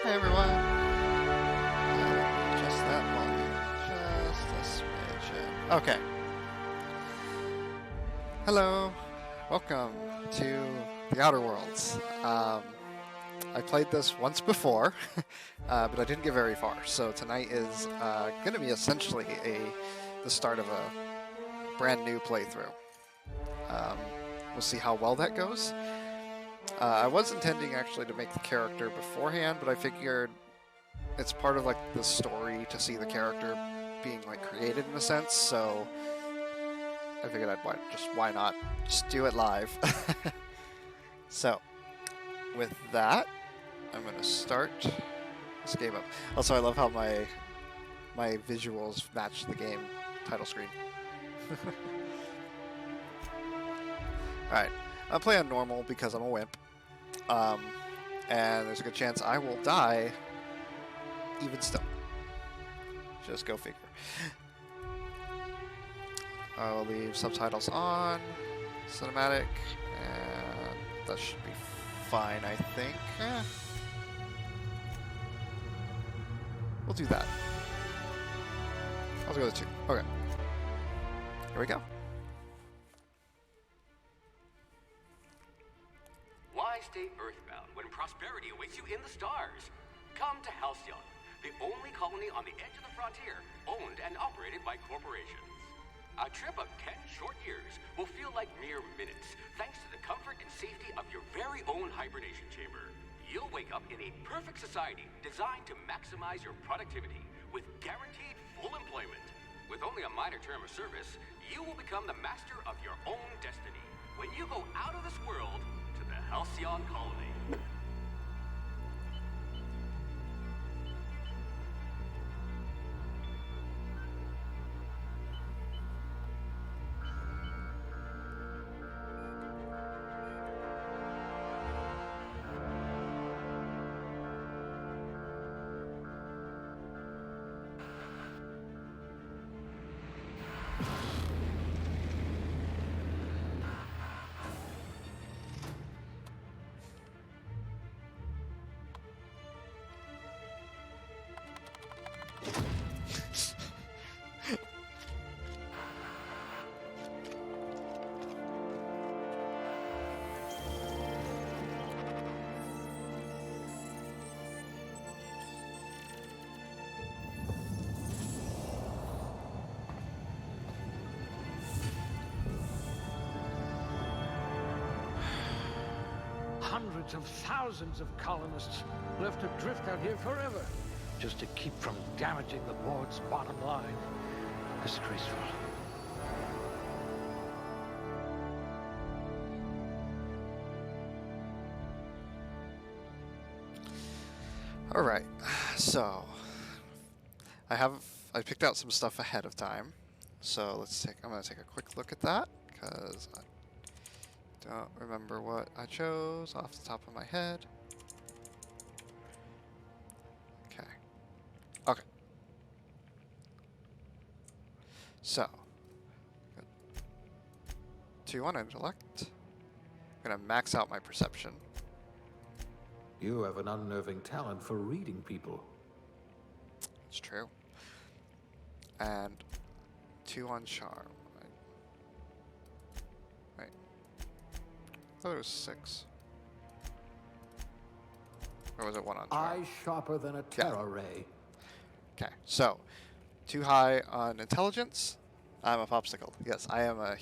Hi everyone. Just that one. Just a smidgen. Okay. Hello. Welcome to the Outer Worlds. I played this once before, but I didn't get very far. So tonight is going to be essentially the start of a brand new playthrough. We'll see how well that goes. I was intending actually to make the character beforehand, but I figured it's part of like the story to see the character being like created in a sense. So I figured why not just do it live. So with that, I'm gonna start this game up. Also, I love how my visuals match the game title screen. Alright, I'll play on normal because I'm a wimp. And there's a good chance I will die even still. Just go figure. I'll leave subtitles on, cinematic, and that should be fine, I think. We'll do that. I'll go with 2. Okay. Here we go. Why stay earthbound when prosperity awaits you in the stars? Come to Halcyon, the only colony on the edge of the frontier, owned and operated by corporations. A trip of 10 short years will feel like mere minutes, thanks to the comfort and safety of your very own hibernation chamber. You'll wake up in a perfect society designed to maximize your productivity with guaranteed full employment. With only a minor term of service, you will become the master of your own destiny when you go out of this world to the Halcyon colony. Hundreds of thousands of colonists left adrift out here forever, just to keep from damaging the board's bottom line. Disgraceful. All right, so I picked out some stuff ahead of time. So I'm gonna take a quick look at that because I don't remember what I chose off the top of my head. Okay. So, 2 on intellect. I'm gonna max out my perception. You have an unnerving talent for reading people. It's true. And 2 on charm. Right. I thought it was 6. Or was it 1 on charm? Eyes sharper than a terror ray. Okay, so 2 high on intelligence. I'm a popsicle. Yes, I am a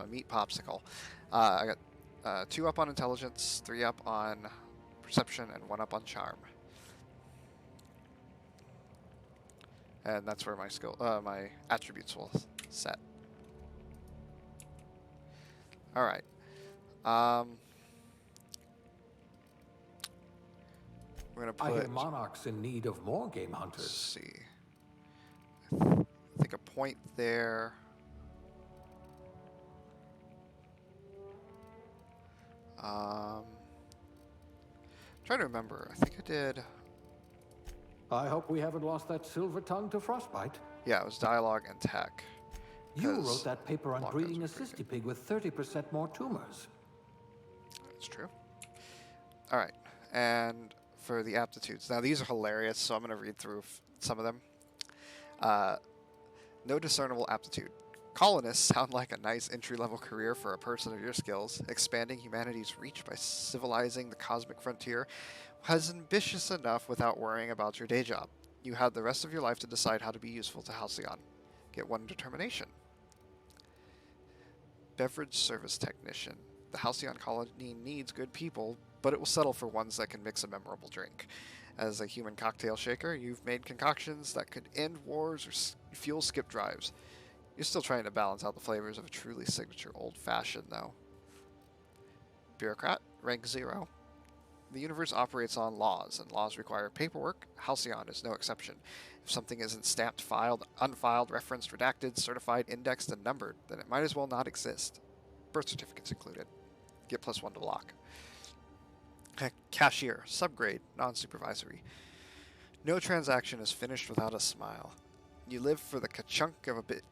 meat popsicle. I got 2 up on intelligence, 3 up on perception, and 1 up on charm. And that's where my attributes will set. All right. We're gonna put. I hear monarchs in need of more game hunters. Let's see. I think a point there. Trying to remember. I think I did. I hope we haven't lost that silver tongue to frostbite. Yeah, it was dialogue and tech. You wrote that paper on Block breeding a those are pretty cystipig with 30% more tumors. That's true. All right, and for the aptitudes. Now, these are hilarious, so I'm going to read through some of them. No discernible aptitude. Colonists sound like a nice entry-level career for a person of your skills. Expanding humanity's reach by civilizing the cosmic frontier was ambitious enough without worrying about your day job. You had the rest of your life to decide how to be useful to Halcyon. Get 1 determination. Beverage service technician. The Halcyon colony needs good people, but it will settle for ones that can mix a memorable drink. As a human cocktail shaker, you've made concoctions that could end wars or fuel skip drives. You're still trying to balance out the flavors of a truly signature old-fashioned, though. Bureaucrat, rank 0. The universe operates on laws, and laws require paperwork. Halcyon is no exception. If something isn't stamped, filed, unfiled, referenced, redacted, certified, indexed, and numbered, then it might as well not exist. Birth certificates included. Get +1 to lock. Cashier, subgrade, non-supervisory. No transaction is finished without a smile. You live for the ka-chunk of a bit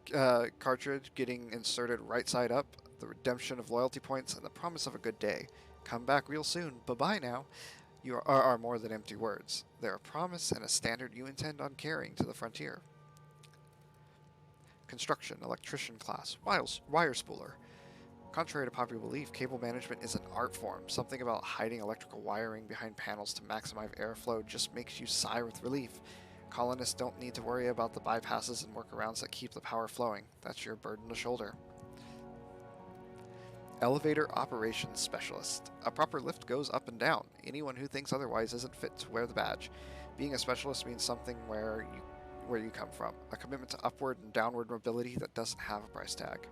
cartridge getting inserted right side up, the redemption of loyalty points, and the promise of a good day. Come back real soon. Bye-bye now. You are more than empty words. They're a promise and a standard you intend on carrying to the frontier. Construction, electrician class, wire spooler. Contrary to popular belief, cable management is an art form. Something about hiding electrical wiring behind panels to maximize airflow just makes you sigh with relief. Colonists don't need to worry about the bypasses and workarounds that keep the power flowing. That's your burden to shoulder. Elevator operations specialist. A proper lift goes up and down. Anyone who thinks otherwise isn't fit to wear the badge. Being a specialist means something where you come from. A commitment to upward and downward mobility that doesn't have a price tag.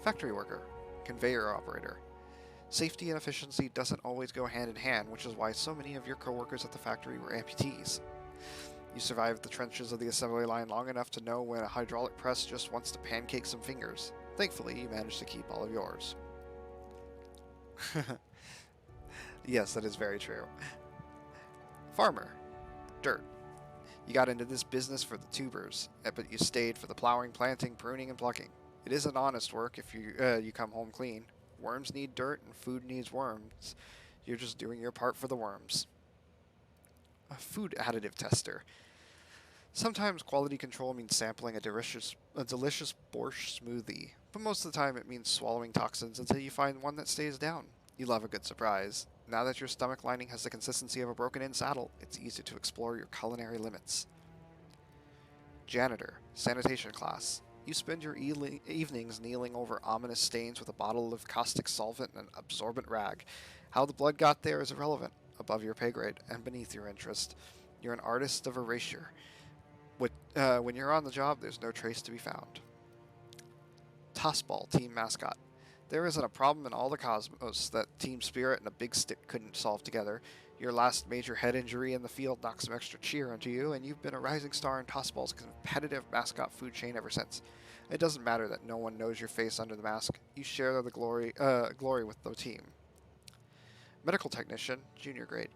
Factory worker. Conveyor operator. Safety and efficiency doesn't always go hand in hand, which is why so many of your coworkers at the factory were amputees. You survived the trenches of the assembly line long enough to know when a hydraulic press just wants to pancake some fingers. Thankfully, you managed to keep all of yours. Yes, that is very true. Farmer. Dirt. You got into this business for the tubers, but you stayed for the plowing, planting, pruning, and plucking. It isn't honest work if you come home clean. Worms need dirt, and food needs worms. You're just doing your part for the worms. A food additive tester. Sometimes quality control means sampling a delicious borscht smoothie, but most of the time it means swallowing toxins until you find one that stays down. You love a good surprise. Now that your stomach lining has the consistency of a broken-in saddle, it's easy to explore your culinary limits. Janitor, sanitation class. You spend your evenings kneeling over ominous stains with a bottle of caustic solvent and an absorbent rag. How the blood got there is irrelevant, above your pay grade, and beneath your interest. You're an artist of erasure. When you're on the job, there's no trace to be found. Tossball, team mascot. There isn't a problem in all the cosmos that team spirit and a big stick couldn't solve together. Your last major head injury in the field knocked some extra cheer into you, and you've been a rising star in Tossball's competitive mascot food chain ever since. It doesn't matter that no one knows your face under the mask. You share the glory with the team. Medical technician, junior grade.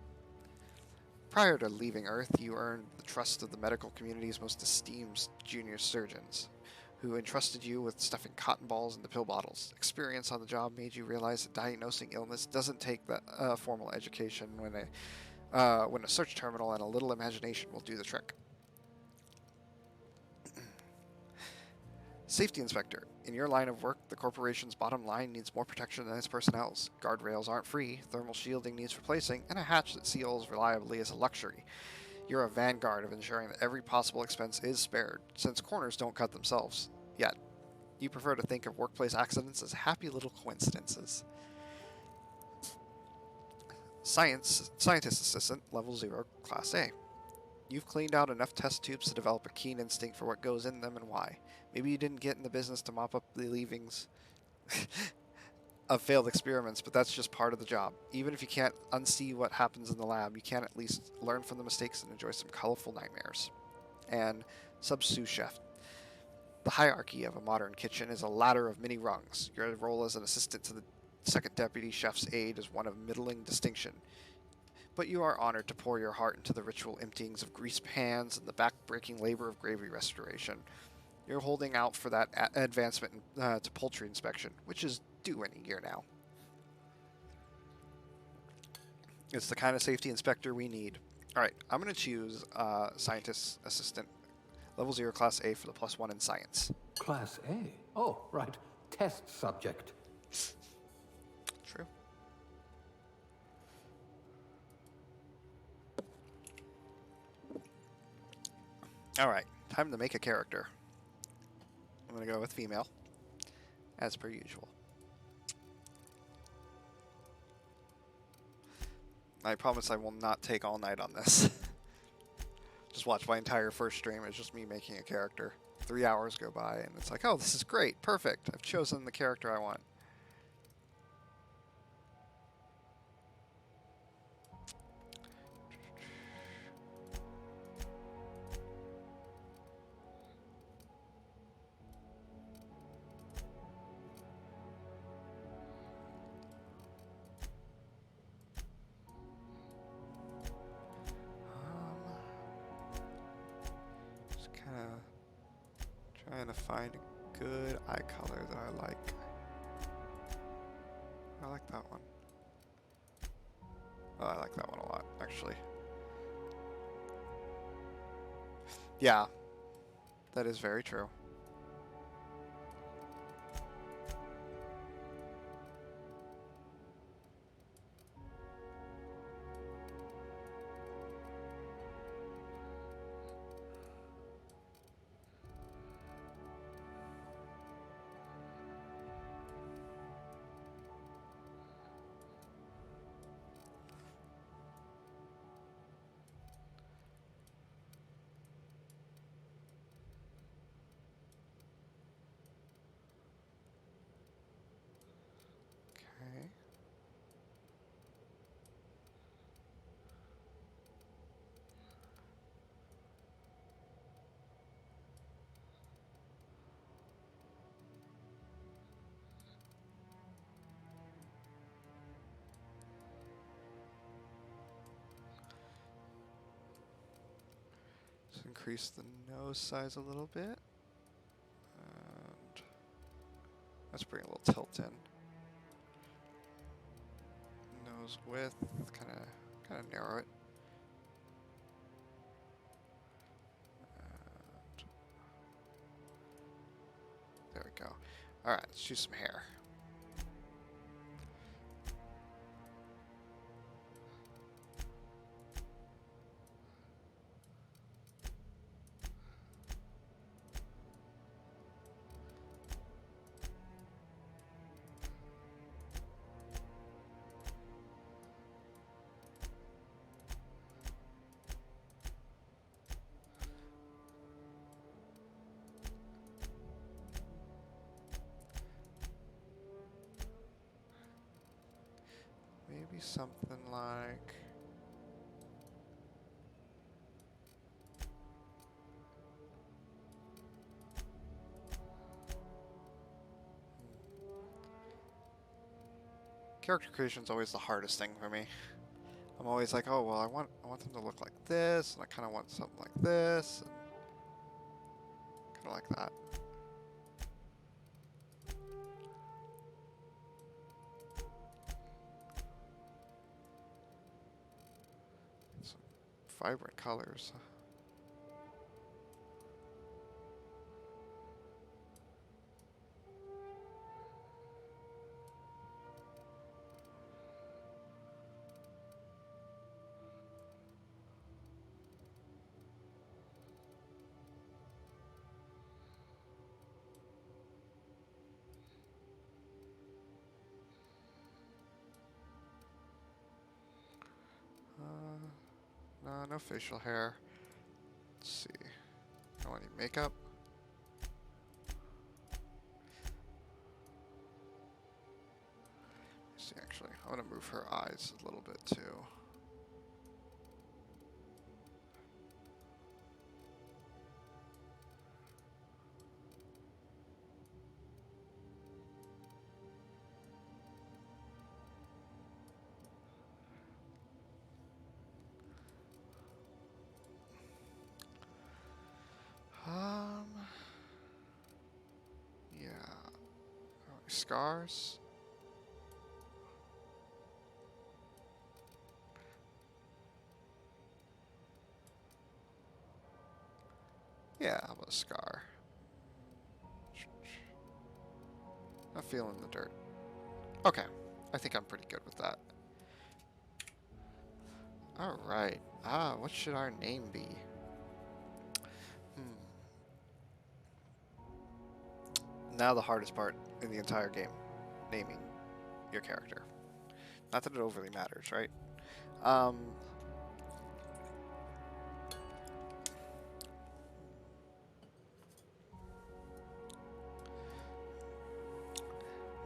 Prior to leaving Earth, you earned the trust of the medical community's most esteemed junior surgeons, who entrusted you with stuffing cotton balls into pill bottles. Experience on the job made you realize that diagnosing illness doesn't take that formal education when a search terminal and a little imagination will do the trick. Safety inspector. In your line of work, the corporation's bottom line needs more protection than its personnel's. Guardrails aren't free, thermal shielding needs replacing, and a hatch that seals reliably is a luxury. You're a vanguard of ensuring that every possible expense is spared, since corners don't cut themselves. Yet, you prefer to think of workplace accidents as happy little coincidences. Scientist assistant, level 0, class A. You've cleaned out enough test tubes to develop a keen instinct for what goes in them and why. Maybe you didn't get in the business to mop up the leavings of failed experiments, but that's just part of the job. Even if you can't unsee what happens in the lab, you can at least learn from the mistakes and enjoy some colorful nightmares. And sous chef. The hierarchy of a modern kitchen is a ladder of many rungs. Your role as an assistant to the second deputy chef's aide is one of middling distinction. But you are honored to pour your heart into the ritual emptyings of grease pans and the back-breaking labor of gravy restoration. You're holding out for that advancement to poultry inspection, which is due any year now. It's the kind of safety inspector we need. All right, I'm going to choose scientist assistant, level 0, class A for the +1 in science. Class A? Oh, right. Test subject. True. All right, time to make a character. I'm going to go with female, as per usual. I promise I will not take all night on this. Just watch my entire first stream. It's just me making a character. 3 hours go by, and it's like, oh, this is great. Perfect. I've chosen the character I want. Just kind of trying to find a good eye color that I like. I like that one. Oh, I like that one a lot, actually. Yeah, that is very true. Okay. Let's increase the nose size a little bit. And let's bring a little tilt in. Nose width, kind of narrow it. And there we go. All right, let's choose some hair. Maybe something like... Character creation is always the hardest thing for me. I'm always like, oh well, I want them to look like this, and I kind of want something like this, and kind of like that. Some vibrant colors. No, no facial hair. Let's see. No any makeup. Let's see, actually, I'm gonna move her eyes a little bit too. Yeah. Scars. Yeah, how about a scar? I'm feeling the dirt. Okay, I think I'm pretty good with that. Alright, what should our name be? Now the hardest part in the entire game, naming your character. Not that it overly matters, right?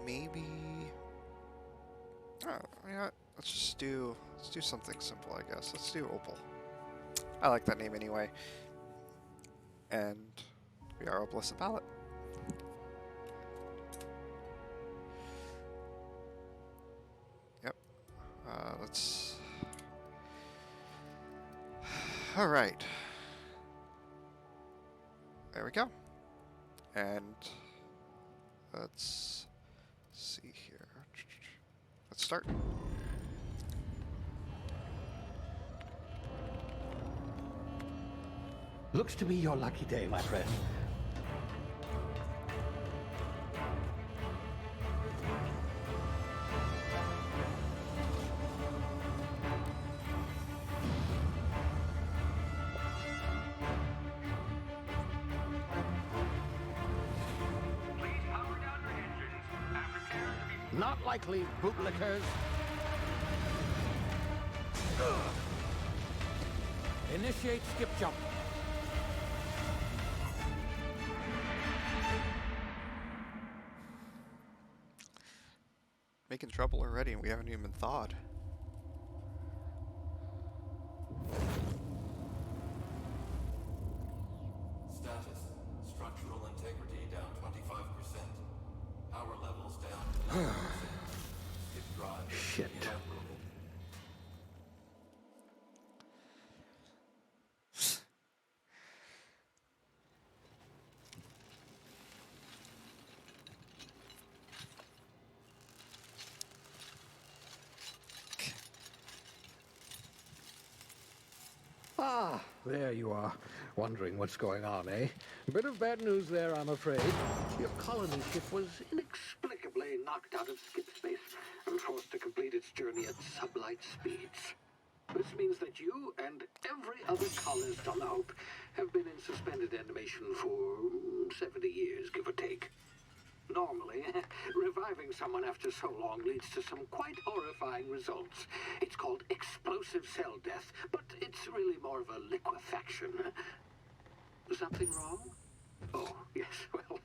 Maybe. Oh, you know what? Let's do something simple, I guess. Let's do Opal. I like that name anyway. And we are Opal the palette. Yep. Let's. All right. There we go. And let's see here. Let's start. Looks to be your lucky day, my friend. Please power down your engines and prepare to be... Not likely, bootlickers. Initiate skip jump. Making trouble already, and we haven't even thawed. Status. Structural integrity down 25%. Power levels down 11%. Skip drive. Shit. Inoperable. Ah, there you are. Wondering what's going on, eh? Bit of bad news there, I'm afraid. Your colony ship was inexplicably knocked out of skip space and forced to complete its journey at sublight speeds. This means that you and every other colonist on the Hope have been in suspended animation for 70 years, give or take. Normally, reviving someone after so long leads to some quite horrifying results. It's called explosive cell death, but it's really more of a liquefaction. Something wrong? Oh, yes, well,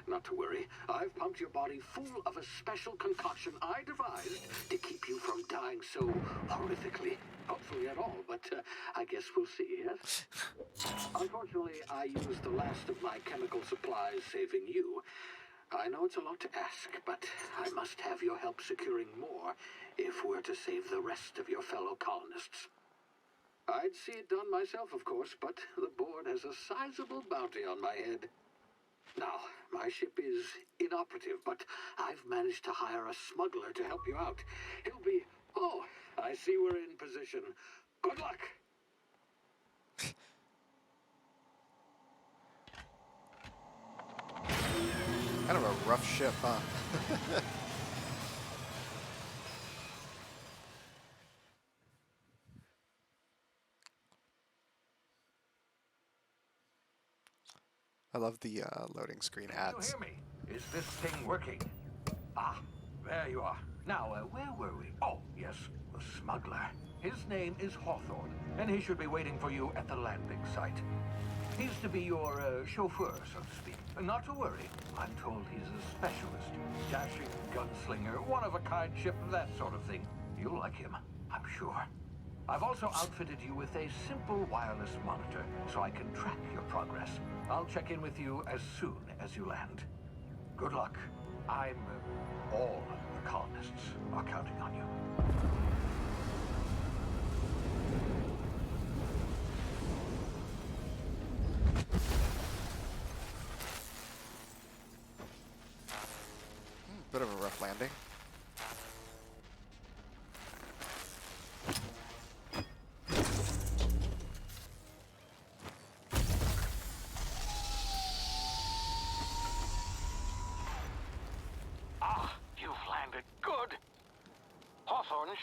not to worry. I've pumped your body full of a special concoction I devised to keep you from dying so horrifically. Hopefully at all, but I guess we'll see, yes? Unfortunately, I used the last of my chemical supplies saving you. I know it's a lot to ask, but I must have your help securing more if we're to save the rest of your fellow colonists. I'd see it done myself, of course, but the board has a sizable bounty on my head. Now, my ship is inoperative, but I've managed to hire a smuggler to help you out. He'll be... Oh, I see we're in position. Good luck! Kind of a rough ship, huh? I love the loading screen ads. Can you hear me? Is this thing working? Ah, there you are. Now, where were we? Oh, yes, the smuggler. His name is Hawthorne, and he should be waiting for you at the landing site. He's to be your chauffeur, so to speak. Not to worry. I'm told he's a specialist. Dashing gunslinger, one-of-a-kind ship, that sort of thing. You'll like him, I'm sure. I've also outfitted you with a simple wireless monitor, so I can track your progress. I'll check in with you as soon as you land. Good luck. All the colonists are counting on you. Bit of a rough landing.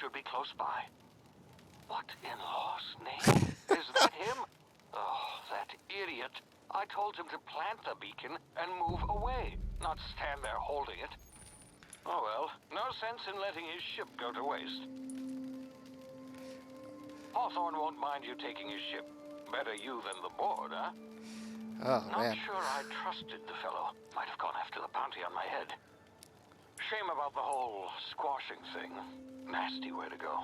should be close by. What in law's name? Is that him? Oh, that idiot. I told him to plant the beacon and move away, not stand there holding it. Oh well, no sense in letting his ship go to waste. Hawthorne won't mind you taking his ship. Better you than the board, huh? Oh, Not man. sure I trusted the fellow. Might have gone after the bounty on my head. Shame about the whole squashing thing. Nasty way to go.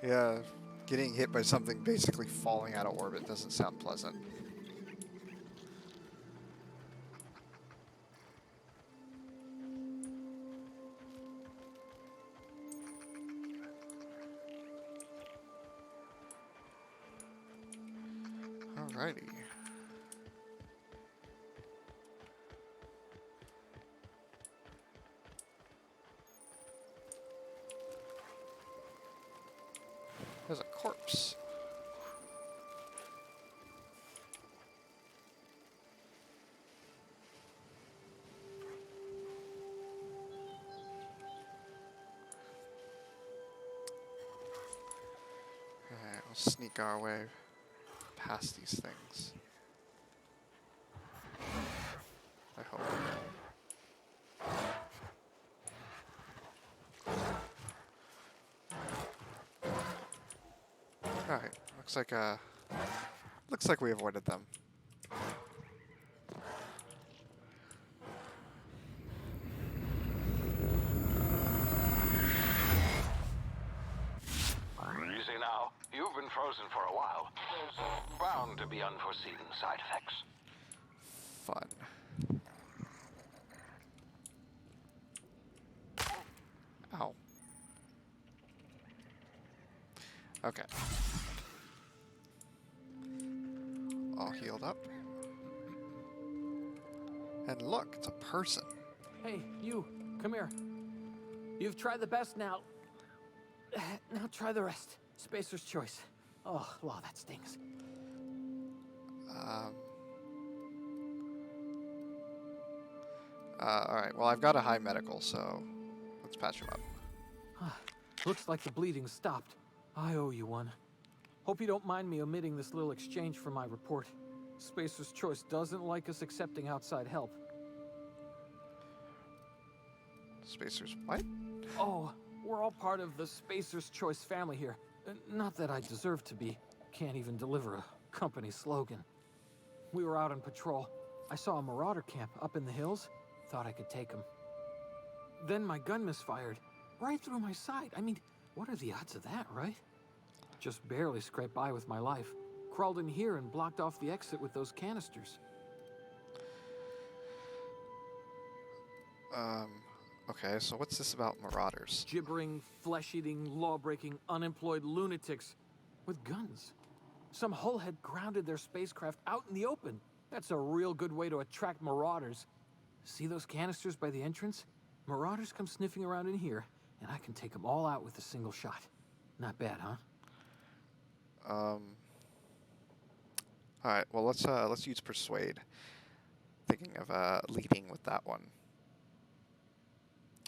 Yeah, getting hit by something basically falling out of orbit doesn't sound pleasant. Alrighty. There's a corpse. Alright, we'll sneak our way past these things. I hope. Alright, looks like we avoided them. Easy now. You've been frozen for a while. There's bound to be unforeseen side effects. Fun. Ow. Okay. All healed up. And look, it's a person. Hey, you, come here. You've tried the best now. Now try the rest. Spacer's choice. Oh, wow, that stings. Alright, well, I've got a high medical, so let's patch him up. Looks like the bleeding stopped. I owe you one. Hope you don't mind me omitting this little exchange from my report. Spacer's Choice doesn't like us accepting outside help. Spacers, what? Oh, we're all part of the Spacer's Choice family here. Not that I deserve to be. Can't even deliver a company slogan. We were out on patrol. I saw a marauder camp up in the hills. Thought I could take them. Then my gun misfired. Right through my side. I mean, what are the odds of that, right? Just barely scraped by with my life. Crawled in here and blocked off the exit with those canisters. Okay, so what's this about marauders? Gibbering, flesh-eating, law-breaking, unemployed lunatics with guns. Some hullhead grounded their spacecraft out in the open. That's a real good way to attract marauders. See those canisters by the entrance? Marauders come sniffing around in here, and I can take them all out with a single shot. Not bad, huh? Alright, well, let's use Persuade. Thinking of leading with that one.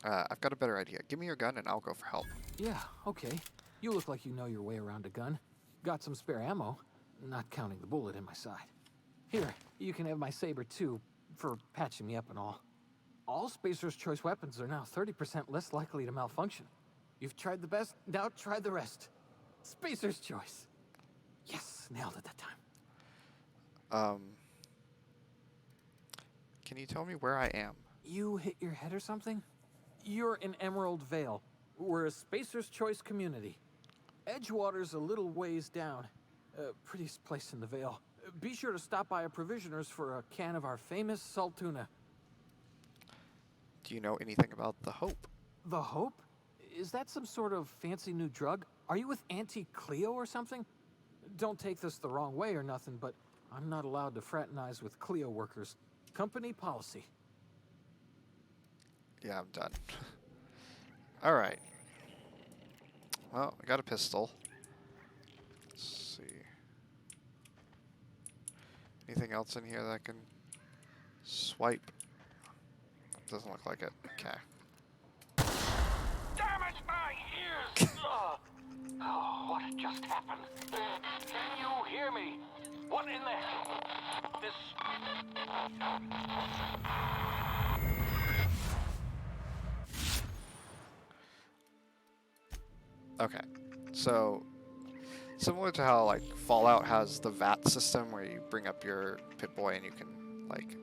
I've got a better idea. Give me your gun and I'll go for help. Yeah, okay. You look like you know your way around a gun. Got some spare ammo, not counting the bullet in my side. Here, you can have my saber too, for patching me up and all. All Spacer's Choice weapons are now 30% less likely to malfunction. You've tried the best, now try the rest. Spacer's Choice. Yes, nailed it that time. Can you tell me where I am? You hit your head or something? You're in Emerald Vale. We're a Spacer's Choice community. Edgewater's a little ways down. Prettiest place in the Vale. Be sure to stop by a provisioner's for a can of our famous salt tuna. Do you know anything about the Hope? The Hope? Is that some sort of fancy new drug? Are you with Auntie Cleo or something? Don't take this the wrong way or nothing, but I'm not allowed to fraternize with Cleo workers. Company policy. Yeah, I'm done. Alright. Well, I got a pistol. Let's see. Anything else in here that I can swipe? Doesn't look like it. Okay. Oh, what just happened? Can you hear me? What in the hell? This... Okay, so similar to how like Fallout has the VAT system where you bring up your Pip-Boy and you can like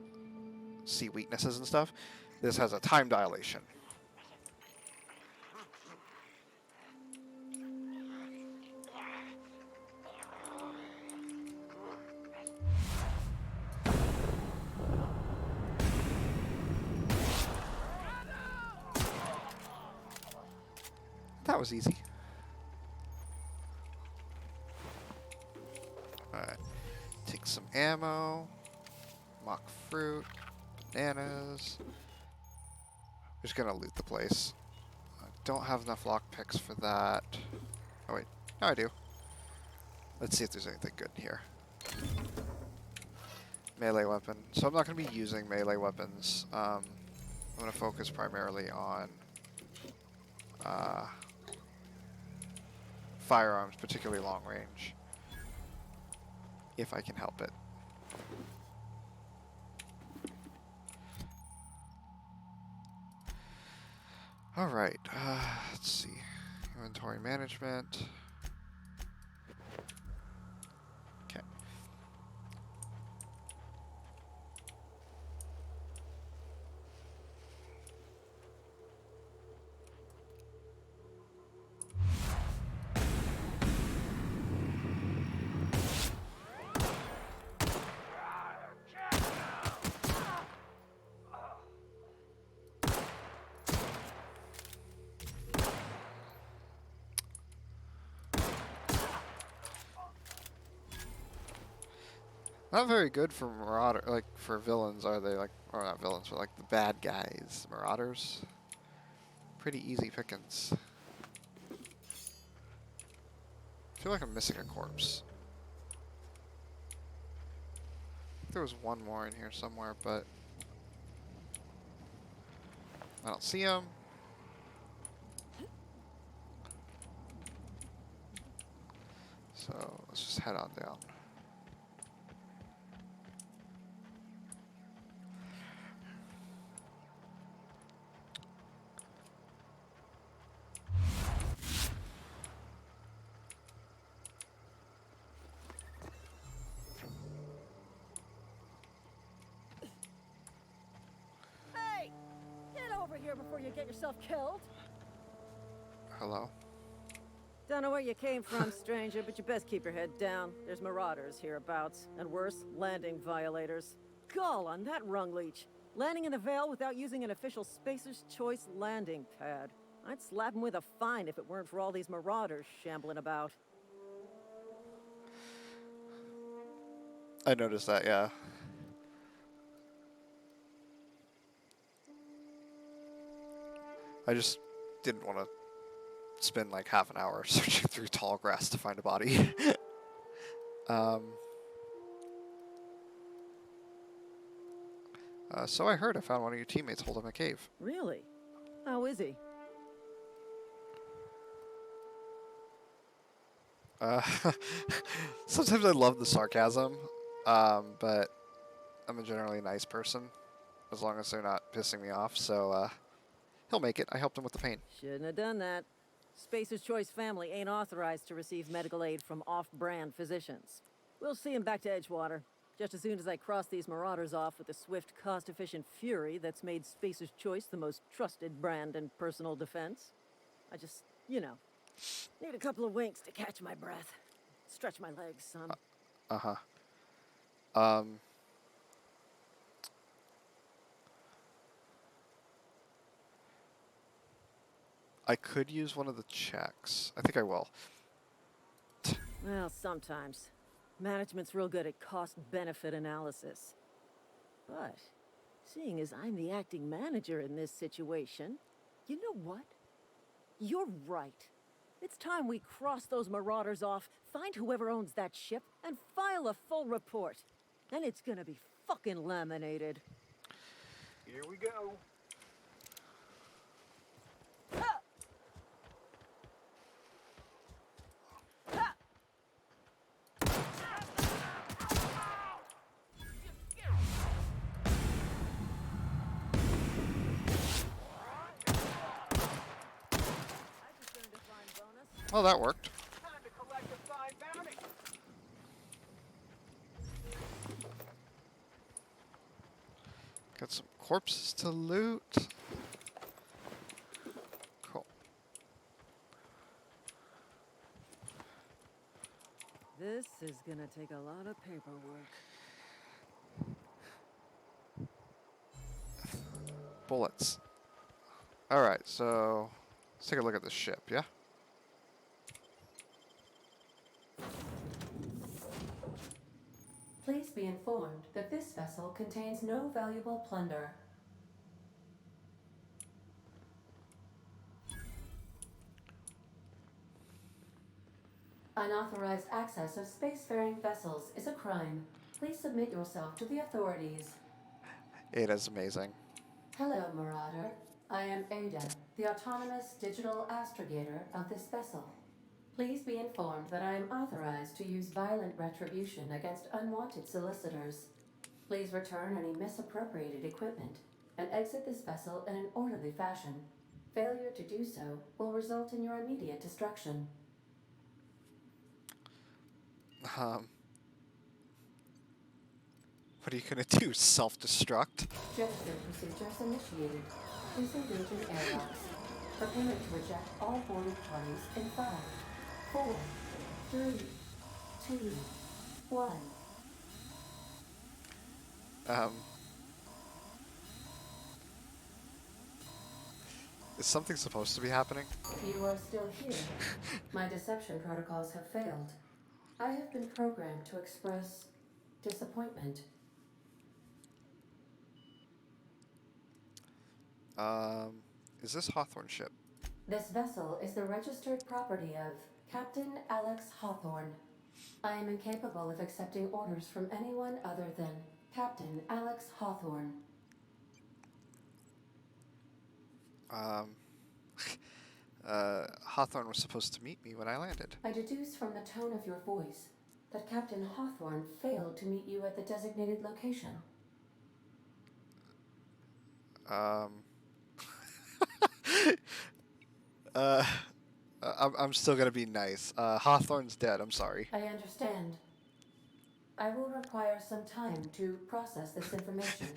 see weaknesses and stuff, this has a time dilation. That was easy. Alright. Take some ammo. Mock fruit. Bananas. Just gonna loot the place. I don't have enough lockpicks for that. Oh wait. No, I do. Let's see if there's anything good in here. Melee weapon. So I'm not gonna be using melee weapons. I'm gonna focus primarily on firearms, particularly long range, if I can help it. All right, let's see. Inventory management. Okay. Not very good for marauder, like for villains, are they? Like, or not villains, but like the bad guys, marauders. Pretty easy pickings. I feel like I'm missing a corpse. There was one more in here somewhere, but I don't see him. So let's just head on down. Hey! Get over here before you get yourself killed. Hello? Don't know where you came from, stranger, but you best keep your head down. There's marauders hereabouts, and worse, landing violators. Gall on that rung leech. Landing in the Vale without using an official Spacer's Choice landing pad. I'd slap him with a fine if it weren't for all these marauders shambling about. I noticed that, yeah. I just didn't want to spend like half an hour searching through tall grass to find a body. So I heard I found one of your teammates hold in a cave. Really? How is he? Sometimes I love the sarcasm, but I'm a generally nice person, as long as they're not pissing me off, so he'll make it. I helped him with the pain. Shouldn't have done that. Spacer's Choice family ain't authorized to receive medical aid from off-brand physicians. We'll see him back to Edgewater, just as soon as I cross these marauders off with the swift, cost-efficient fury that's made Spacer's Choice the most trusted brand in personal defense. I just, you know, need a couple of winks to catch my breath. Stretch my legs, son. I could use one of the checks. I think I will. Well, sometimes. Management's real good at cost-benefit analysis. But, seeing as I'm the acting manager in this situation, you know what? You're right. It's time we cross those marauders off, find whoever owns that ship, and file a full report. Then it's gonna be fucking laminated. Here we go. Oh, that worked. Time to collect a fine bounty. Got some corpses to loot. Cool. This is gonna take a lot of paperwork. Bullets. Alright, so let's take a look at the ship, yeah? Please be informed that this vessel contains no valuable plunder. Unauthorized access of spacefaring vessels is a crime. Please submit yourself to the authorities. Ada's amazing. Hello, Marauder. I am Ada, the autonomous digital astrogator of this vessel. Please be informed that I am authorized to use violent retribution against unwanted solicitors. Please return any misappropriated equipment and exit this vessel in an orderly fashion. Failure to do so will result in your immediate destruction. What are you gonna do? Self-destruct? Gesture procedures initiated. Please engage in airlocks. Prepare to reject all boarded parties in 5, 4, 3, 2, 1. Is something supposed to be happening? You are still here. My deception protocols have failed. I have been programmed to express disappointment. Is this Hawthorne ship? This vessel is the registered property of Captain Alex Hawthorne. I am incapable of accepting orders from anyone other than Captain Alex Hawthorne. Hawthorne was supposed to meet me when I landed. I deduce from the tone of your voice that Captain Hawthorne failed to meet you at the designated location. I'm still gonna be nice. Hawthorne's dead, I'm sorry. I understand. I will require some time to process this information.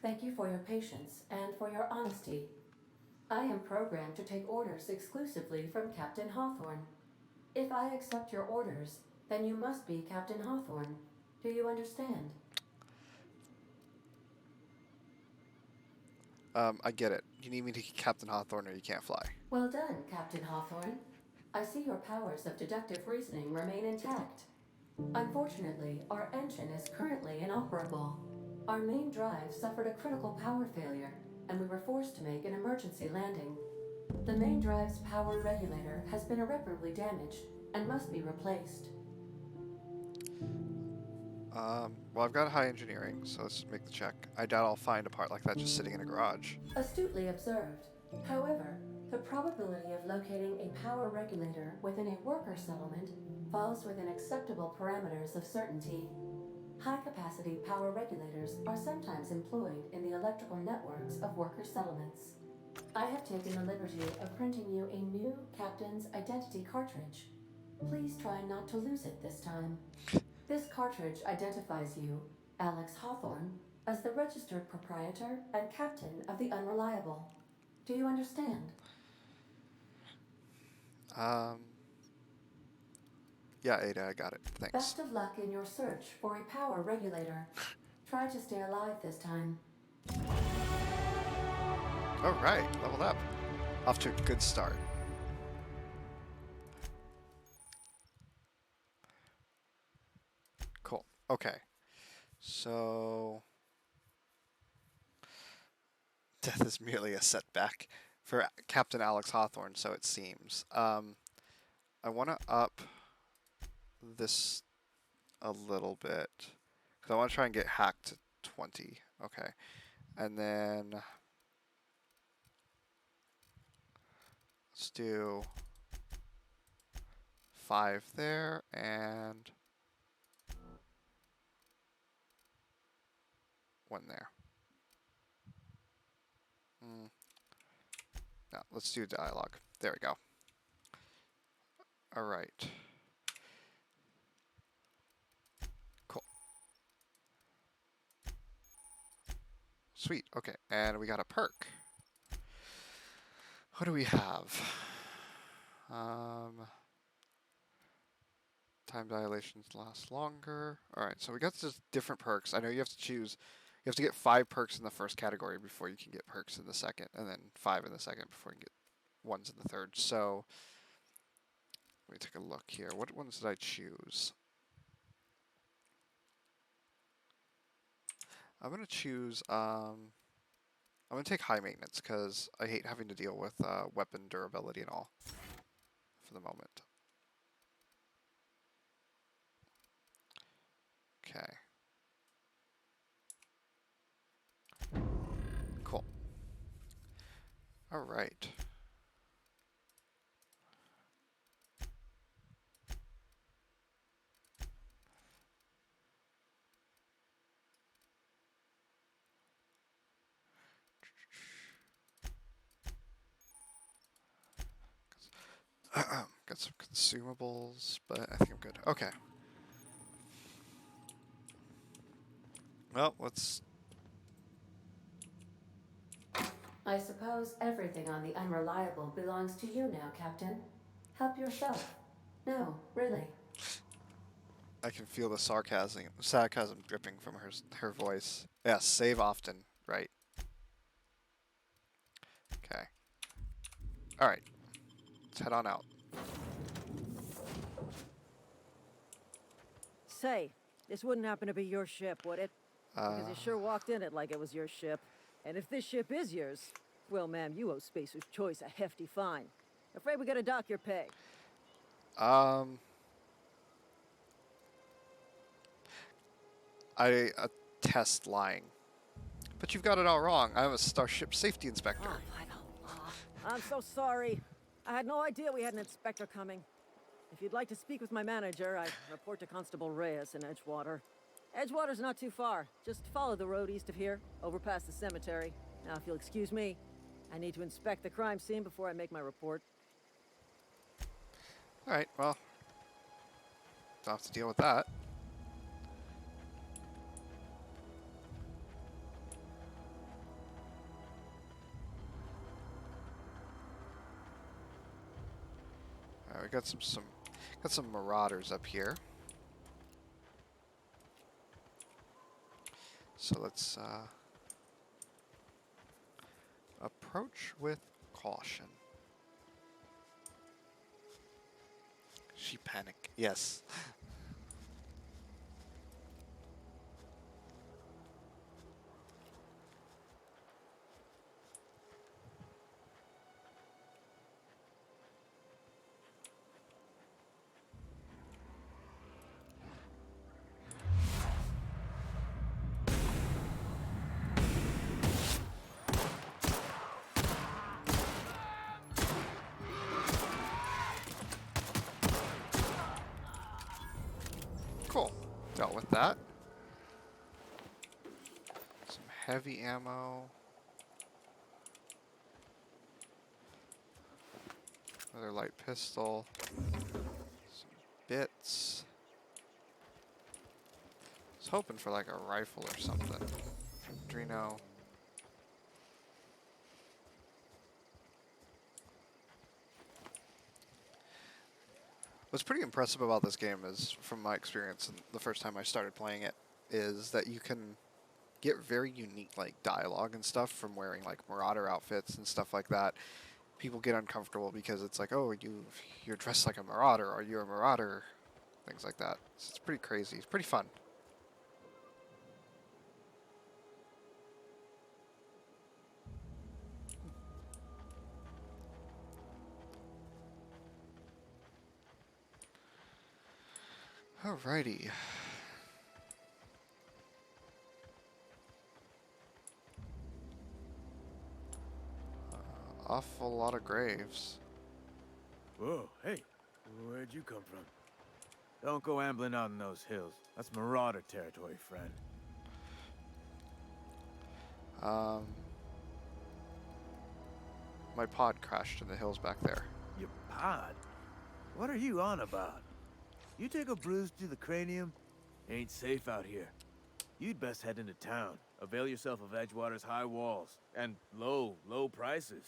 Thank you for your patience and for your honesty. I am programmed to take orders exclusively from Captain Hawthorne. If I accept your orders, then you must be Captain Hawthorne. Do you understand? I get it. You need me to get Captain Hawthorne or you can't fly. Well done, Captain Hawthorne. I see your powers of deductive reasoning remain intact. Unfortunately, our engine is currently inoperable. Our main drive suffered a critical power failure, and we were forced to make an emergency landing. The main drive's power regulator has been irreparably damaged and must be replaced. Well, I've got high engineering, so let's make the check. I doubt I'll find a part like that just sitting in a garage. Astutely observed. However, the probability of locating a power regulator within a worker settlement falls within acceptable parameters of certainty. High-capacity power regulators are sometimes employed in the electrical networks of worker settlements. I have taken the liberty of printing you a new Captain's Identity cartridge. Please try not to lose it this time. This cartridge identifies you, Alex Hawthorne, as the registered proprietor and captain of the Unreliable. Do you understand? Yeah, Ada, I got it. Thanks. Best of luck in your search for a power regulator. Try to stay alive this time. Alright, leveled up. Off to a good start. Cool. Okay. So death is merely a setback for Captain Alex Hawthorne, so it seems. I want to up this a little bit because I want to try and get hacked to 20. Okay. And then let's do 5 there and 1 there. No, let's do dialogue. There we go. All right. Cool. Sweet. Okay, and we got a perk. What do we have? Time dilations last longer. All right, so we got just different perks. I know you have to choose. You have to get 5 perks in the first category before you can get perks in the second, and then 5 in the second before you can get ones in the third. So let me take a look here. What ones did I choose? I'm gonna choose. I'm gonna take high maintenance because I hate having to deal with weapon durability and all for the moment. Okay. Cool. All right. Got some consumables, but I think I'm good. Okay. Well, let's... I suppose everything on the Unreliable belongs to you now, Captain. Help yourself. No, really. I can feel the sarcasm dripping from her voice. Yes, save often. Right. Okay. All right. Let's head on out. Say, this wouldn't happen to be your ship, would it? Because you sure walked in it like it was your ship. And if this ship is yours, well, ma'am, you owe Spacer's Choice a hefty fine. Afraid we gotta dock your pay. I attest lying. But you've got it all wrong. I'm a Starship Safety Inspector. I'm so sorry. I had no idea we had an inspector coming. If you'd like to speak with my manager, I report to Constable Reyes in Edgewater. Edgewater's not too far. Just follow the road east of here, over past the cemetery. Now, if you'll excuse me, I need to inspect the crime scene before I make my report. All right, well, don't have to deal with that. All right, we got some marauders up here. So let's approach with caution. She panic. Yes. Cool. Dealt with that. Some heavy ammo. Another light pistol. Some bits. I was hoping for like a rifle or something. Drino. What's pretty impressive about this game is, from my experience and the first time I started playing it, is that you can get very unique like dialogue and stuff from wearing like marauder outfits and stuff like that. People get uncomfortable because it's like, oh, you're dressed like a marauder, or you're a marauder, things like that. So it's pretty crazy. It's pretty fun. Alrighty. Awful lot of graves. Whoa, hey, where'd you come from? Don't go ambling out in those hills. That's marauder territory, friend. My pod crashed in the hills back there. Your pod? What are you on about? You take a bruise to the cranium? Ain't safe out here. You'd best head into town. Avail yourself of Edgewater's high walls and low prices.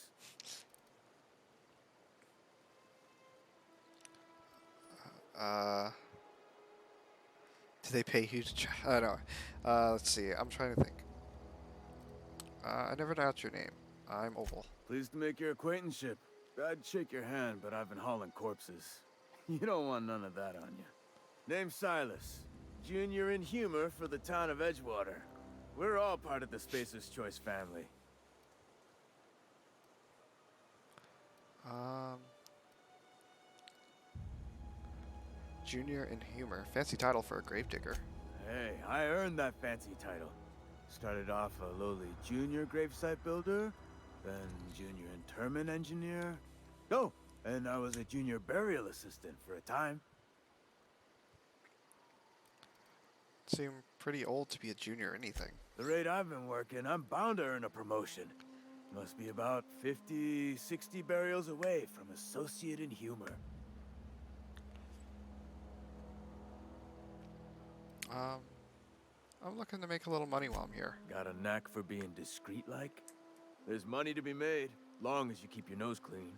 Uh, do they pay you to I don't know. Let's see. I'm trying to think. I never doubt your name. I'm Oval. Pleased to make your acquaintanceship. I'd shake your hand, but I've been hauling corpses. You don't want none of that on you. Name's Silas. Junior in humor for the town of Edgewater. We're all part of the Spacer's Choice family. Junior in humor. Fancy title for a gravedigger. Hey, I earned that fancy title. Started off a lowly junior gravesite builder, then junior interment engineer. Oh, and I was a junior burial assistant for a time. Seem pretty old to be a junior anything. The rate I've been working, I'm bound to earn a promotion. Must be about 50, 60 burials away from associate in humor. I'm looking to make a little money while I'm here. Got a knack for being discreet-like? There's money to be made, long as you keep your nose clean.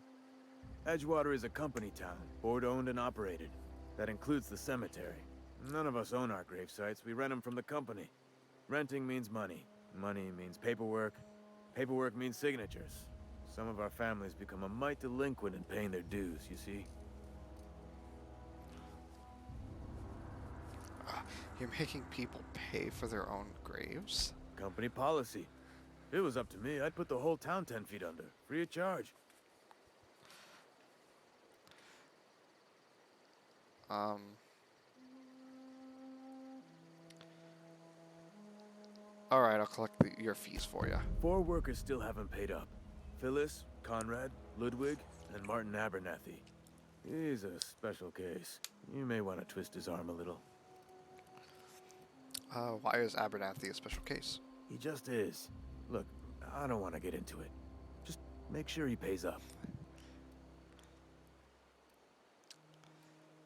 Edgewater is a company town, board-owned and operated. That includes the cemetery. None of us own our grave sites, we rent them from the company. Renting means money. Money means paperwork. Paperwork means signatures. Some of our families become a mite delinquent in paying their dues, you see? You're making people pay for their own graves? Company policy. If it was up to me, I'd put the whole town 10 feet under, free of charge. Alright, I'll collect your fees for you. 4 workers still haven't paid up. Phyllis, Conrad, Ludwig, and Martin Abernathy. He's a special case. You may want to twist his arm a little. Why is Abernathy a special case? He just is. Look, I don't want to get into it. Just make sure he pays up.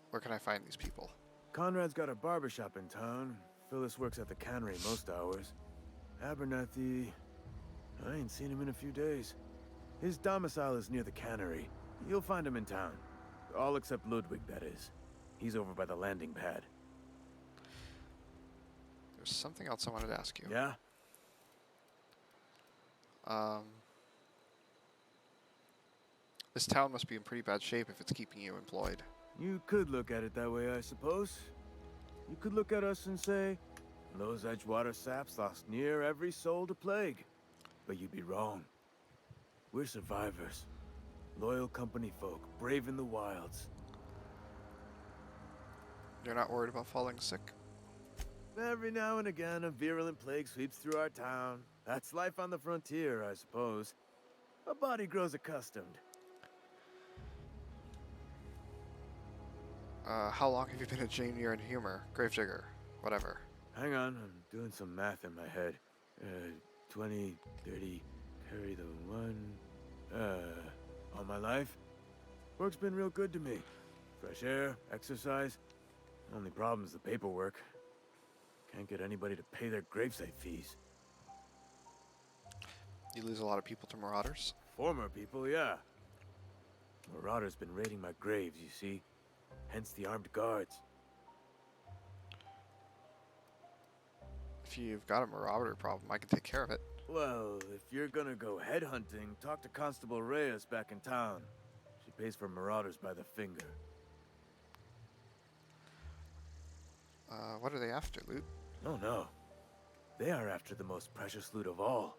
Where can I find these people? Conrad's got a barbershop in town. Phyllis works at the cannery most hours. Abernathy... I ain't seen him in a few days. His domicile is near the cannery. You'll find him in town. All except Ludwig, that is. He's over by the landing pad. There's something else I wanted to ask you. Yeah? This town must be in pretty bad shape if it's keeping you employed. You could look at it that way, I suppose. You could look at us and say, those Edgewater saps lost near every soul to plague. But you'd be wrong. We're survivors. Loyal company folk, brave in the wilds. You're not worried about falling sick? Every now and again, a virulent plague sweeps through our town. That's life on the frontier, I suppose. A body grows accustomed. How long have you been a junior in humor? Gravedigger? Whatever. Hang on, I'm doing some math in my head. 20, 30, carry the 1... all my life? Work's been real good to me. Fresh air, exercise. Only problem is the paperwork. Can't get anybody to pay their gravesite fees. You lose a lot of people to marauders? Former people, yeah. Marauders been raiding my graves, you see. Hence the armed guards. If you've got a marauder problem, I can take care of it. Well, if you're gonna go headhunting, talk to Constable Reyes back in town. She pays for marauders by the finger. What are they after, loot? Oh no. They are after the most precious loot of all.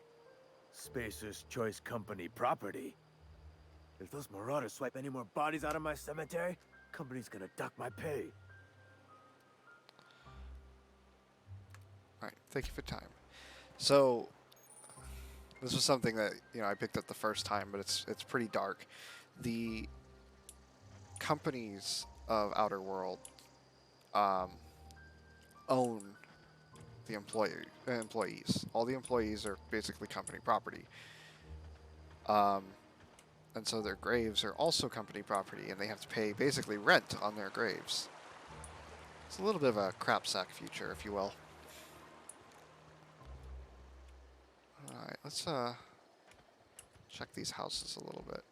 Spacer's Choice Company property. If those marauders swipe any more bodies out of my cemetery, company's gonna duck my pay. Alright, thank you for your time. So, this was something that, I picked up the first time, but it's pretty dark. The companies of Outer World own the employees. All the employees are basically company property. And so their graves are also company property, and they have to pay basically rent on their graves. It's a little bit of a crap sack future, if you will. Alright, let's check these houses a little bit.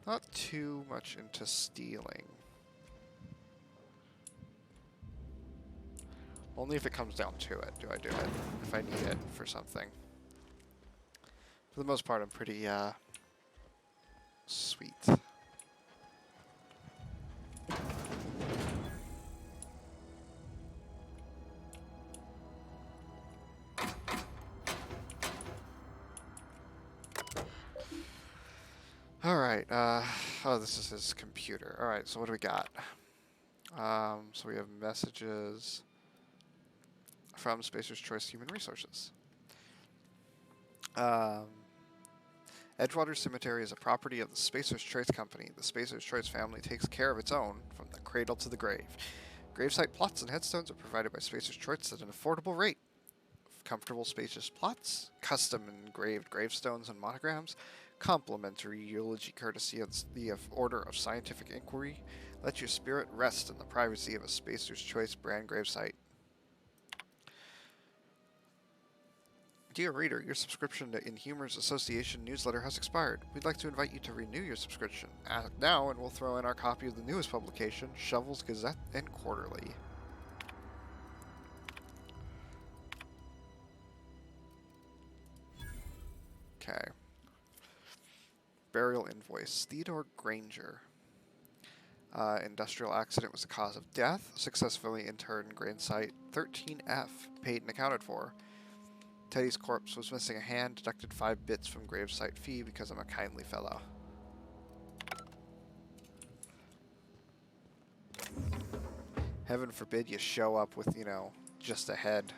Not too much into stealing. Only if it comes down to it, do I do it. If I need it for something. For the most part, I'm pretty, sweet. Alright, oh, this is his computer. Alright, so what do we got? So we have messages from Spacer's Choice Human Resources. Edgewater Cemetery is a property of the Spacer's Choice Company. The Spacer's Choice family takes care of its own from the cradle to the grave. Gravesite plots and headstones are provided by Spacer's Choice at an affordable rate. Comfortable, spacious plots, custom engraved gravestones and monograms, complimentary eulogy courtesy of the Order of Scientific Inquiry. Let your spirit rest in the privacy of a Spacer's Choice brand gravesite. Dear reader, your subscription to Inhumor's Association newsletter has expired. We'd like to invite you to renew your subscription. Act now, and we'll throw in our copy of the newest publication, Shovel's Gazette and Quarterly. Okay. Burial invoice. Theodore Granger. Industrial accident was the cause of death. Successfully interred in gravesite 13F. Paid and accounted for. Teddy's corpse was missing a hand. Deducted 5 bits from gravesite fee because I'm a kindly fellow. Heaven forbid you show up with, you know, just a head.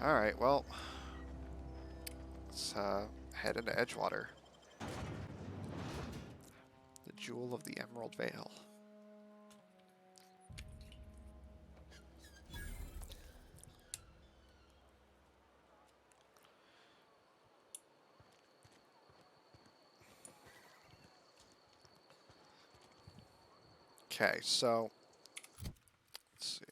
Alright, well, let's head into Edgewater. The Jewel of the Emerald Vale. Okay, so let's see.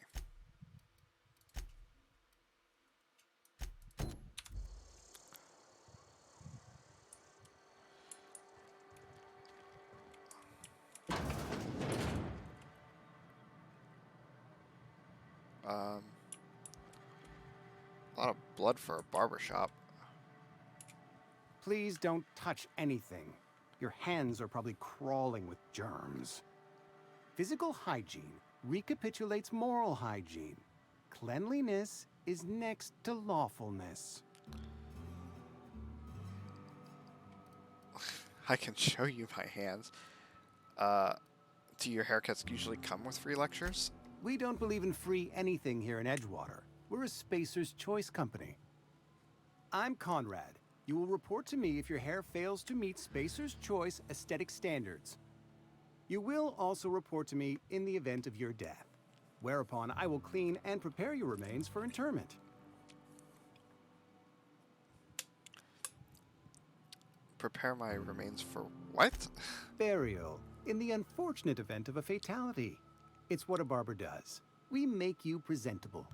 A lot of blood for a barbershop. Please don't touch anything. Your hands are probably crawling with germs. Physical hygiene recapitulates moral hygiene. Cleanliness is next to lawfulness. I can show you my hands. Do your haircuts usually come with free lectures? We don't believe in free anything here in Edgewater. We're a Spacer's Choice company. I'm Conrad. You will report to me if your hair fails to meet Spacer's Choice aesthetic standards. You will also report to me in the event of your death, whereupon I will clean and prepare your remains for interment. Prepare my remains for what? Burial, in the unfortunate event of a fatality. It's what a barber does. We make you presentable.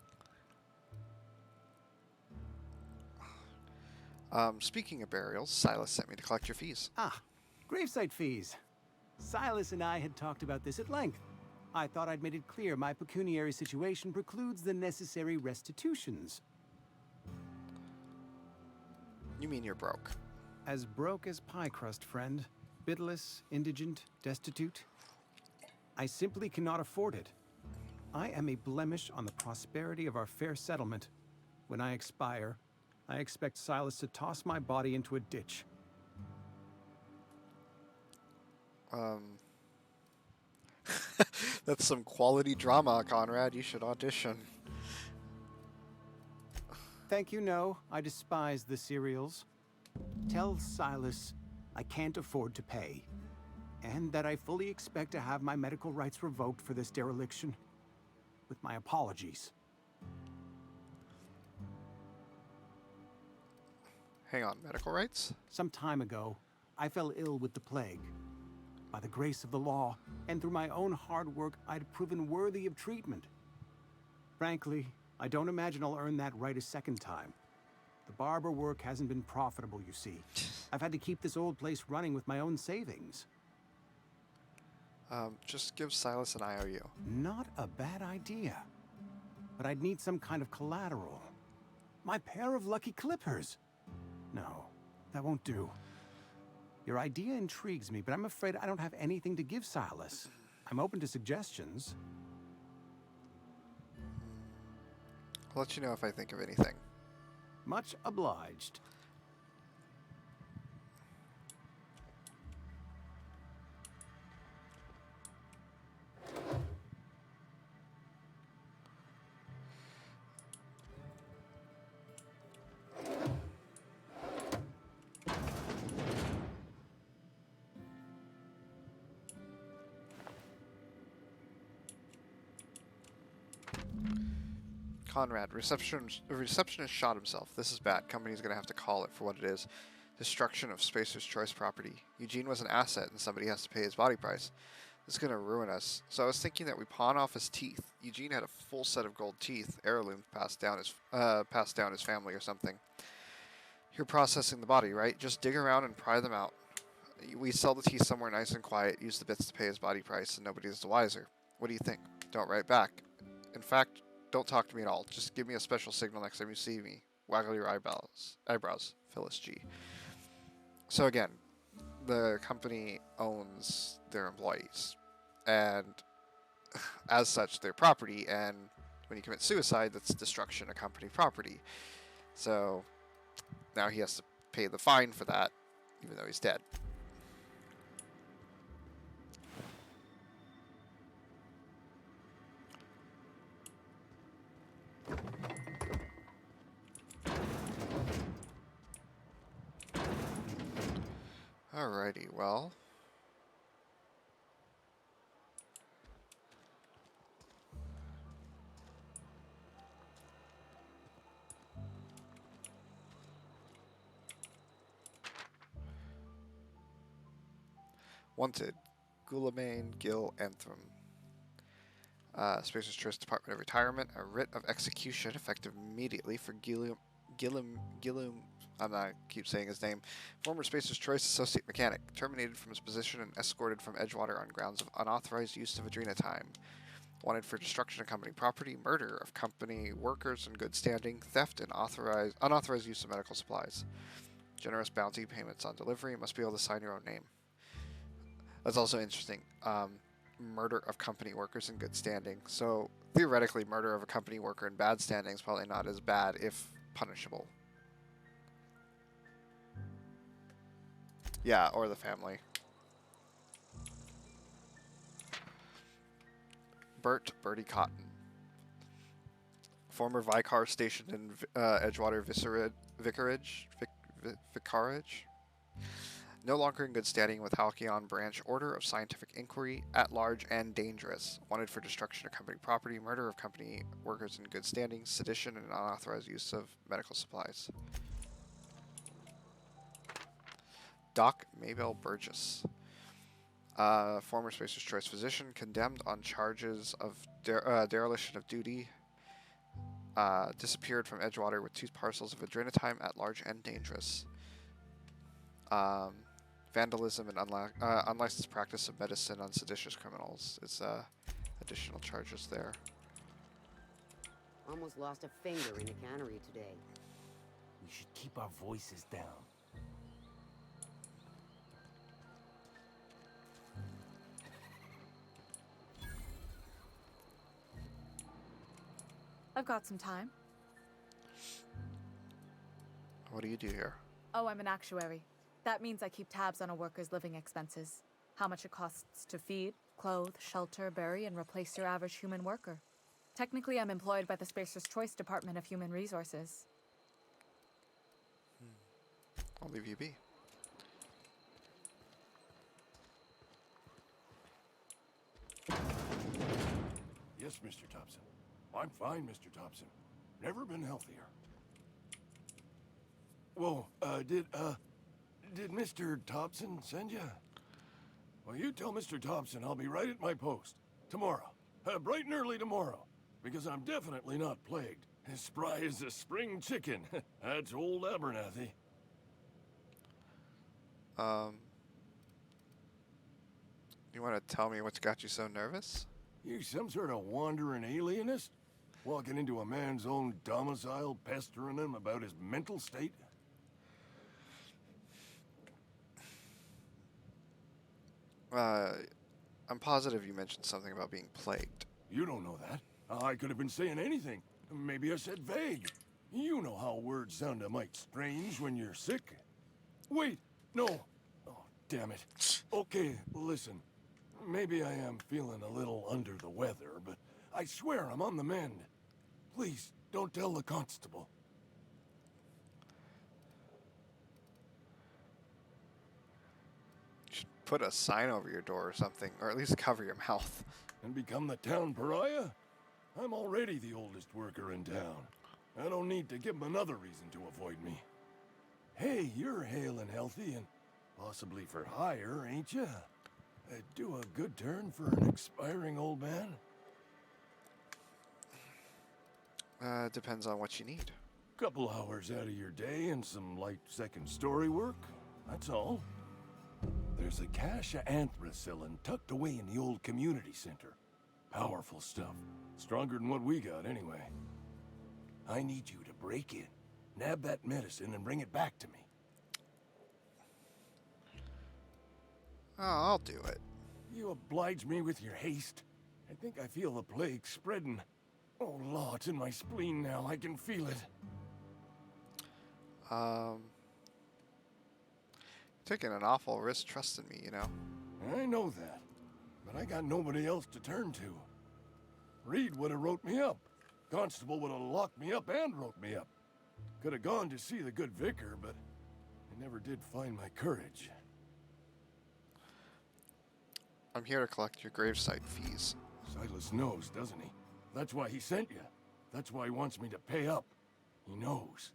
Speaking of burials, Silas sent me to collect your fees. Ah, gravesite fees. Silas and I had talked about this at length. I thought I'd made it clear my pecuniary situation precludes the necessary restitutions. You mean you're broke? As broke as pie crust, friend. Bitless, indigent, destitute. I simply cannot afford it. I am a blemish on the prosperity of our fair settlement. When I expire, I expect Silas to toss my body into a ditch. That's some quality drama, Conrad. You should audition. Thank you, no. I despise the cereals. Tell Silas I can't afford to pay, and that I fully expect to have my medical rights revoked for this dereliction. With my apologies. Hang on, medical rights? Some time ago, I fell ill with the plague. By the grace of the law, and through my own hard work, I'd proven worthy of treatment. Frankly, I don't imagine I'll earn that right a second time. The barber work hasn't been profitable, you see. I've had to keep this old place running with my own savings. Just give Silas an IOU. Not a bad idea. But I'd need some kind of collateral. My pair of lucky clippers. No, that won't do. Your idea intrigues me, but I'm afraid I don't have anything to give Silas. I'm open to suggestions. I'll let you know if I think of anything. Much obliged. Conrad, receptionist shot himself. This is bad. Company's gonna have to call it for what it is. Destruction of Spacer's Choice property. Eugene was an asset and somebody has to pay his body price. This is gonna ruin us. So I was thinking that we pawn off his teeth. Eugene had a full set of gold teeth, heirloom passed down his family or something. You're processing the body, right? Just dig around and pry them out. We sell the teeth somewhere nice and quiet, use the bits to pay his body price, and nobody's the wiser. What do you think? Don't write back. In fact, don't talk to me at all. Just give me a special signal next time you see me. Waggle your eyebrows. Phyllis G. So again, the company owns their employees. And as such, their property. And when you commit suicide, that's destruction of company property. So now he has to pay the fine for that, even though he's dead. Alrighty, well. Wanted, Gulamane Gil Anthem. Spacer's Choice Department of Retirement. A writ of execution effective immediately for Gilum. I'm not keep saying his name. Former Spacer's Choice Associate Mechanic. Terminated from his position and escorted from Edgewater on grounds of unauthorized use of Adrena time. Wanted for destruction of company property, murder of company workers in good standing, theft, and unauthorized use of medical supplies. Generous bounty payments on delivery. Must be able to sign your own name. That's also interesting. Murder of company workers in good standing. So, theoretically, murder of a company worker in bad standing is probably not as bad if punishable. Yeah, or the family. Bertie Cotton. Former Vicar stationed in Edgewater Vicarage. No longer in good standing with Halcyon Branch Order of Scientific Inquiry, at large and dangerous. Wanted for destruction of company property, murder of company workers in good standing, sedition, and unauthorized use of medical supplies. Doc Maybell Burgess. Former Spacer's Choice physician, condemned on charges of dereliction of duty. Disappeared from Edgewater with 2 parcels of adrenatime, at large and dangerous. Vandalism and unlicensed practice of medicine on seditious criminals is additional charges there. Almost lost a finger in the cannery today. We should keep our voices down. I've got some time. What do you do here? Oh, I'm an actuary. That means I keep tabs on a worker's living expenses. How much it costs to feed, clothe, shelter, bury, and replace your average human worker. Technically, I'm employed by the Spacer's Choice Department of Human Resources. I'll leave you be. Yes, Mr. Thompson. I'm fine, Mr. Thompson. Never been healthier. Whoa, did Mr. Thompson send you? Well, you tell Mr. Thompson I'll be right at my post. Tomorrow. Bright and early tomorrow. Because I'm definitely not plagued. As spry as a spring chicken. That's old Abernathy. You want to tell me what's got you so nervous? You some sort of wandering alienist? Walking into a man's own domicile, pestering him about his mental state? I'm positive you mentioned something about being plagued. You don't know that. I could have been saying anything. Maybe I said vague. You know how words sound a mite strange when you're sick. Wait, no. Oh, damn it. Okay, listen. Maybe I am feeling a little under the weather, but I swear I'm on the mend. Please, don't tell the constable. You should put a sign over your door or something, or at least cover your mouth. And become the town pariah? I'm already the oldest worker in town. I don't need to give him another reason to avoid me. Hey, you're hale and healthy and possibly for hire, ain't ya? Do a good turn for an expiring old man? Depends on what you need. Couple hours out of your day and some light second story work. That's all. There's a cache of anthracillin tucked away in the old community center. Powerful stuff. Stronger than what we got, anyway. I need you to break in, nab that medicine, and bring it back to me. Oh, I'll do it. You oblige me with your haste. I think I feel the plague spreading. Oh, Law, it's in my spleen now. I can feel it. Taking an awful risk trusting me, you know? I know that, but I got nobody else to turn to. Reed would have wrote me up. Constable would have locked me up and wrote me up. Could have gone to see the good vicar, but I never did find my courage. I'm here to collect your gravesite fees. Silas knows, doesn't he? That's why he sent you. That's why he wants me to pay up. He knows.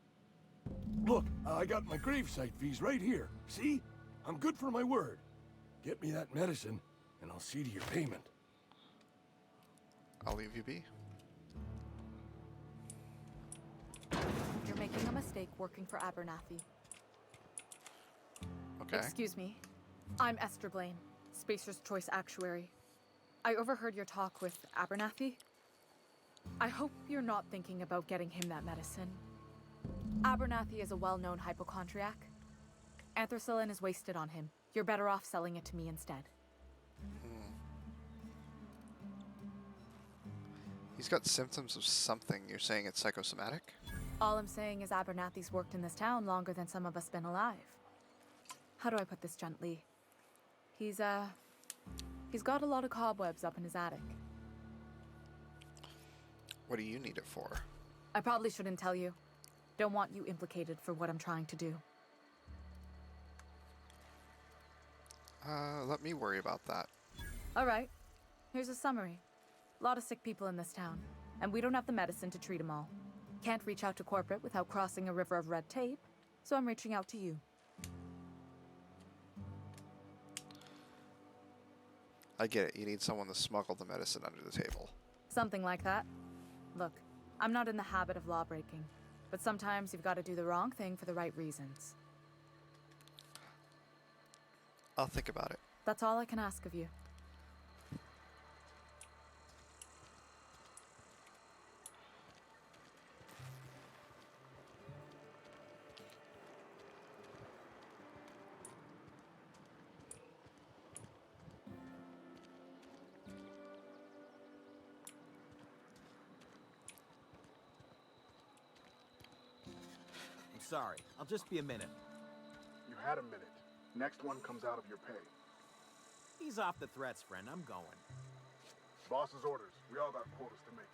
Look, I got my gravesite fees right here. See? I'm good for my word. Get me that medicine, and I'll see to your payment. I'll leave you be. You're making a mistake working for Abernathy. Okay. Excuse me. I'm Esther Blaine, Spacer's Choice Actuary. I overheard your talk with Abernathy. I hope you're not thinking about getting him that medicine. Abernathy is a well-known hypochondriac. Anthracillin is wasted on him. You're better off selling it to me instead. He's got symptoms of something. You're saying it's psychosomatic? All I'm saying is Abernathy's worked in this town longer than some of us been alive. How do I put this gently? He's got a lot of cobwebs up in his attic. What do you need it for? I probably shouldn't tell you. Don't want you implicated for what I'm trying to do. Let me worry about that. All right. Here's a summary. A lot of sick people in this town, and we don't have the medicine to treat them all. Can't reach out to corporate without crossing a river of red tape, so I'm reaching out to you. I get it. You need someone to smuggle the medicine under the table. Something like that. Look, I'm not in the habit of law breaking, but sometimes you've got to do the wrong thing for the right reasons. I'll think about it. That's all I can ask of you. I'm sorry. I'll just be a minute. You had a minute. Next one comes out of your pay. Ease off the threats, friend. I'm going. Boss's orders. We all got quotas to make.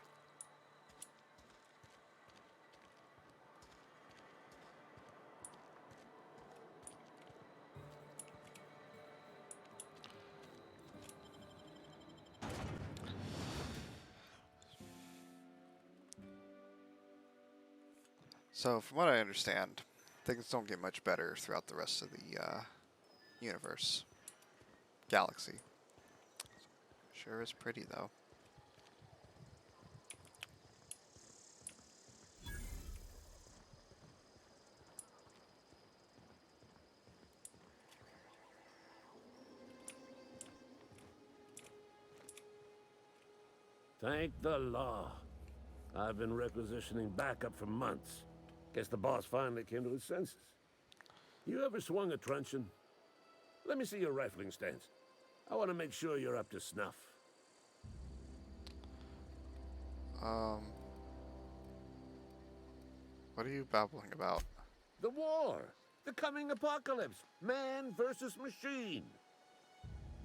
So, from what I understand, things don't get much better throughout the rest of the universe. Galaxy. Sure is pretty, though. Thank the law. I've been requisitioning backup for months. Guess the boss finally came to his senses. You ever swung a truncheon? Let me see your rifling stance. I want to make sure you're up to snuff. What are you babbling about? The war! The coming apocalypse! Man versus machine!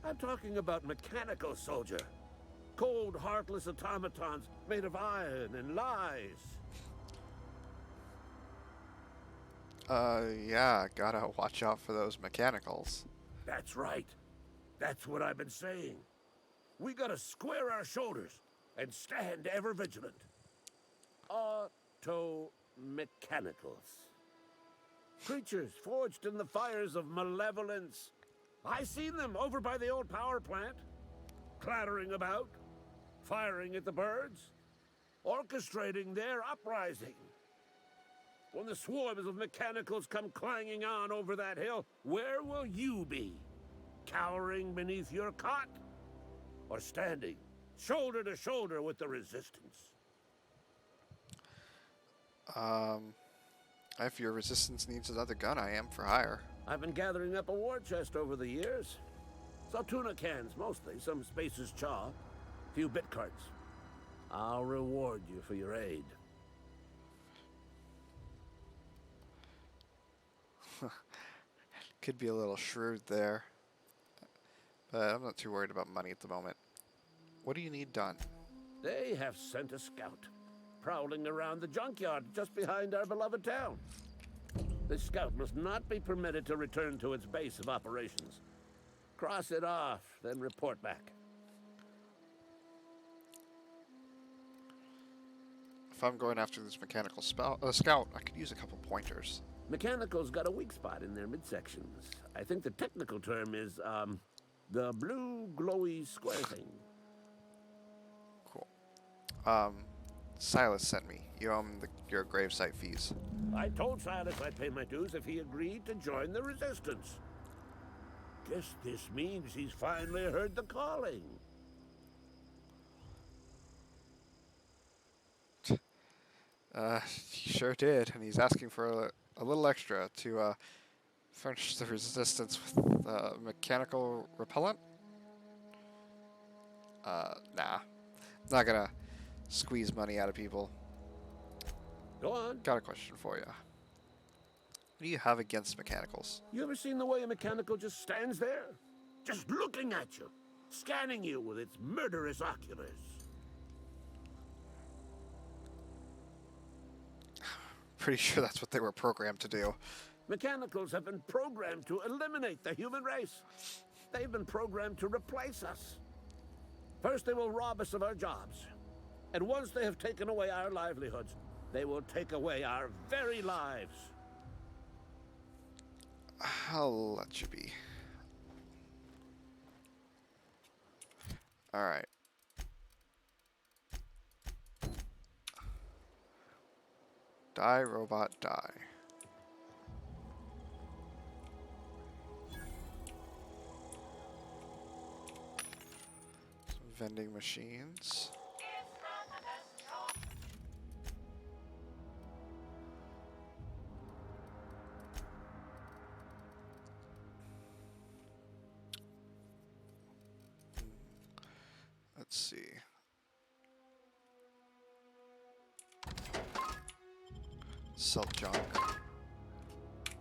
I'm talking about mechanical soldier. Cold, heartless automatons made of iron and lies. Yeah, gotta watch out for those mechanicals. That's right. That's what I've been saying. We gotta square our shoulders and stand ever vigilant. Auto-mechanicals. Creatures forged in the fires of malevolence. I seen them over by the old power plant, clattering about, firing at the birds, orchestrating their uprising. When the swarms of mechanicals come clanging on over that hill, where will you be? Cowering beneath your cot? Or standing shoulder to shoulder with the resistance? If your resistance needs another gun, I am for hire. I've been gathering up a war chest over the years. Saltuna cans, mostly. Some Spacer's chaw. Few bit carts. I'll reward you for your aid. Could be a little shrewd there. But I'm not too worried about money at the moment. What do you need done? They have sent a scout, prowling around the junkyard just behind our beloved town. This scout must not be permitted to return to its base of operations. Cross it off, then report back. If I'm going after this mechanical scout, I could use a couple pointers. Mechanical's got a weak spot in their midsections. I think the technical term is, the blue glowy square thing. Cool. Silas sent me. You owe him your gravesite fees. I told Silas I'd pay my dues if he agreed to join the resistance. Guess this means he's finally heard the calling. He sure did, and he's asking for a little extra to furnish the resistance with mechanical repellent. Nah. Not gonna squeeze money out of people. Go on. Got a question for you. What do you have against mechanicals? You ever seen the way a mechanical just stands there? Just looking at you, scanning you with its murderous oculars. Pretty sure that's what they were programmed to do. Mechanicals have been programmed to eliminate the human race. They've been programmed to replace us. First, they will rob us of our jobs. And once they have taken away our livelihoods, they will take away our very lives. I'll let you be. Alright. Die, robot, die. Some vending machines. Let's see. Sell junk.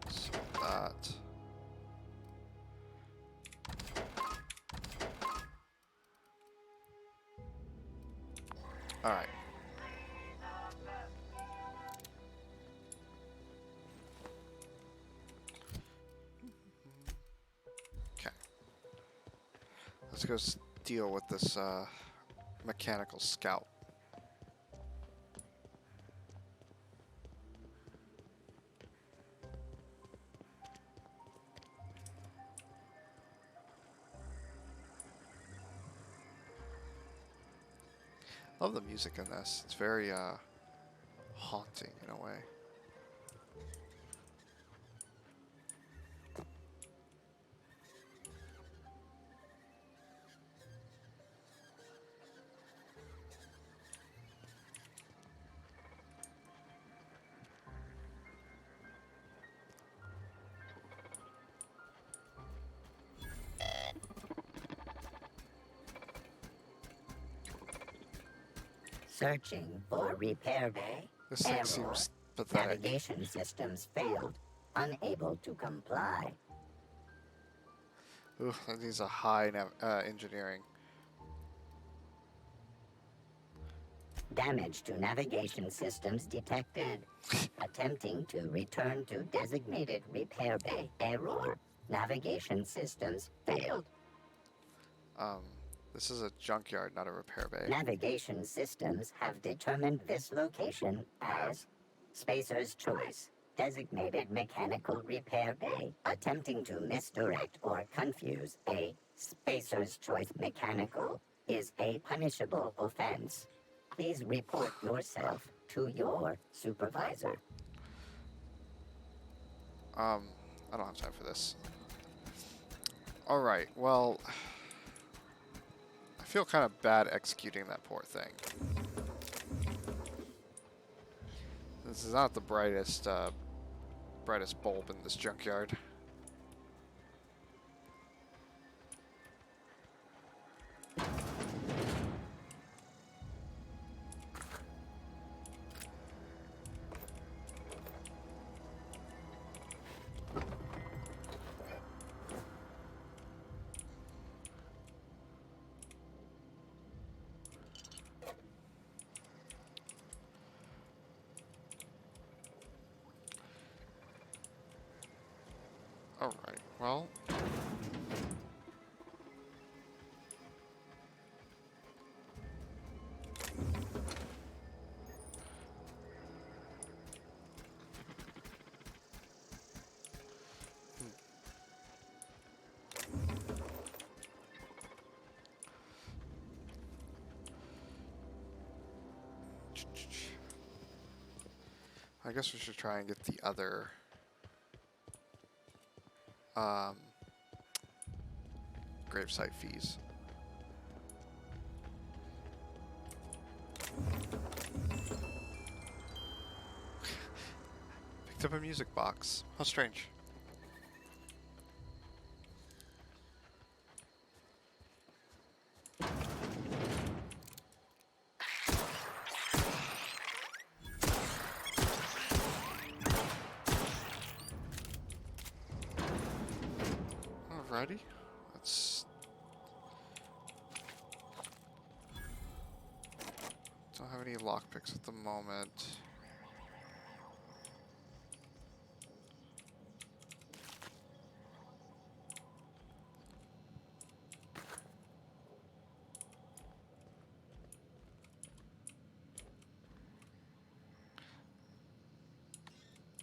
Sell that. Alright. Okay. Let's go deal with this mechanical scout. Love the music in this. It's very haunting in a way. Searching for repair bay. This thing Error. seems pathetic. Navigation systems failed. Unable to comply. Ooh, that needs a high engineering. Damage to navigation systems detected. Attempting to return to designated repair bay. Error. Navigation systems failed. This is a junkyard, not a repair bay. Navigation systems have determined this location as Spacer's Choice. Designated mechanical repair bay. Attempting to misdirect or confuse a Spacer's Choice mechanical is a punishable offense. Please report yourself to your supervisor. I don't have time for this. Alright, well, I feel kind of bad executing that poor thing. This is not the brightest bulb in this junkyard. Alright, well. I guess we should try and get the other gravesite fees. Picked up a music box. How strange. Alrighty. Let's... Don't have any lockpicks at the moment.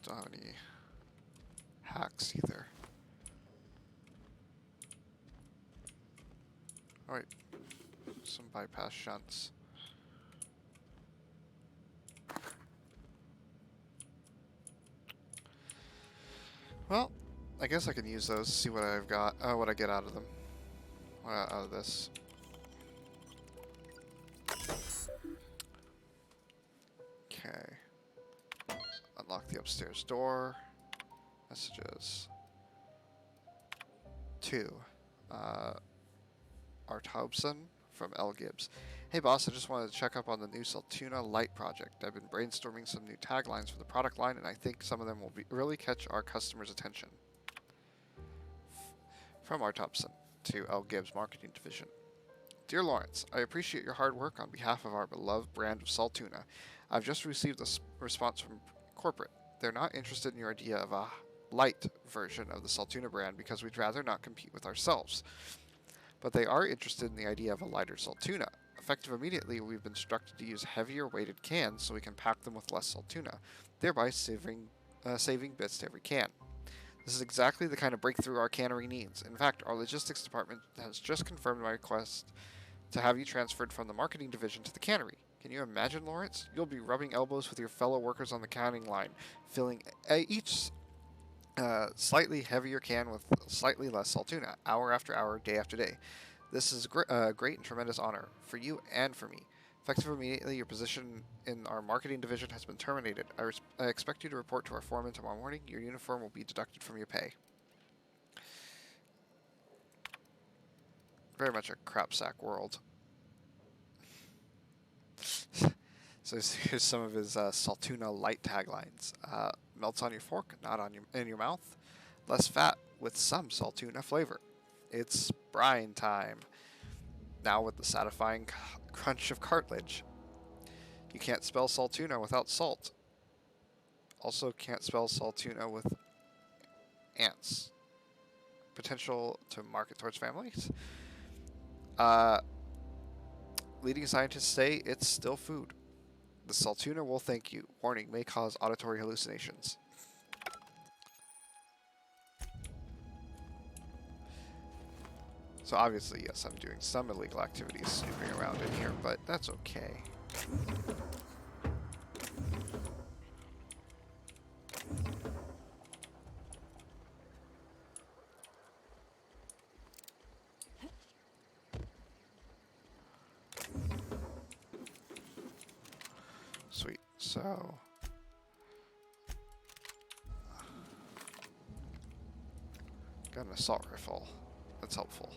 Don't have any hacks either. Oh wait, some bypass shunts. Well, I guess I can use those, see what I've got, what I get out of them, out of this. Okay. Unlock the upstairs door. Messages. 2. Art Hobson from L. Gibbs. Hey boss, I just wanted to check up on the new Saltuna Light project. I've been brainstorming some new taglines for the product line, and I think some of them will really catch our customers' attention. From Art Hobson to L. Gibbs Marketing Division. Dear Lawrence, I appreciate your hard work on behalf of our beloved brand of Saltuna. I've just received a response from corporate. They're not interested in your idea of a light version of the Saltuna brand because we'd rather not compete with ourselves. But they are interested in the idea of a lighter Saltuna. Effective immediately, we've been instructed to use heavier weighted cans so we can pack them with less Saltuna, thereby saving bits to every can. This is exactly the kind of breakthrough our cannery needs. In fact, our logistics department has just confirmed my request to have you transferred from the marketing division to the cannery. Can you imagine, Lawrence? You'll be rubbing elbows with your fellow workers on the canning line, filling each slightly heavier can with slightly less Saltuna, hour after hour, day after day. This is a great and tremendous honor for you and for me. Effective immediately, your position in our marketing division has been terminated. I expect you to report to our foreman tomorrow morning. Your uniform will be deducted from your pay. Very much a crapsack world. So here's some of his Saltuna light taglines. Melts on your fork, not on in your mouth. Less fat with some Saltuna flavor. It's brine time. Now with the satisfying crunch of cartilage. You can't spell Saltuna without salt. Also can't spell Saltuna with ants. Potential to market towards families. Leading scientists say it's still food. The Saltuna will thank you. Warning, may cause auditory hallucinations. So obviously, yes, I'm doing some illegal activities snooping around in here, but that's okay. Sweet. So got an assault rifle. That's helpful.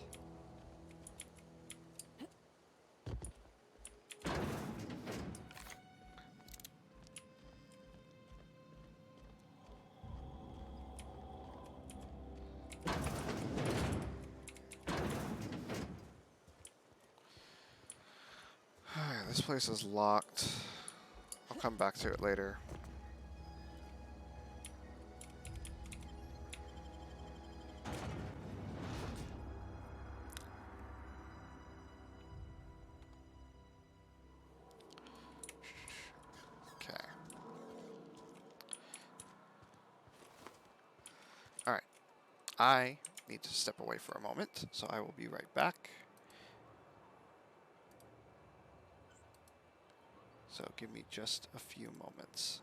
This place is locked. I'll come back to it later. Okay. Alright. I need to step away for a moment, so I will be right back. So give me just a few moments.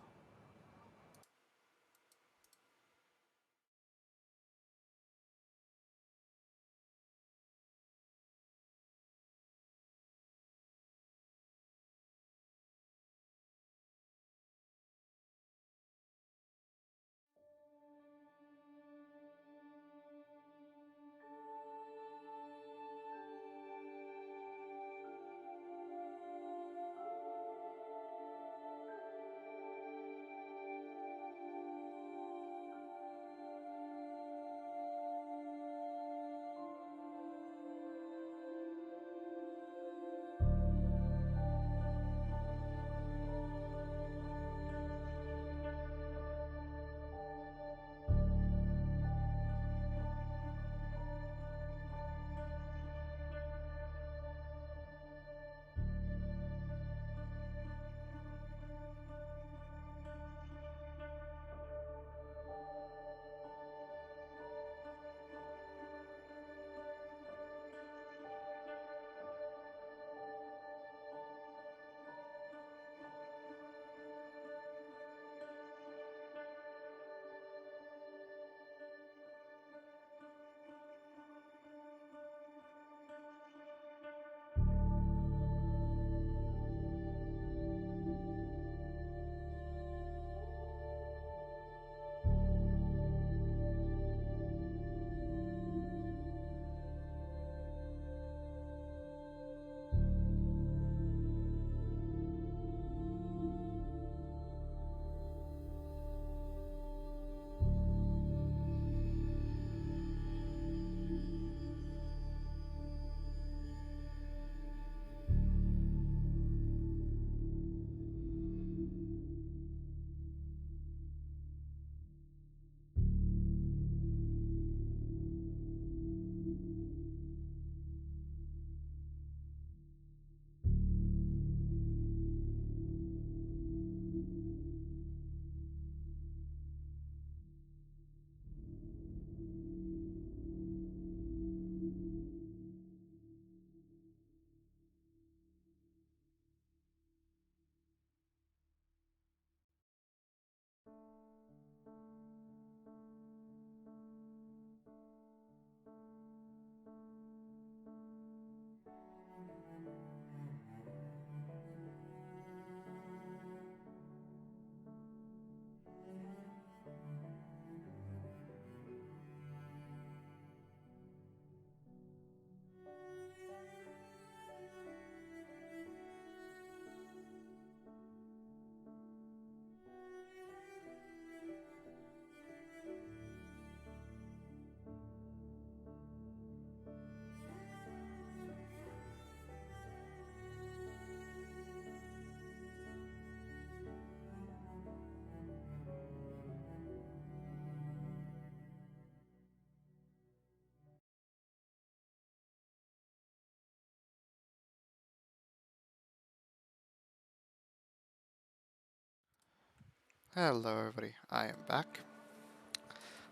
Hello everybody, I am back.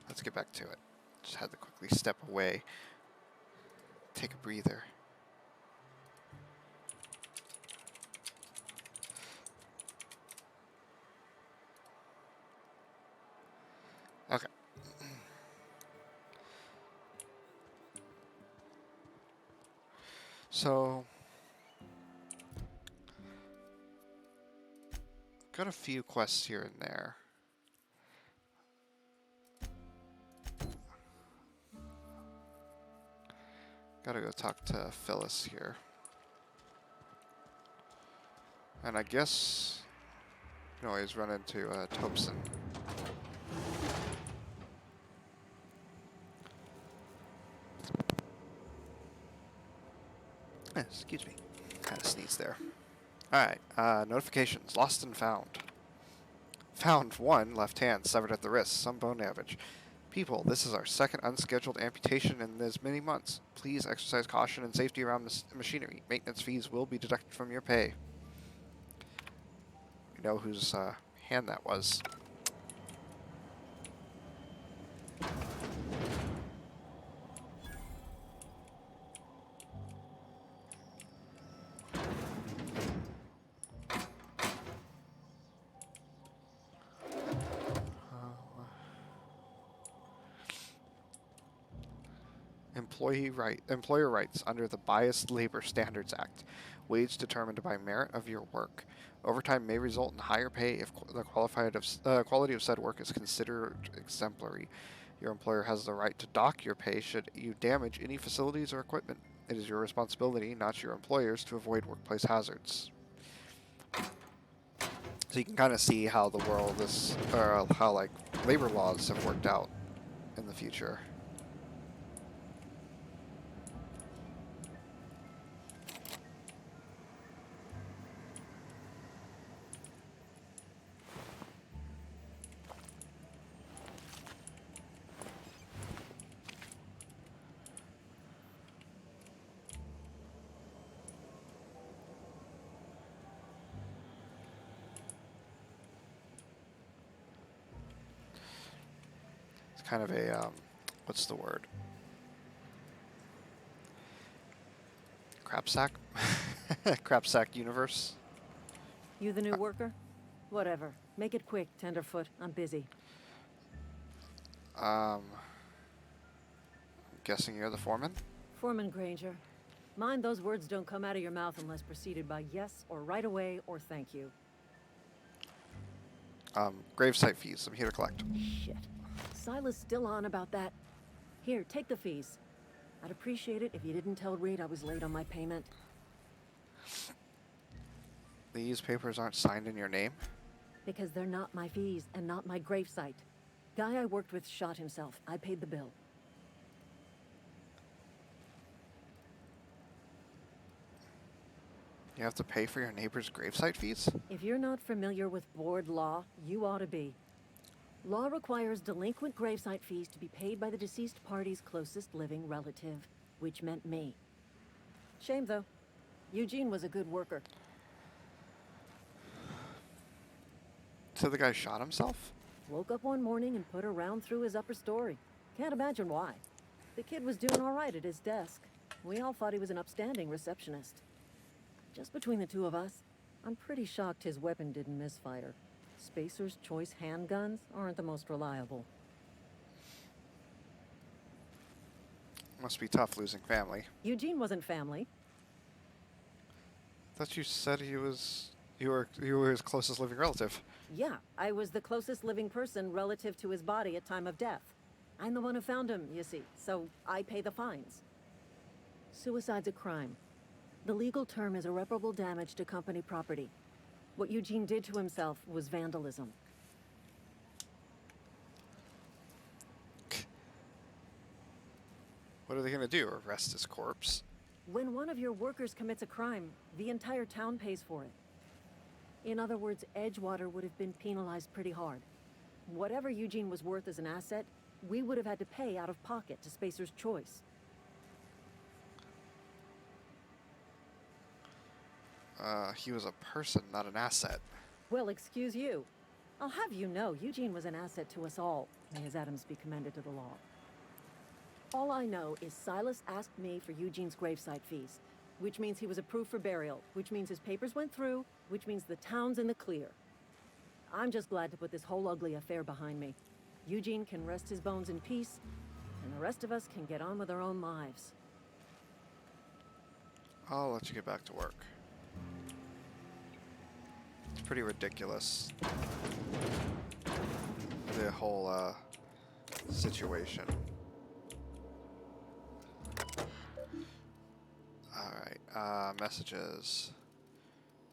Let's get back to it. Just had to quickly step away, take a breather. Okay. So, got a few quests here and there. Gotta go talk to Phyllis here. And I guess you can always run into Tobson. Excuse me. Kind of sneezed there. Alright, notifications. Lost and found. Found 1, left hand, severed at the wrist, some bone damage. People, this is our second unscheduled amputation in as many months. Please exercise caution and safety around this machinery. Maintenance fees will be deducted from your pay. You know whose hand that was. Employer rights under the Biased Labor Standards Act. Wage determined by merit of your work. Overtime may result in higher pay if the quality of said work is considered exemplary. Your employer has the right to dock your pay should you damage any facilities or equipment. It is your responsibility, not your employer's, to avoid workplace hazards. So you can kind of see how the world is, or how like labor laws have worked out in the future. Kind of a, what's the word? Crap sack? Crap sack universe? You the new worker? Whatever. Make it quick, Tenderfoot. I'm busy. I'm guessing you're the foreman? Foreman Granger. Mind those words don't come out of your mouth unless preceded by yes or right away or thank you. Gravesite fees. I'm here to collect. Shit. Silas still on about that. Here, take the fees. I'd appreciate it if you didn't tell Reed I was late on my payment. These papers aren't signed in your name? Because they're not my fees and not my gravesite. Guy I worked with shot himself. I paid the bill. You have to pay for your neighbor's gravesite fees? If you're not familiar with board law, you ought to be. Law requires delinquent gravesite fees to be paid by the deceased party's closest living relative, which meant me. Shame, though. Eugene was a good worker. So the guy shot himself? Woke up one morning and put a round through his upper story. Can't imagine why. The kid was doing all right at his desk. We all thought he was an upstanding receptionist. Just between the two of us, I'm pretty shocked his weapon didn't misfire. Spacer's Choice handguns aren't the most reliable. Must be tough losing family. Eugene wasn't family. Thought you said you were his closest living relative. Yeah, I was the closest living person relative to his body at time of death. I'm the one who found him, you see, so I pay the fines. Suicide's a crime. The legal term is irreparable damage to company property. What Eugene did to himself was vandalism. What are they going to do, arrest his corpse? When one of your workers commits a crime, the entire town pays for it. In other words, Edgewater would have been penalized pretty hard. Whatever Eugene was worth as an asset, we would have had to pay out of pocket to Spacer's Choice. He was a person, not an asset. Well, excuse you. I'll have you know, Eugene was an asset to us all. May his atoms be commended to the law. All I know is Silas asked me for Eugene's gravesite fees, which means he was approved for burial, which means his papers went through, which means the town's in the clear. I'm just glad to put this whole ugly affair behind me. Eugene can rest his bones in peace, and the rest of us can get on with our own lives. I'll let you get back to work. It's pretty ridiculous. The whole, situation. Alright, messages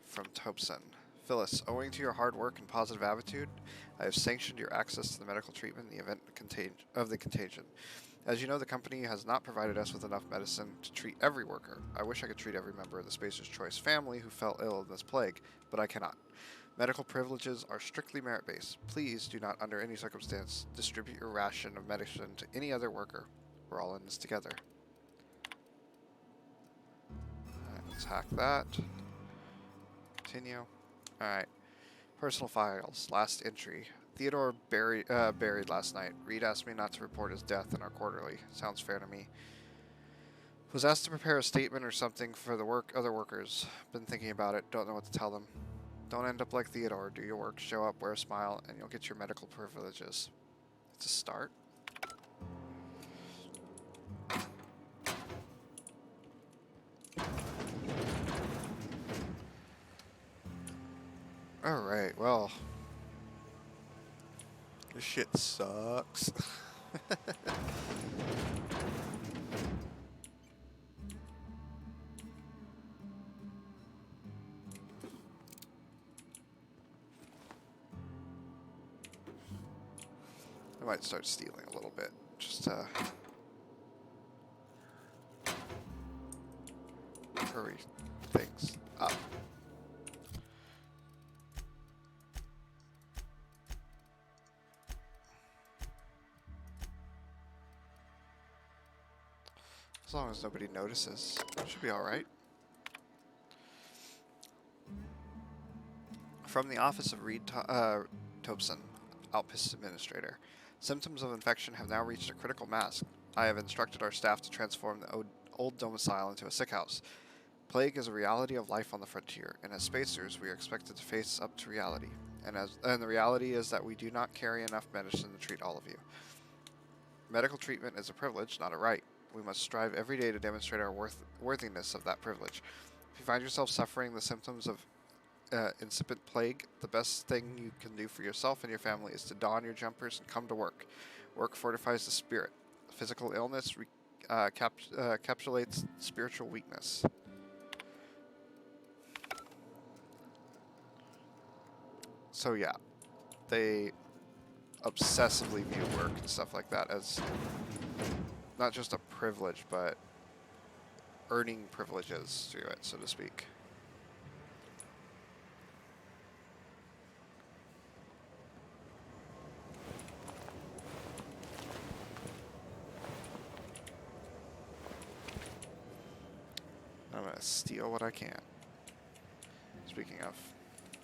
from Tobson. Phyllis, owing to your hard work and positive attitude, I have sanctioned your access to the medical treatment in the event of the contagion. As you know, the company has not provided us with enough medicine to treat every worker. I wish I could treat every member of the Spacer's Choice family who fell ill in this plague, but I cannot. Medical privileges are strictly merit-based. Please do not, under any circumstance, distribute your ration of medicine to any other worker. We're all in this together. Alright, let's hack that. Continue. Alright. Personal files. Last entry. Theodore buried last night. Reed asked me not to report his death in our quarterly. Sounds fair to me. Was asked to prepare a statement or something for the other workers. Been thinking about it. Don't know what to tell them. Don't end up like Theodore. Do your work, show up, wear a smile, and you'll get your medical privileges. It's a start. Alright, well. This shit sucks. I might start stealing a little bit, just to hurry things up. As long as nobody notices, it should be alright. From the office of Reed Tobson, Outpost Administrator. Symptoms of infection have now reached a critical mass. I have instructed our staff to transform the old domicile into a sick house. Plague is a reality of life on the frontier, and as spacers, we are expected to face up to reality. And the reality is that we do not carry enough medicine to treat all of you. Medical treatment is a privilege, not a right. We must strive every day to demonstrate our worthiness of that privilege. If you find yourself suffering the symptoms of incipient plague, the best thing you can do for yourself and your family is to don your jumpers and come to work. Work fortifies the spirit. Physical illness encapsulates spiritual weakness. So yeah, they obsessively view work and stuff like that as not just a privilege, but earning privileges through it, so to speak. I'm gonna steal what I can. Speaking of.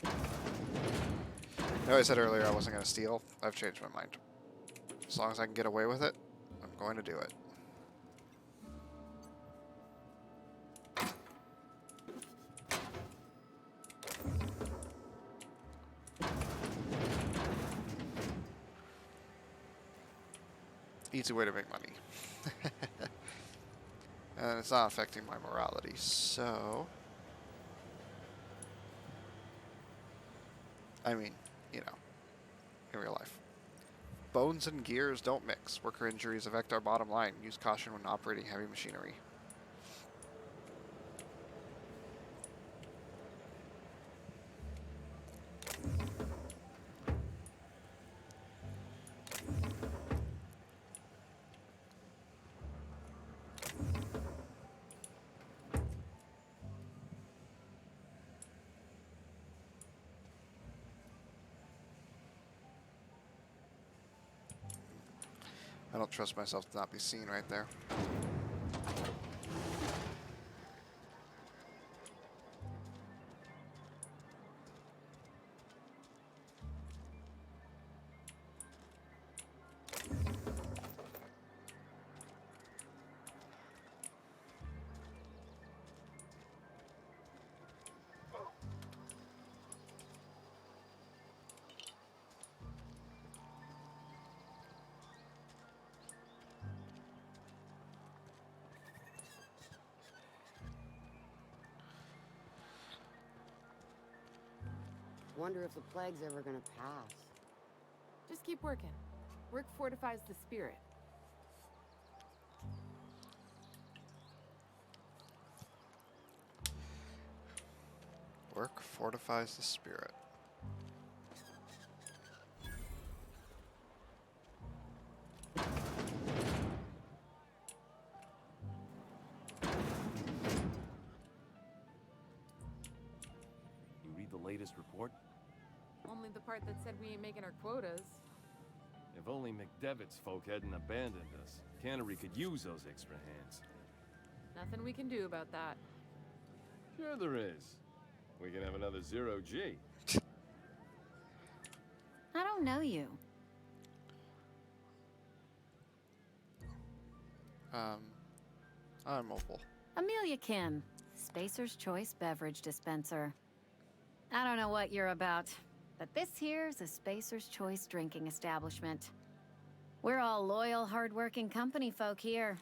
I know I said earlier I wasn't gonna steal. I've changed my mind. As long as I can get away with it, I'm going to do it. Easy way to make money. And it's not affecting my morality, so... I mean, you know, in real life. Bones and gears don't mix. Worker injuries affect our bottom line. Use caution when operating heavy machinery. I don't trust myself to not be seen right there. Wonder if the plague's ever gonna pass. Just keep working. Work fortifies the spirit. Work fortifies the spirit. You read the latest report? Only the part that said we ain't making our quotas. If only McDevitt's folk hadn't abandoned us. Cannery could use those extra hands. Nothing we can do about that. Sure there is. We can have another zero-G. I don't know you. I'm mobile. Amelia Kim, Spacer's Choice Beverage Dispenser. I don't know what you're about, but this here's a Spacer's Choice drinking establishment. We're all loyal, hard-working company folk here.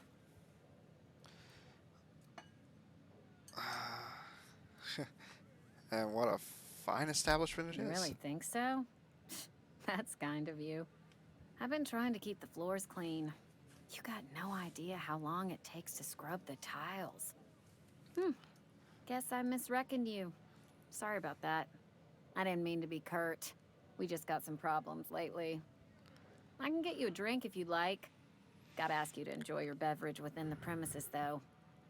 And what a fine establishment it is. You really think so? That's kind of you. I've been trying to keep the floors clean. You got no idea how long it takes to scrub the tiles. Guess I misreckoned you. Sorry about that. I didn't mean to be curt. We just got some problems lately. I can get you a drink if you'd like. Gotta ask you to enjoy your beverage within the premises, though.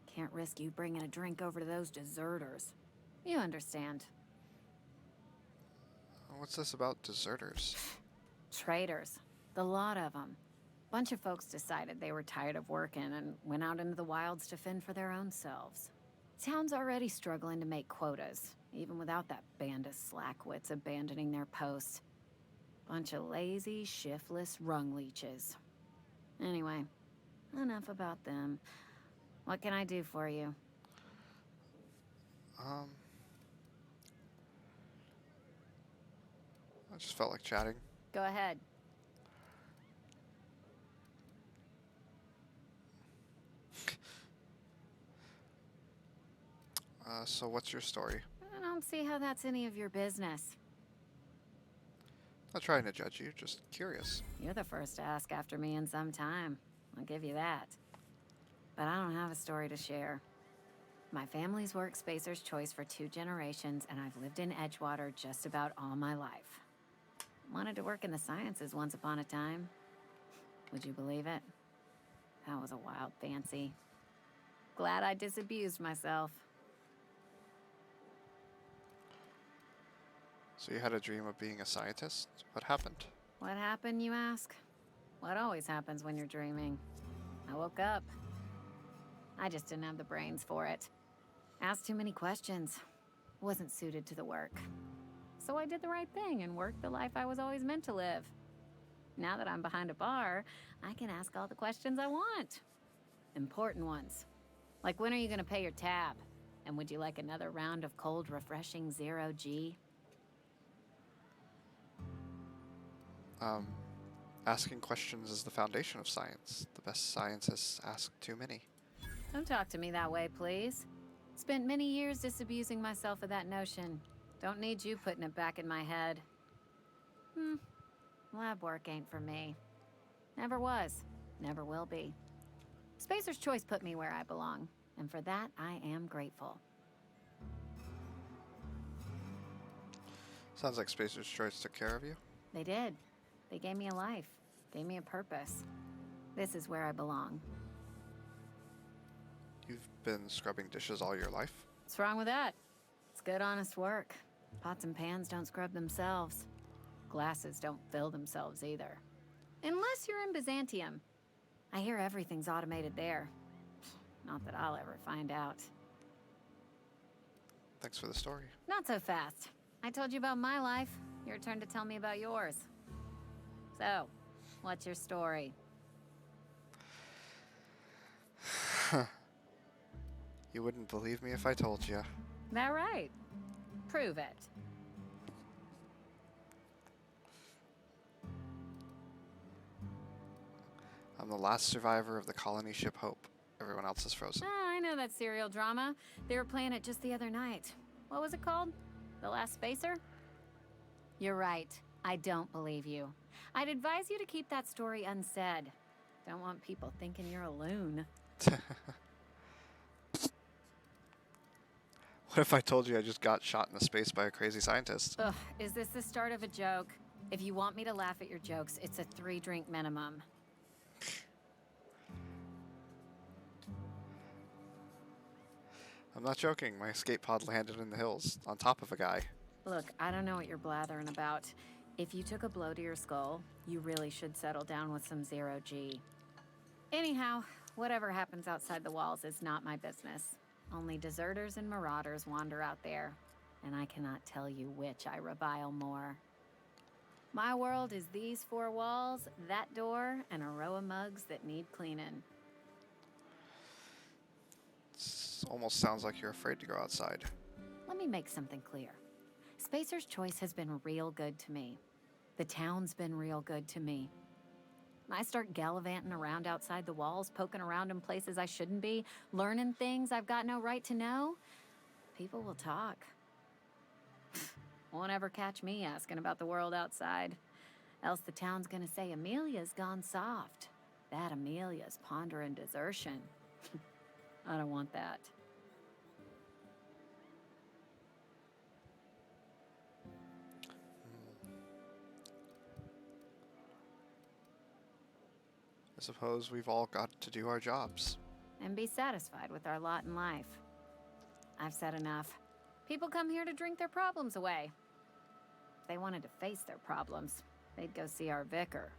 Can't risk you bringing a drink over to those deserters. You understand. What's this about deserters? Traitors. The lot of them. Bunch of folks decided they were tired of working and went out into the wilds to fend for their own selves. Town's already struggling to make quotas, even without that band of slackwits abandoning their posts. Bunch of lazy, shiftless rung leeches. Anyway, enough about them. What can I do for you? I just felt like chatting. Go ahead. So what's your story? I don't see how that's any of your business. Not trying to judge you, just curious. You're the first to ask after me in some time. I'll give you that. But I don't have a story to share. My family's worked Spacer's Choice for 2 generations, and I've lived in Edgewater just about all my life. Wanted to work in the sciences once upon a time. Would you believe it? That was a wild fancy. Glad I disabused myself. So you had a dream of being a scientist? What happened? What happened, you ask? What always happens when you're dreaming. I woke up. I just didn't have the brains for it. Asked too many questions. Wasn't suited to the work. So I did the right thing and worked the life I was always meant to live. Now that I'm behind a bar, I can ask all the questions I want. Important ones. Like, when are you gonna pay your tab? And would you like another round of cold, refreshing zero-G? Asking questions is the foundation of science. The best scientists ask too many. Don't talk to me that way, please. Spent many years disabusing myself of that notion. Don't need you putting it back in my head. Lab work ain't for me. Never was. Never will be. Spacer's Choice put me where I belong, and for that, I am grateful. Sounds like Spacer's Choice took care of you. They did. They gave me a life. Gave me a purpose. This is where I belong. You've been scrubbing dishes all your life? What's wrong with that? It's good, honest work. Pots and pans don't scrub themselves. Glasses don't fill themselves either. Unless you're in Byzantium. I hear everything's automated there. Not that I'll ever find out. Thanks for the story. Not so fast. I told you about my life. Your turn to tell me about yours. So, what's your story? You wouldn't believe me if I told you. That right? Prove it. I'm the last survivor of the colony ship Hope. Everyone else is frozen. Ah, I know that serial drama. They were playing it just the other night. What was it called? The Last Spacer? You're right. I don't believe you. I'd advise you to keep that story unsaid. Don't want people thinking you're a loon. What if I told you I just got shot into space by a crazy scientist? Ugh, is this the start of a joke? If you want me to laugh at your jokes, it's a 3-drink minimum. I'm not joking. My escape pod landed in the hills on top of a guy. Look, I don't know what you're blathering about. If you took a blow to your skull, you really should settle down with some zero-G. Anyhow, whatever happens outside the walls is not my business. Only deserters and marauders wander out there, and I cannot tell you which I revile more. My world is these 4 walls, that door, and a row of mugs that need cleaning. It almost sounds like you're afraid to go outside. Let me make something clear. Spacer's Choice has been real good to me. The town's been real good to me. I start gallivanting around outside the walls, poking around in places I shouldn't be, learning things I've got no right to know. People will talk. Won't ever catch me asking about the world outside. Else the town's gonna say Amelia's gone soft. That Amelia's pondering desertion. I don't want that. I suppose we've all got to do our jobs. And be satisfied with our lot in life. I've said enough. People come here to drink their problems away. If they wanted to face their problems, they'd go see our vicar.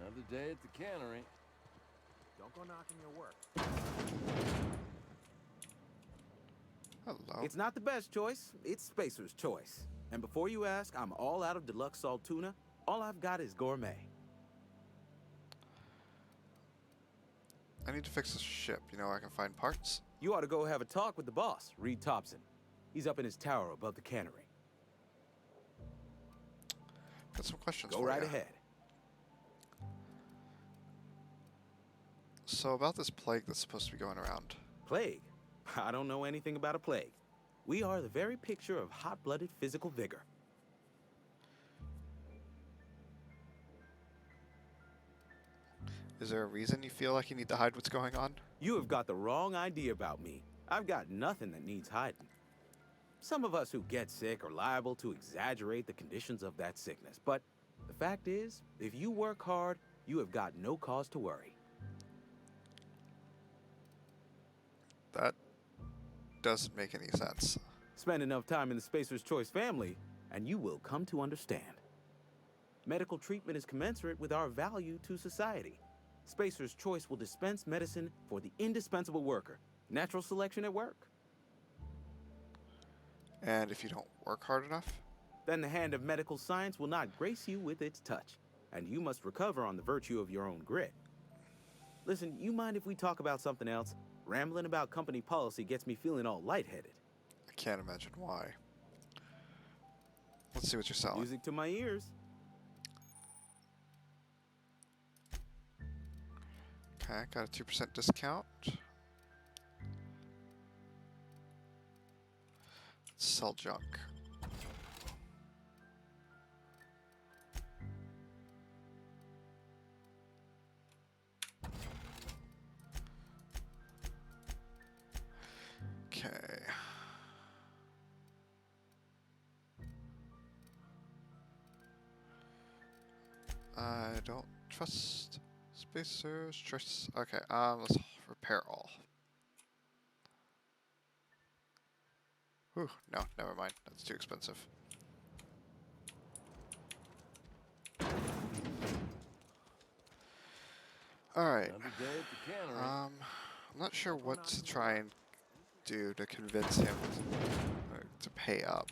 Another day at the cannery. Don't go knocking your work. Hello. It's not the best choice. It's Spacer's Choice. And before you ask, I'm all out of deluxe salt tuna. All I've got is gourmet. I need to fix this ship. You know where I can find parts? You ought to go have a talk with the boss, Reed Thompson. He's up in his tower above the cannery. Got some questions Go for right you. ahead. So about this plague that's supposed to be going around. Plague? I don't know anything about a plague. We are the very picture of hot-blooded physical vigor. Is there a reason you feel like you need to hide what's going on? You have got the wrong idea about me. I've got nothing that needs hiding. Some of us who get sick are liable to exaggerate the conditions of that sickness. But the fact is, if you work hard, you have got no cause to worry. That doesn't make any sense. Spend enough time in the Spacer's Choice family, and you will come to understand. Medical treatment is commensurate with our value to society. Spacer's Choice will dispense medicine for the indispensable worker. Natural selection at work. And if you don't work hard enough? Then the hand of medical science will not grace you with its touch, and you must recover on the virtue of your own grit. Listen, you mind if we talk about something else? Rambling about company policy gets me feeling all lightheaded. I can't imagine why. Let's see what you're selling. Music to my ears. Okay, got a 2% discount. Sell junk. Okay. I don't trust Spacer's Choice. Okay, let's repair all. Whew, no, never mind. That's too expensive. Alright. Another day at the cannery. I'm not sure what to try and do to convince him to pay up.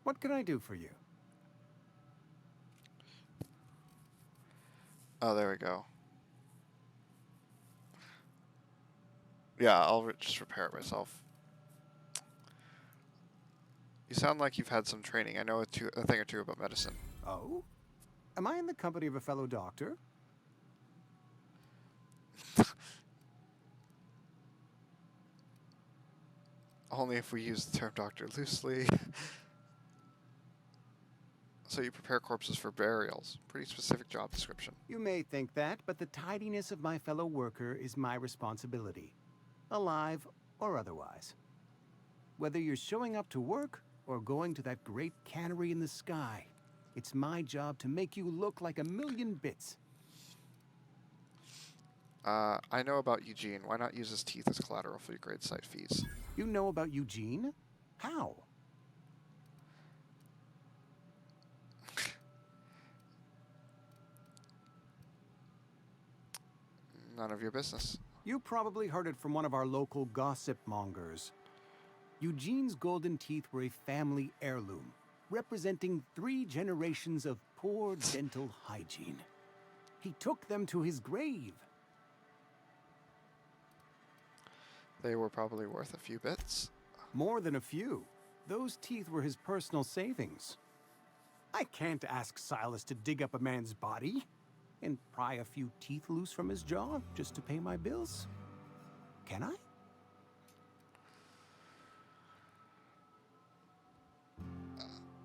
What can I do for you? Oh, there we go. Yeah, I'll just repair it myself. You sound like you've had some training. I know a thing or two about medicine. Oh? Am I in the company of a fellow doctor? Only if we use the term doctor loosely. So you prepare corpses for burials. Pretty specific job description. You may think that, but the tidiness of my fellow worker is my responsibility. Alive or otherwise. Whether you're showing up to work or going to that great cannery in the sky, it's my job to make you look like a million bits. I know about Eugene. Why not use his teeth as collateral for your grade site fees? You know about Eugene? How? None of your business. You probably heard it from one of our local gossip mongers. Eugene's golden teeth were a family heirloom, representing 3 generations of poor dental hygiene. He took them to his grave. They were probably worth a few bits. More than a few. Those teeth were his personal savings. I can't ask Silas to dig up a man's body and pry a few teeth loose from his jaw just to pay my bills. Can I?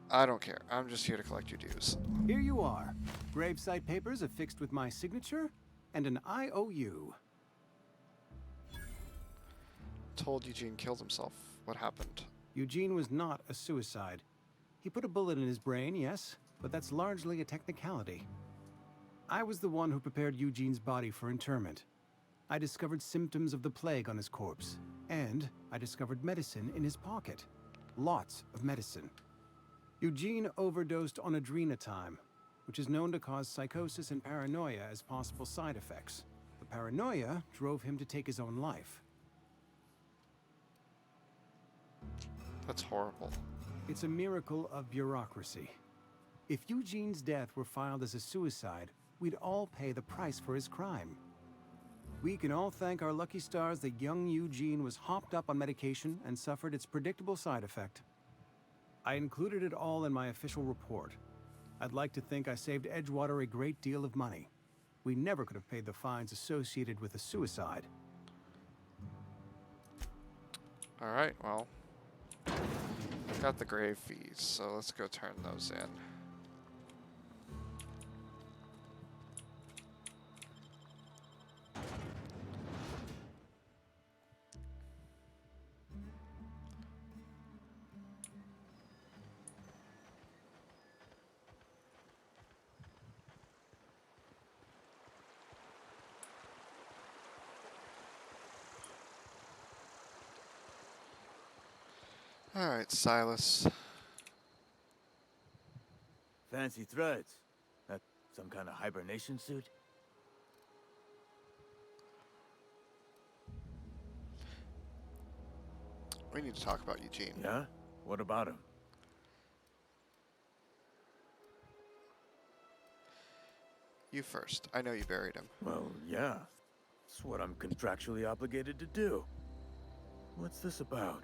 I don't care. I'm just here to collect your dues. Here you are. Gravesite papers affixed with my signature and an IOU. Told Eugene killed himself. What happened? Eugene was not a suicide. He put a bullet in his brain, yes, but that's largely a technicality. I was the one who prepared Eugene's body for interment. I discovered symptoms of the plague on his corpse, and I discovered medicine in his pocket. Lots of medicine. Eugene overdosed on adrenatime, which is known to cause psychosis and paranoia as possible side effects. The paranoia drove him to take his own life. That's horrible. It's a miracle of bureaucracy. If Eugene's death were filed as a suicide, we'd all pay the price for his crime. We can all thank our lucky stars that young Eugene was hopped up on medication and suffered its predictable side effect. I included it all in my official report. I'd like to think I saved Edgewater a great deal of money. We never could have paid the fines associated with a suicide. Alright, well. I've got the grave fees, so let's go turn those in. Alright, Silas. Fancy threads. That some kind of hibernation suit? We need to talk about Eugene. Yeah? What about him? You first. I know you buried him. Well, yeah. It's what I'm contractually obligated to do. What's this about?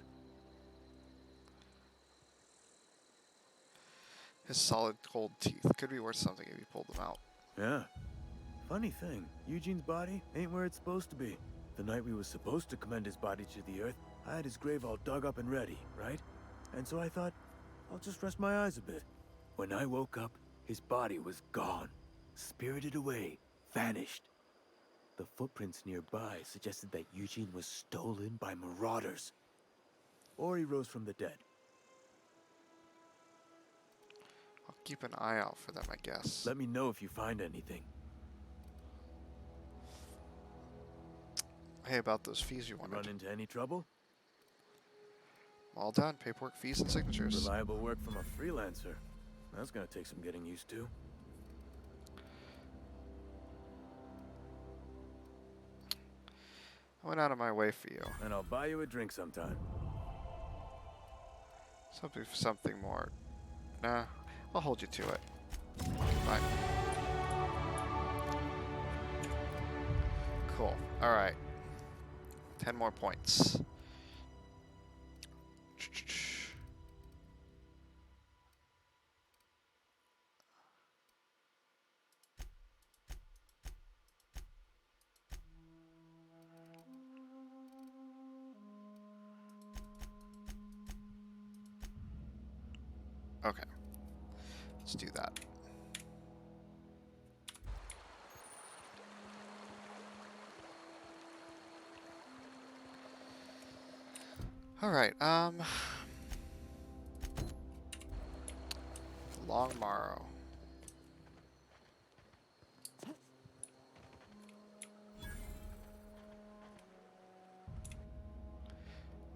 His solid, cold teeth could be worth something if you pulled them out. Yeah. Funny thing, Eugene's body ain't where it's supposed to be. The night we was supposed to commend his body to the earth, I had his grave all dug up and ready, right? And so I thought, I'll just rest my eyes a bit. When I woke up, his body was gone. Spirited away. Vanished. The footprints nearby suggested that Eugene was stolen by marauders. Or he rose from the dead. I'll keep an eye out for them, I guess. Let me know if you find anything. Hey, about those fees you wanted. Run into any trouble? All done. Paperwork, fees, and signatures. Reliable work from a freelancer. That's gonna take some getting used to. I went out of my way for you. And I'll buy you a drink sometime. Something more. Nah, I'll hold you to it. Fine. Cool. Alright. 10 more points. let's do that. All right. Long morrow.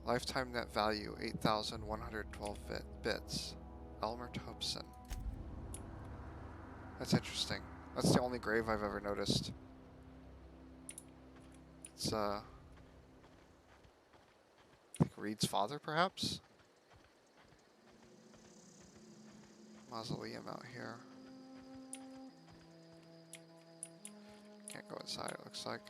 Lifetime net value 8,112 bits. Elmer Thompson. That's interesting. That's the only grave I've ever noticed. It's I think Reed's father, perhaps? Mausoleum out here. Can't go inside, it looks like.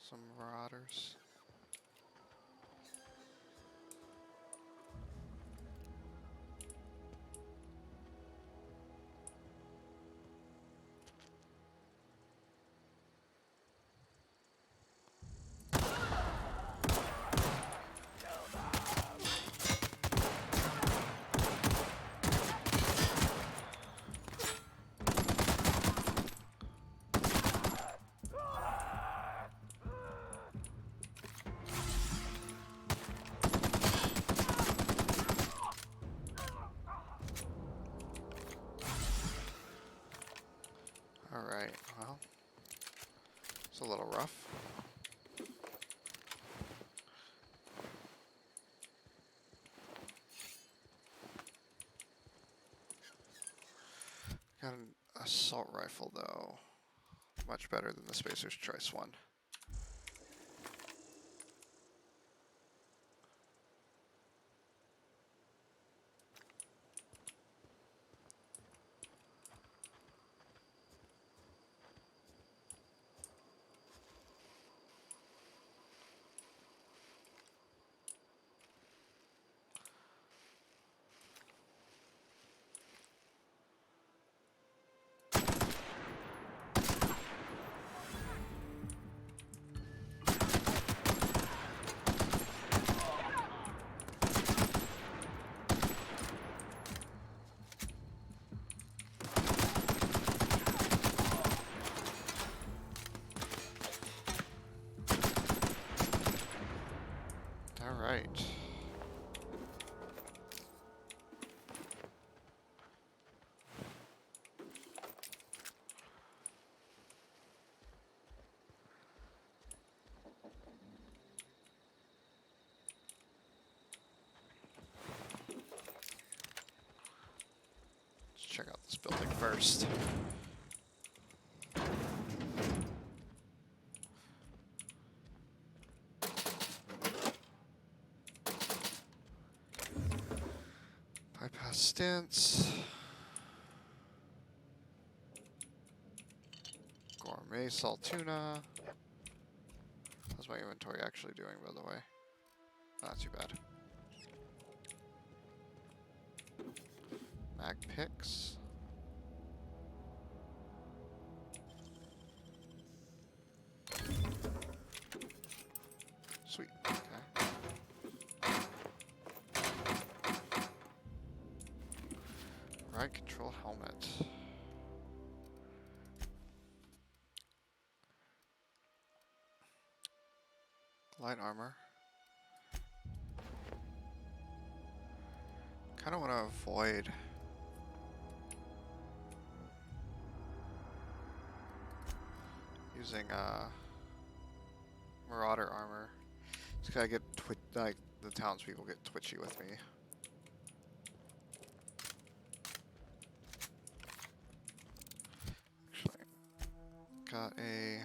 Some marauders. Alright, well, it's a little rough. Got an assault rifle, though. Much better than the Spacer's Choice one. Alright. Let's check out this building first. Bypass stints. Gourmet salt tuna. How's my inventory actually doing, by the way? Not too bad. Mag picks. Sweet. Okay. Ride control helmet. Light armor. Kind of want to avoid using marauder armor. Just gotta get like the townspeople get twitchy with me. got a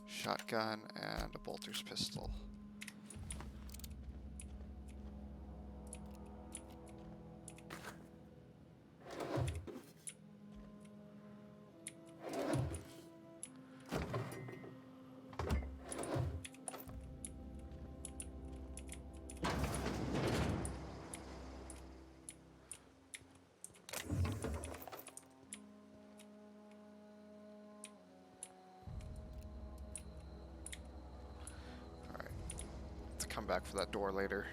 shotgun and a bolter's pistol. Come back for that door later.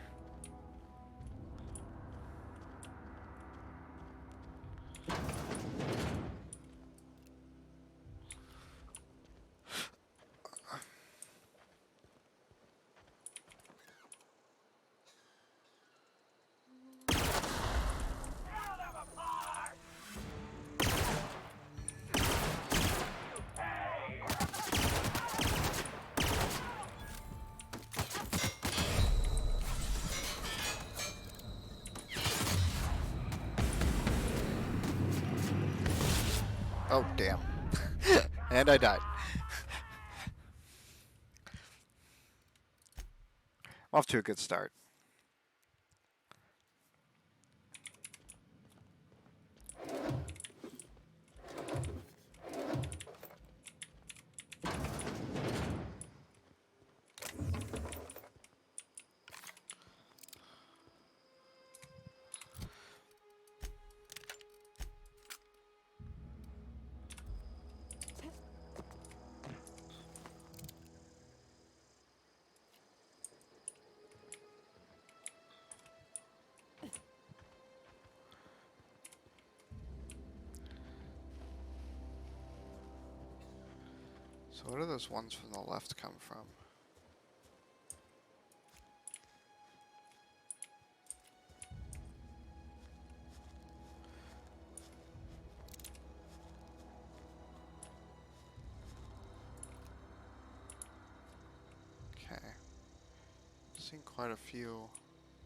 Oh, damn. And I died. Off to a good start. So where do those ones from the left come from? Okay. Seen quite a few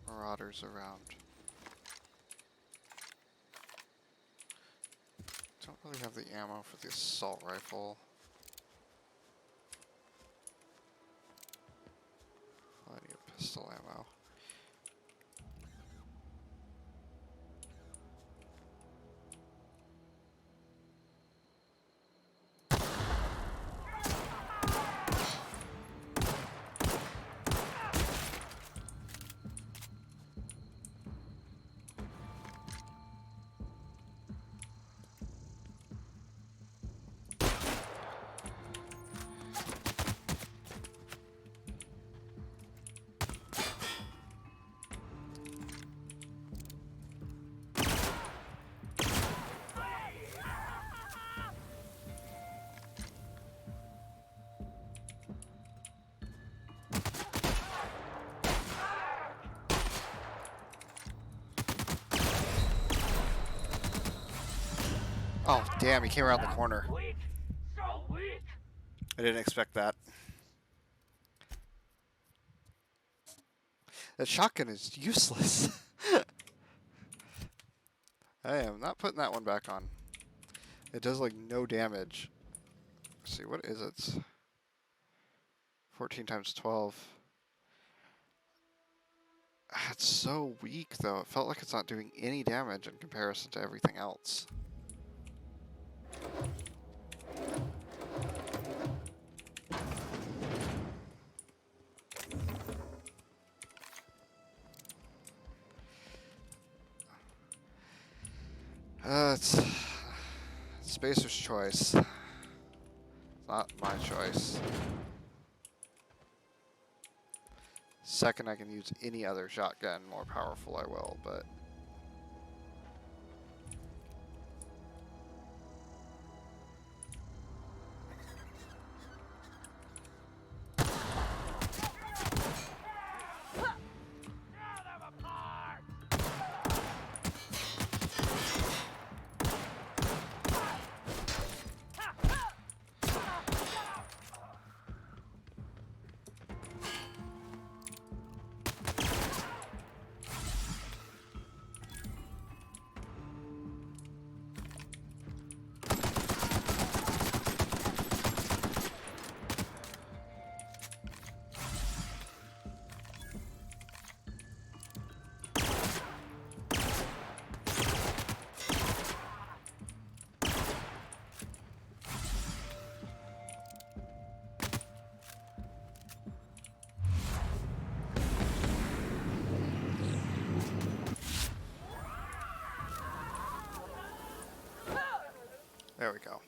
marauders around. Don't really have the ammo for the assault rifle. Plenty of pistol ammo. Oh, damn, he came around the corner. I didn't expect that. That shotgun is useless. I am not putting that one back on. It does like no damage. Let's see, what is it? 14 times 12. It's so weak though. It felt like it's not doing any damage in comparison to everything else. It's Spacer's choice. It's not my choice. Second I can use any other shotgun more powerful, I will, but... There we go.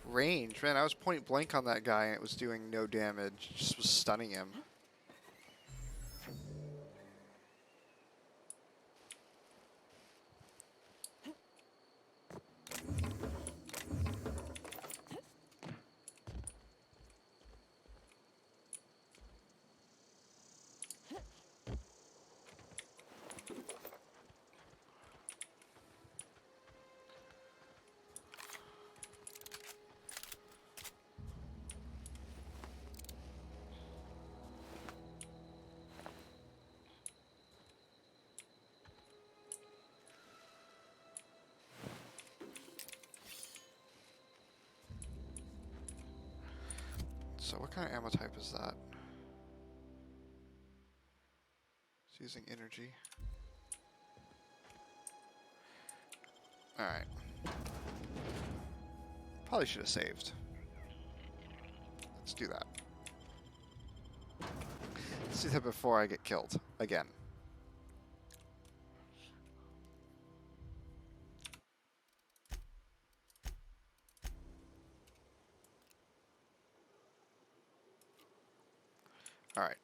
Range, man, I was point blank on that guy and it was doing no damage, just was stunning him. So what kind of ammo type is that? It's using energy. Alright. Probably should have saved. Let's do that. Let's do that before I get killed again. Alright.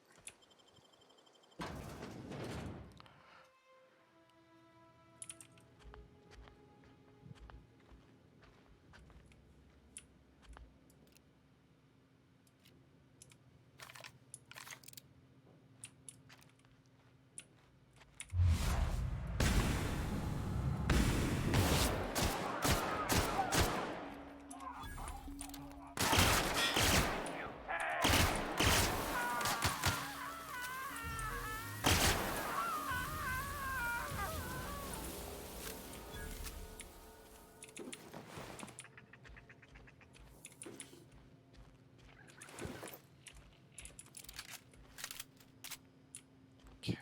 Okay.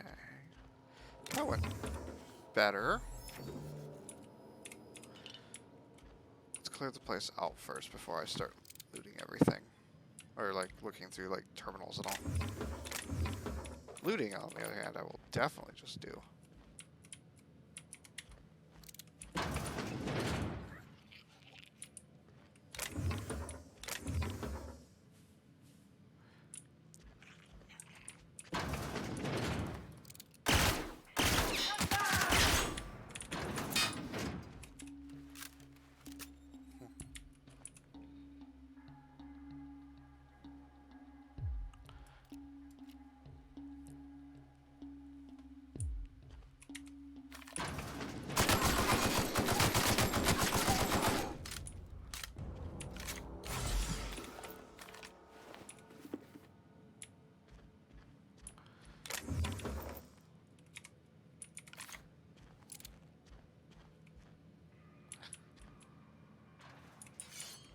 That went better. Let's clear the place out first before I start looting everything. Or like looking through like terminals and all. Looting, on the other hand, I will definitely just do.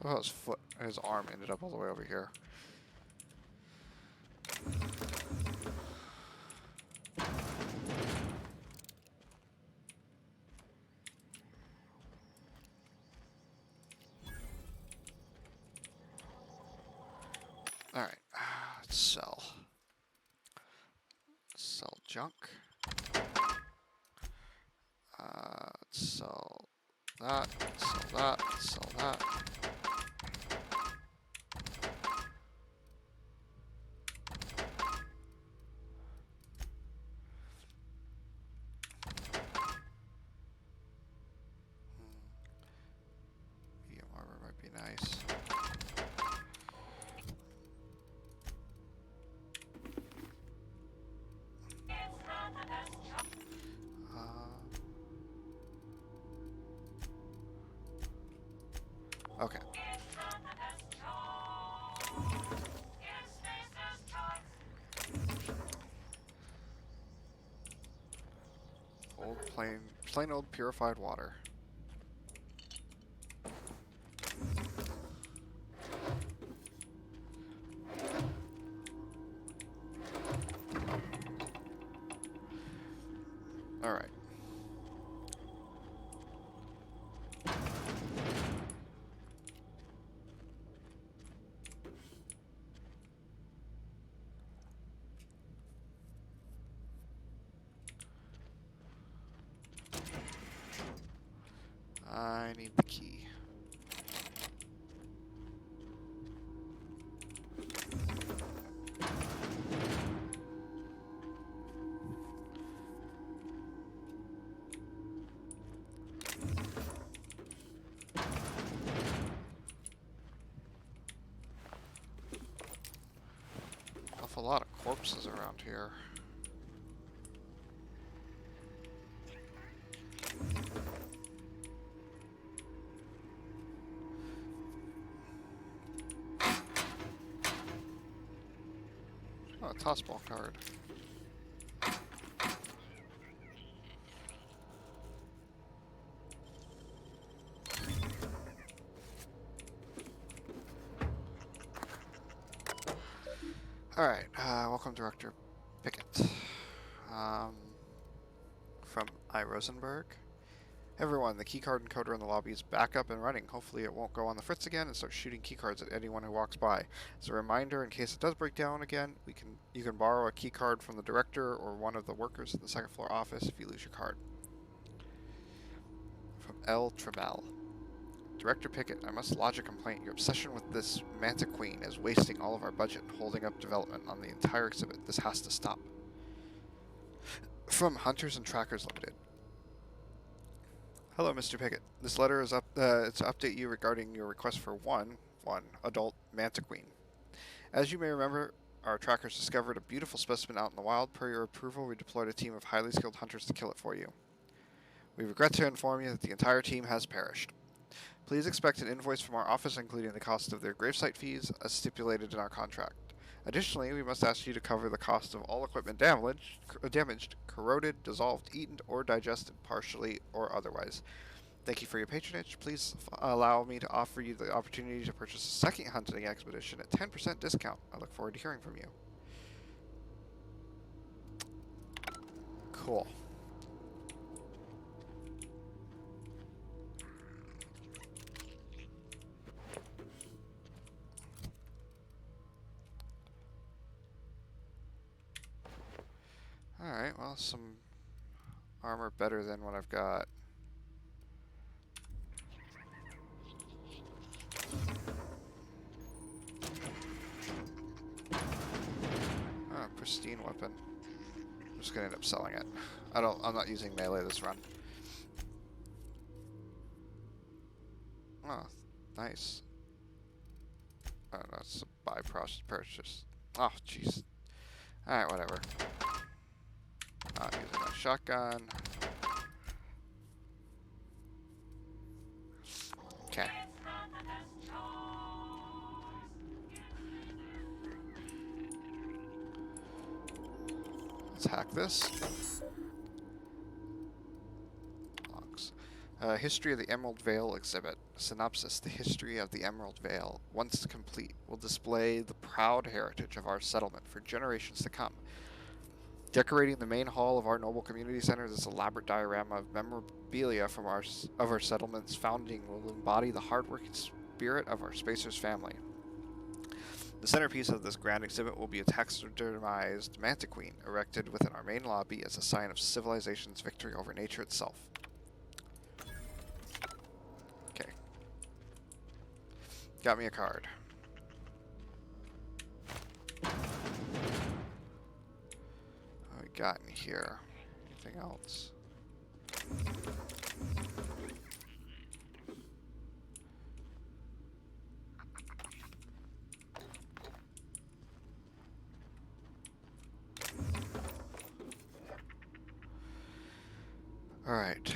Oh, his foot, his arm ended up all the way over here. All right, let's sell. Sell junk. Sell that. Sell that. Sell that. Medium armor might be nice. Okay. Old plain old purified water. All right. I need the key. Awful lot of corpses around here. Oh, a tossball card. Alright, welcome Director Pickett. From I. Rosenberg. Everyone, the keycard encoder in the lobby is back up and running. Hopefully it won't go on the fritz again and start shooting keycards at anyone who walks by. As a reminder, in case it does break down again, you can borrow a keycard from the director or one of the workers in the second floor office if you lose your card. From L. Trebell. Director Pickett, I must lodge a complaint. Your obsession with this Manta Queen is wasting all of our budget and holding up development on the entire exhibit. This has to stop. From Hunters and Trackers Limited. Hello, Mr. Pickett. This letter is to update you regarding your request for one adult Manta Queen. As you may remember, our trackers discovered a beautiful specimen out in the wild. Per your approval, we deployed a team of highly skilled hunters to kill it for you. We regret to inform you that the entire team has perished. Please expect an invoice from our office including the cost of their gravesite fees as stipulated in our contract. Additionally, we must ask you to cover the cost of all equipment damaged, corroded, dissolved, eaten, or digested, partially or otherwise. Thank you for your patronage. Please allow me to offer you the opportunity to purchase a second hunting expedition at 10% discount. I look forward to hearing from you. Cool. Alright, well, some armor better than what I've got. Oh, pristine weapon. I'm just gonna end up selling it. I'm not using melee this run. Oh, nice. Oh, that's a buy purchase. Oh, jeez. Alright, whatever. Not using a shotgun. Okay. Let's hack this. Logs. History of the Emerald Vale exhibit. Synopsis. The history of the Emerald Vale, once complete, will display the proud heritage of our settlement for generations to come. Decorating the main hall of our noble community center, this elaborate diorama of memorabilia from our settlement's founding will embody the hardworking spirit of our Spacers family. The centerpiece of this grand exhibit will be a taxidermized Manta Queen erected within our main lobby as a sign of civilization's victory over nature itself. Okay. Got me a card. Got in here. Anything else? All right.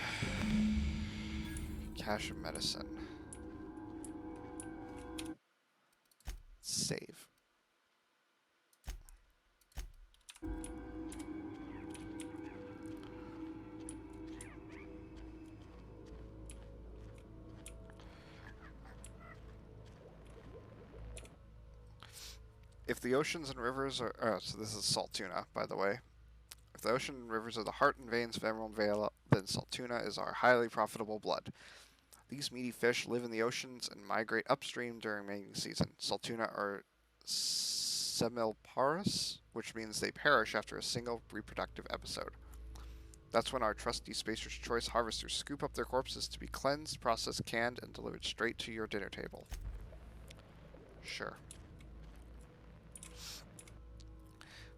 Cache of medicine. Save. If the oceans and rivers are... Oh, so this is salt tuna, by the way. If the ocean and rivers are the heart and veins of Emerald Vale, then salt tuna is our highly profitable blood. These meaty fish live in the oceans and migrate upstream during mating season. Salt tuna are semiparous, which means they perish after a single reproductive episode. That's when our trusty Spacer's Choice harvesters scoop up their corpses to be cleansed, processed, canned, and delivered straight to your dinner table. Sure.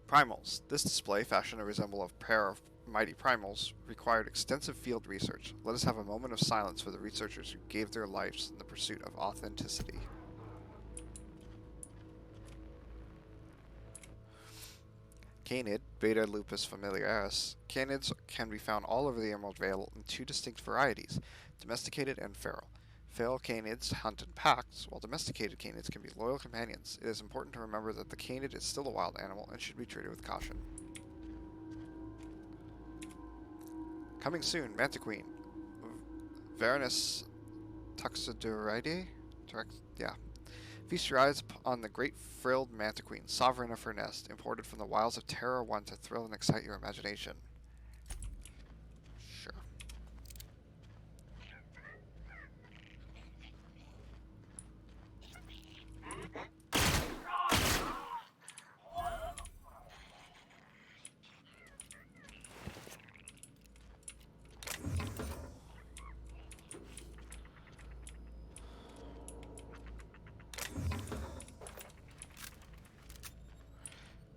Primals. This display, fashioned to resemble a pair of mighty primals, required extensive field research. Let us have a moment of silence for the researchers who gave their lives in the pursuit of authenticity. Canid, Beta lupus familiaris. Canids can be found all over the Emerald Vale in two distinct varieties, domesticated and feral. Feral canids hunt in packs, while domesticated canids can be loyal companions. It is important to remember that the canid is still a wild animal and should be treated with caution. Coming soon, Mantiqueen. Varanus tuxidoridae? Feast your eyes on the great frilled mantiqueen, sovereign of her nest, imported from the wilds of Terra 1 to thrill and excite your imagination. Sure.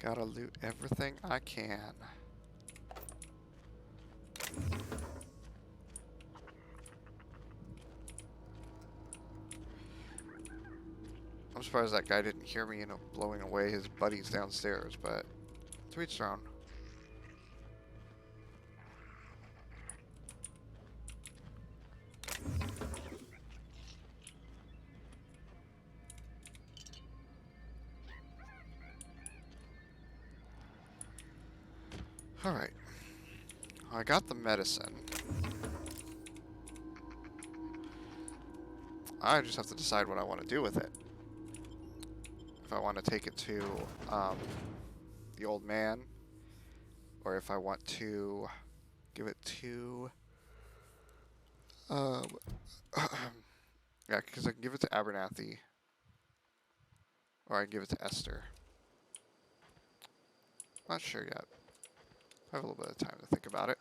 Gotta loot everything I can. I'm surprised that guy didn't hear me, blowing away his buddies downstairs, but to each their own. Alright. I got the medicine. I just have to decide what I want to do with it. If I want to take it to the old man, or if I want to give it to yeah, because I can give it to Abernathy, or I can give it to Esther. Not sure yet. I have a little bit of time to think about it.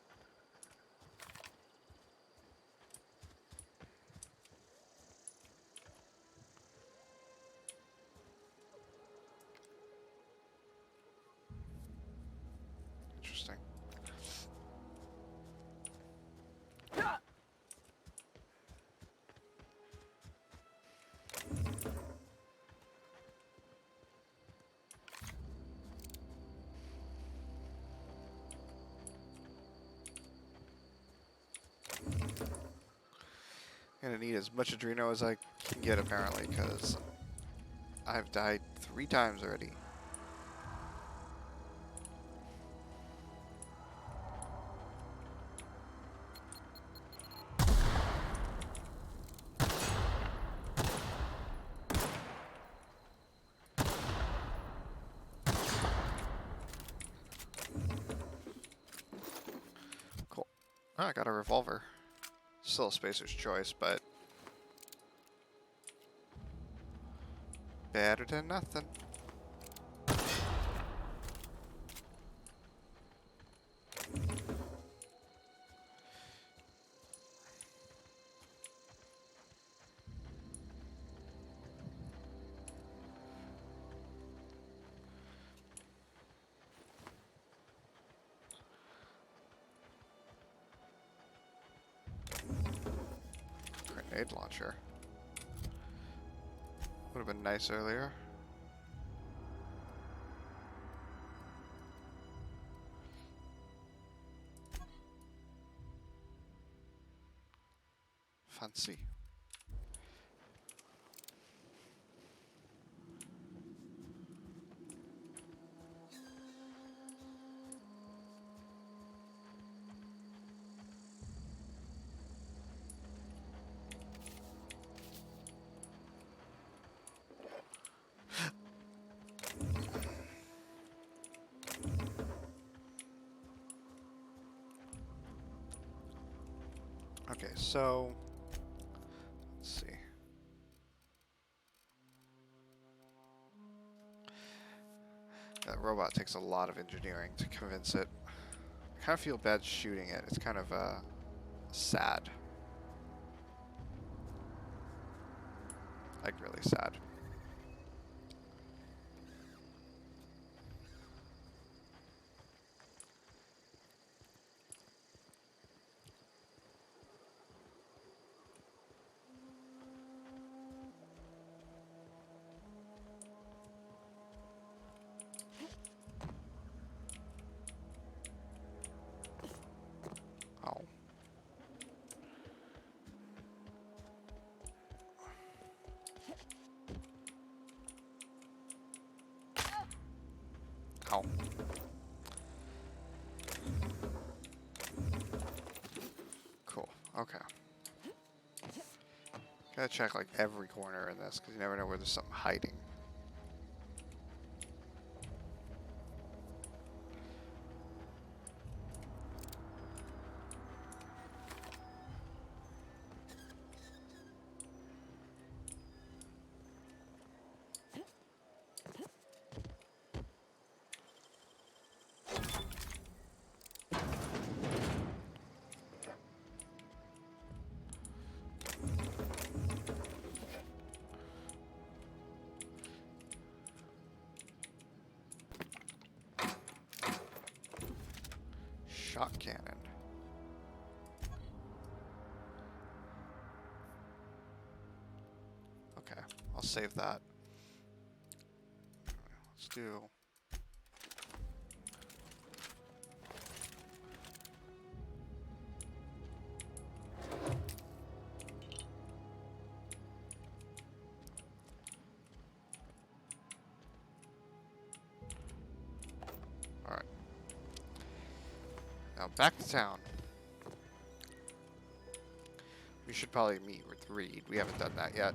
Interesting. I'm gonna need as much Adreno as I can get, apparently, because I've died 3 times already. Cool. Oh, I got a revolver. Still a Spacer's Choice, but better than nothing. Grenade launcher. Would have been nice earlier. Fancy. Okay, so let's see. That robot takes a lot of engineering to convince it. kind of feel bad shooting it. It's kind of sad. Like really sad. Oh. Ow. Cool. Okay. Gotta check like every corner in this because you never know where there's something hiding. Shot cannon. Okay, I'll save that. Let's do... Alright. Now back to town. We should probably meet with Reed. We haven't done that yet.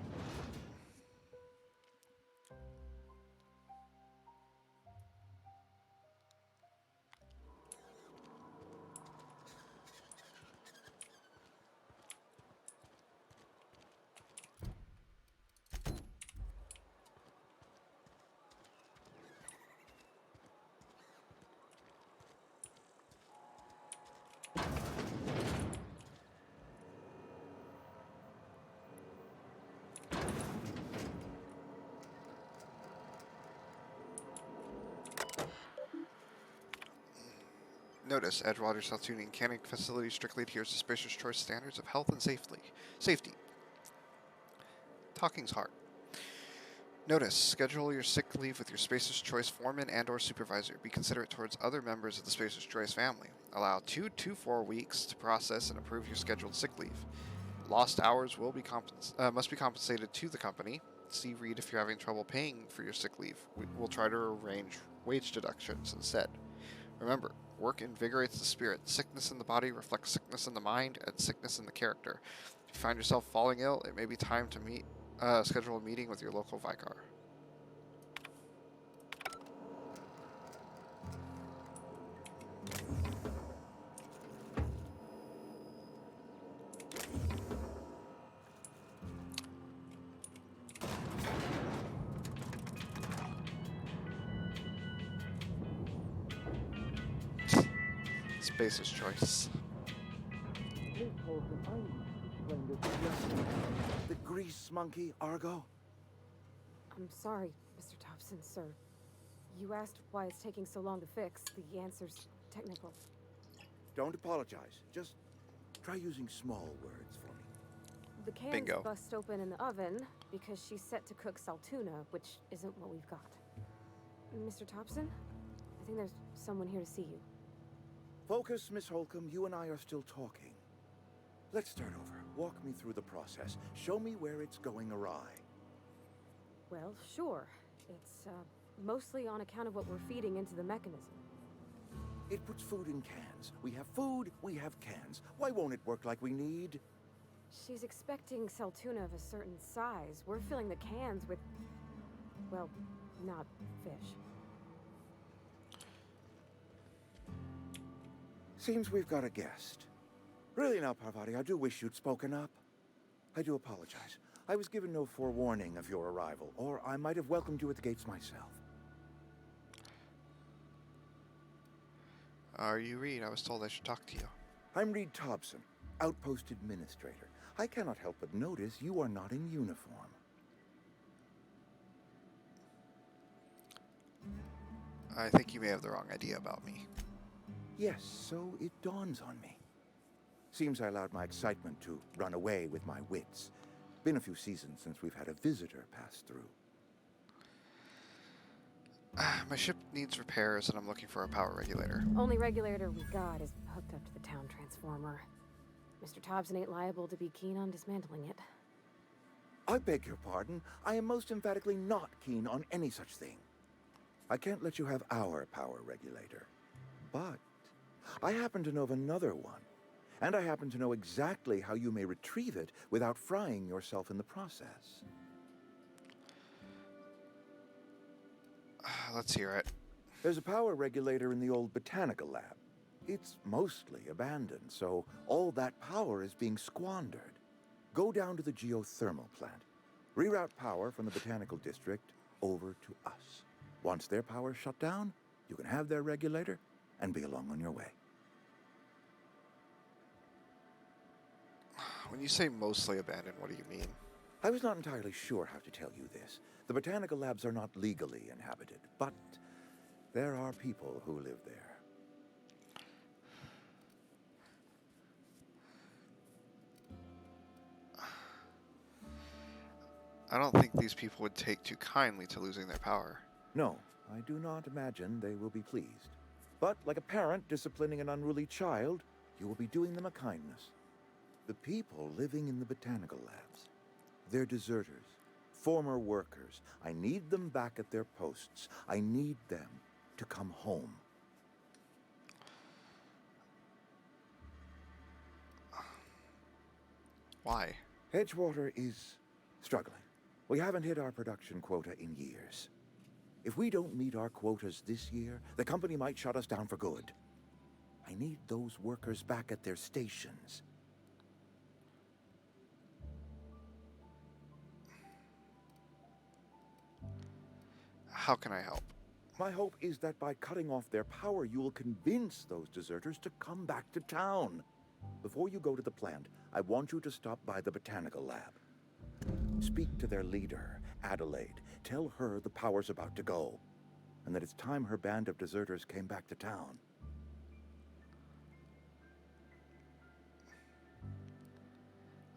Notice, Edgewater Self-Tuning Canning Facility strictly adheres to Spacer's Choice standards of health and safety. Talking's hard. Notice, schedule your sick leave with your Spacer's Choice foreman and or supervisor. Be considerate towards other members of the Spacer's Choice family. Allow 2 to 4 weeks to process and approve your scheduled sick leave. Lost hours will be must be compensated to the company. See Reed if you're having trouble paying for your sick leave. We'll try to arrange wage deductions instead. Remember, work invigorates the spirit. Sickness in the body reflects sickness in the mind and sickness in the character. If you find yourself falling ill, it may be time to schedule a meeting with your local Vicar. Spacer's Choice. The grease monkey, Argo? I'm sorry, Mr. Thompson, sir. You asked why it's taking so long to fix. The answer's technical. Don't apologize. Just try using small words for me. The cans Bingo. bust open in the oven because she's set to cook saltuna, which isn't what we've got. Mr. Thompson, I think there's someone here to see you. Focus, Miss Holcomb. You and I are still talking. Let's start over. Walk me through the process. Show me where it's going awry. Well, sure. It's, mostly on account of what we're feeding into the mechanism. It puts food in cans. We have food, we have cans. Why won't it work like we need? She's expecting saltuna of a certain size. We're filling the cans with, well, not fish. Seems we've got a guest. Really now, Parvati, I do wish you'd spoken up. I do apologize. I was given no forewarning of your arrival, or I might have welcomed you at the gates myself. Are you Reed? I was told I should talk to you. I'm Reed Thompson, Outpost Administrator. I cannot help but notice you are not in uniform. I think you may have the wrong idea about me. Yes, so it dawns on me. Seems I allowed my excitement to run away with my wits. Been a few seasons since we've had a visitor pass through. My ship needs repairs, and I'm looking for a power regulator. Only regulator we got is hooked up to the town transformer. Mr. Thompson ain't liable to be keen on dismantling it. I beg your pardon. I am most emphatically not keen on any such thing. I can't let you have our power regulator. But I happen to know of another one. And I happen to know exactly how you may retrieve it without frying yourself in the process. Let's hear it. There's a power regulator in the old botanical lab. It's mostly abandoned, so all that power is being squandered. Go down to the geothermal plant. Reroute power from the botanical district over to us. Once their power's shut down, you can have their regulator and be along on your way. When you say mostly abandoned, what do you mean? I was not entirely sure how to tell you this. The botanical labs are not legally inhabited, but there are people who live there. I don't think these people would take too kindly to losing their power. No, I do not imagine they will be pleased. But like a parent disciplining an unruly child, you will be doing them a kindness. The people living in the botanical labs, they're deserters, former workers. I need them back at their posts. I need them to come home. Why? Edgewater is struggling. We haven't hit our production quota in years. If we don't meet our quotas this year, the company might shut us down for good. I need those workers back at their stations. How can I help? My hope is that by cutting off their power, you will convince those deserters to come back to town. Before you go to the plant, I want you to stop by the botanical lab. Speak to their leader, Adelaide. Tell her the power's about to go, and that it's time her band of deserters came back to town.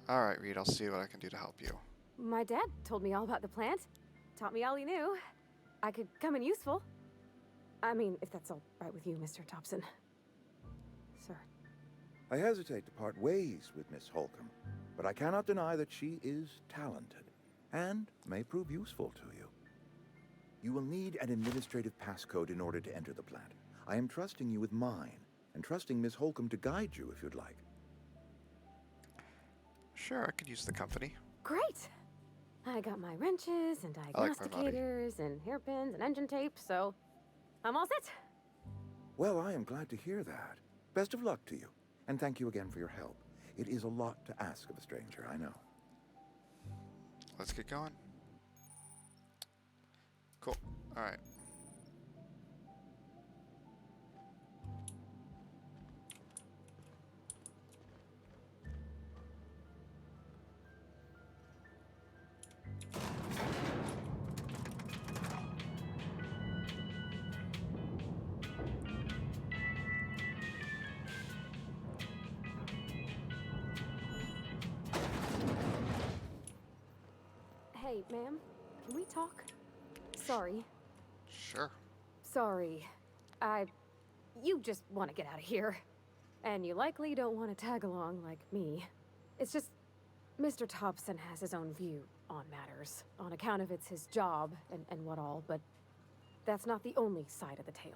All right, Reed, I'll see what I can do to help you. My dad told me all about the plant. Taught me all he knew. I could come in useful. I mean, if that's all right with you, Mr. Thompson. Sir. I hesitate to part ways with Miss Holcomb, but I cannot deny that she is talented and may prove useful to you. You will need an administrative passcode in order to enter the plant. I am trusting you with mine, and trusting Miss Holcomb to guide you if you'd like. Sure, I could use the company. Great! I got my wrenches and diagnosticators and hairpins and engine tape, so I'm all set. Well, I am glad to hear that. Best of luck to you, and thank you again for your help. It is a lot to ask of a stranger, I know. Let's get going. Cool. All right. Hey, ma'am, can we talk? Sorry. Sure. Sorry. You just want to get out of here. And you likely don't want to tag along like me. It's just, Mr. Thompson has his own view on matters, on account of it's his job and what all, but that's not the only side of the tale.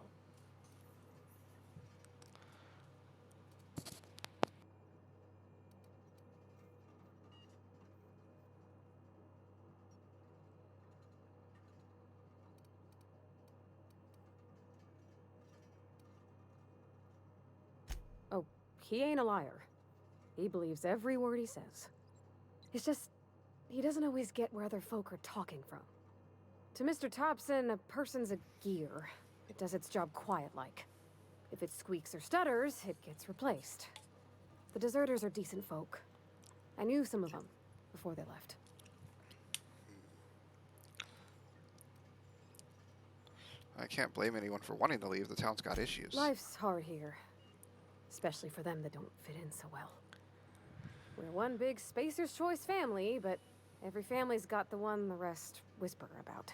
Oh, he ain't a liar. He believes every word he says. It's just, he doesn't always get where other folk are talking from. To Mr. Thompson, a person's a gear. It does its job quiet-like. If it squeaks or stutters, it gets replaced. The deserters are decent folk. I knew some of them before they left. I can't blame anyone for wanting to leave. The town's got issues. Life's hard here. Especially for them that don't fit in so well. We're one big Spacer's Choice family, but every family's got the one the rest whisper about.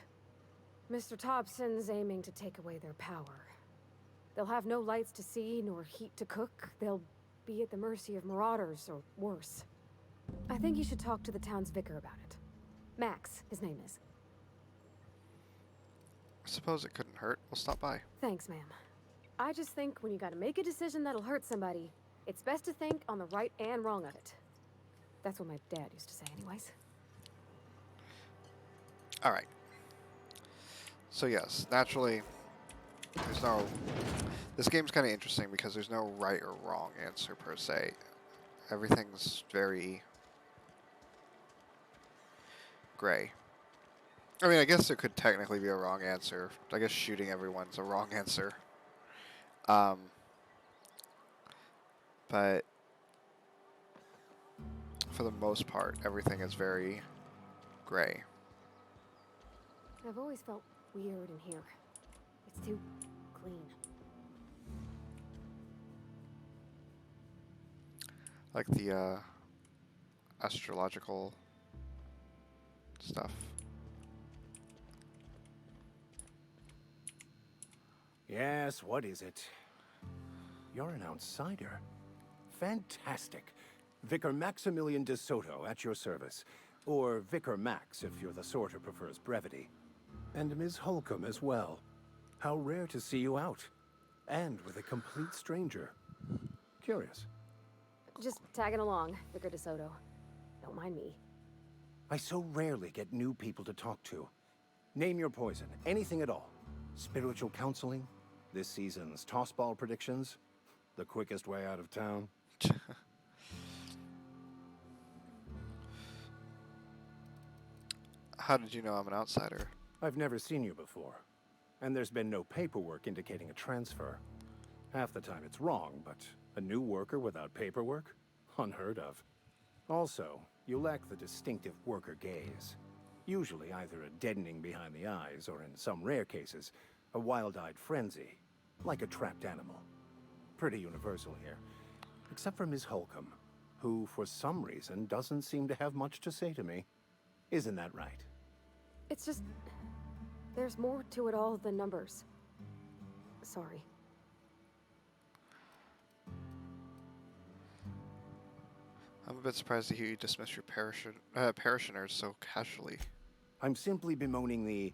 Mr. Thompson's aiming to take away their power. They'll have no lights to see, nor heat to cook. They'll be at the mercy of marauders, or worse. I think you should talk to the town's vicar about it. Max, his name is. I suppose it couldn't hurt. We'll stop by. Thanks, ma'am. I just think when you gotta make a decision that'll hurt somebody, it's best to think on the right and wrong of it. That's what my dad used to say anyways. Alright. So yes, naturally, there's no... This game's kind of interesting because there's no right or wrong answer per se. Everything's very gray. I mean, I guess there could technically be a wrong answer. I guess shooting everyone's a wrong answer. But for the most part, everything is very gray. I've always felt weird in here. It's too clean. Like the astrological stuff. Yes, what is it? You're an outsider. Fantastic. Vicar Maximilian de Soto at your service. Or Vicar Max, if you're the sort who prefers brevity. And Ms. Holcomb as well. How rare to see you out. And with a complete stranger. Curious. Just tagging along, Vicar DeSoto. Don't mind me. I so rarely get new people to talk to. Name your poison, anything at all. Spiritual counseling, this season's tossball predictions, the quickest way out of town. How did you know I'm an outsider? I've never seen you before, and there's been no paperwork indicating a transfer. Half the time it's wrong, but a new worker without paperwork? Unheard of. Also, you lack the distinctive worker gaze. Usually either a deadening behind the eyes, or in some rare cases, a wild-eyed frenzy, like a trapped animal. Pretty universal here, except for Ms. Holcomb, who for some reason doesn't seem to have much to say to me. Isn't that right? It's just... there's more to it all than numbers. Sorry. I'm a bit surprised to hear you dismiss your parishioners so casually. I'm simply bemoaning the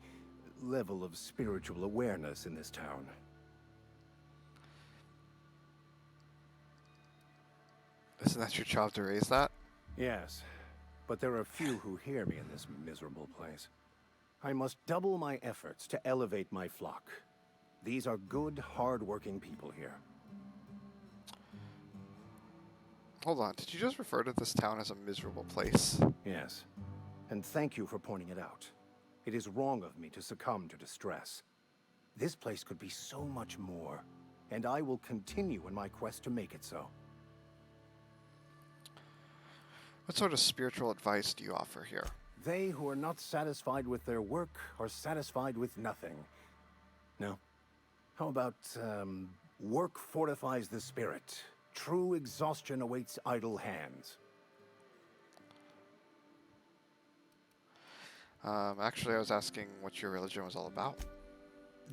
level of spiritual awareness in this town. Isn't that your job to raise that? Yes, but there are few who hear me in this miserable place. I must double my efforts to elevate my flock. These are good, hard-working people here. Hold on, did you just refer to this town as a miserable place? Yes, and thank you for pointing it out. It is wrong of me to succumb to distress. This place could be so much more, and I will continue in my quest to make it so. What sort of spiritual advice do you offer here? They who are not satisfied with their work are satisfied with nothing. No? How about, work fortifies the spirit. True exhaustion awaits idle hands. Actually, I was asking what your religion was all about.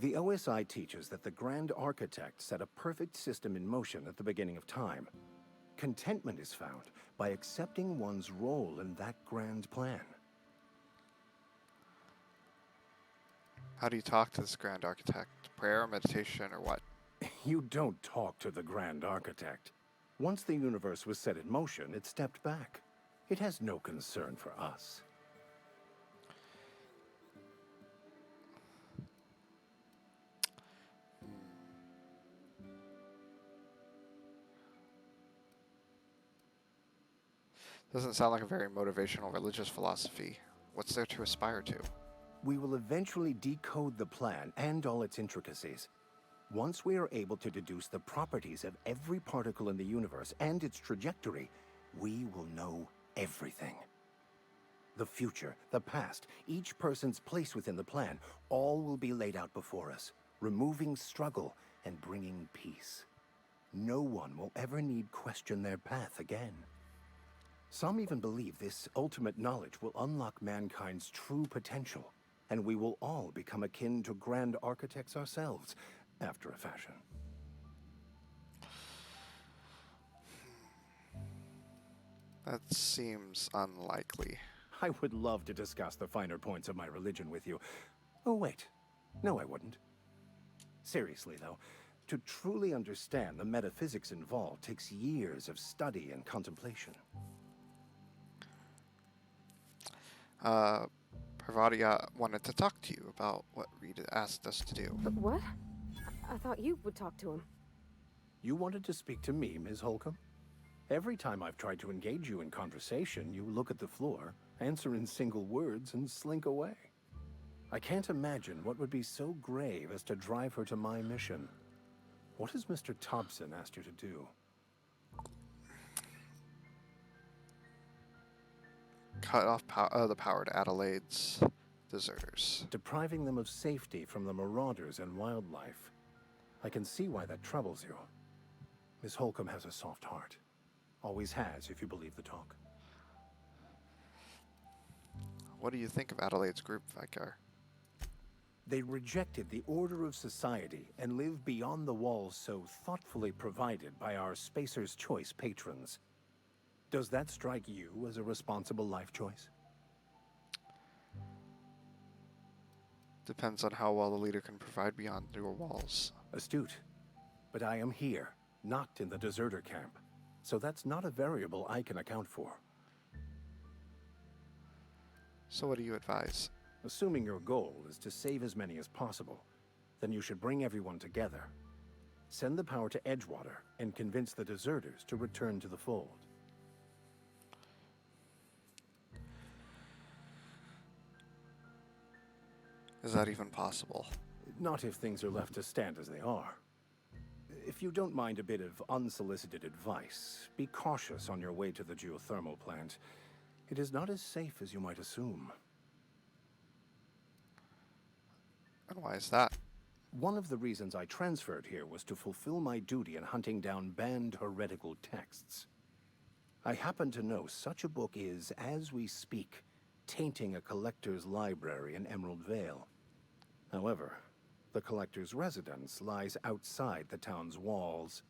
The OSI teaches that the Grand Architect set a perfect system in motion at the beginning of time. Contentment is found by accepting one's role in that grand plan. How do you talk to this Grand Architect? Prayer, meditation, or what? You don't talk to the Grand Architect. Once the universe was set in motion, it stepped back. It has no concern for us. Doesn't sound like a very motivational religious philosophy. What's there to aspire to? We will eventually decode the plan and all its intricacies. Once we are able to deduce the properties of every particle in the universe and its trajectory, we will know everything. The future, the past, each person's place within the plan, all will be laid out before us, removing struggle and bringing peace. No one will ever need question their path again. Some even believe this ultimate knowledge will unlock mankind's true potential, and we will all become akin to grand architects ourselves, after a fashion. That seems unlikely. I would love to discuss the finer points of my religion with you. Oh, wait. No, I wouldn't. Seriously, though, to truly understand the metaphysics involved takes years of study and contemplation. Parvadia wanted to talk to you about what Reed asked us to do. What? I thought you would talk to him. You wanted to speak to me, Ms. Holcomb? Every time I've tried to engage you in conversation, you look at the floor, answer in single words, and slink away. I can't imagine what would be so grave as to drive her to my mission. What has Mr. Thompson asked you to do? Cut off the power to Adelaide's deserters. Depriving them of safety from the marauders and wildlife. I can see why that troubles you. Miss Holcomb has a soft heart. Always has, if you believe the talk. What do you think of Adelaide's group, Vicar? They rejected the order of society and live beyond the walls so thoughtfully provided by our Spacer's Choice patrons. Does that strike you as a responsible life choice? Depends on how well the leader can provide beyond your walls. Astute. But I am here, not in the deserter camp. So that's not a variable I can account for. So what do you advise? Assuming your goal is to save as many as possible, then you should bring everyone together. Send the power to Edgewater and convince the deserters to return to the fold. Is that even possible? Not if things are left to stand as they are. If you don't mind a bit of unsolicited advice, be cautious on your way to the geothermal plant. It is not as safe as you might assume. And why is that? One of the reasons I transferred here was to fulfill my duty in hunting down banned heretical texts. I happen to know such a book is, as we speak, tainting a collector's library in Emerald Vale. However, the collector's residence lies outside the town's walls.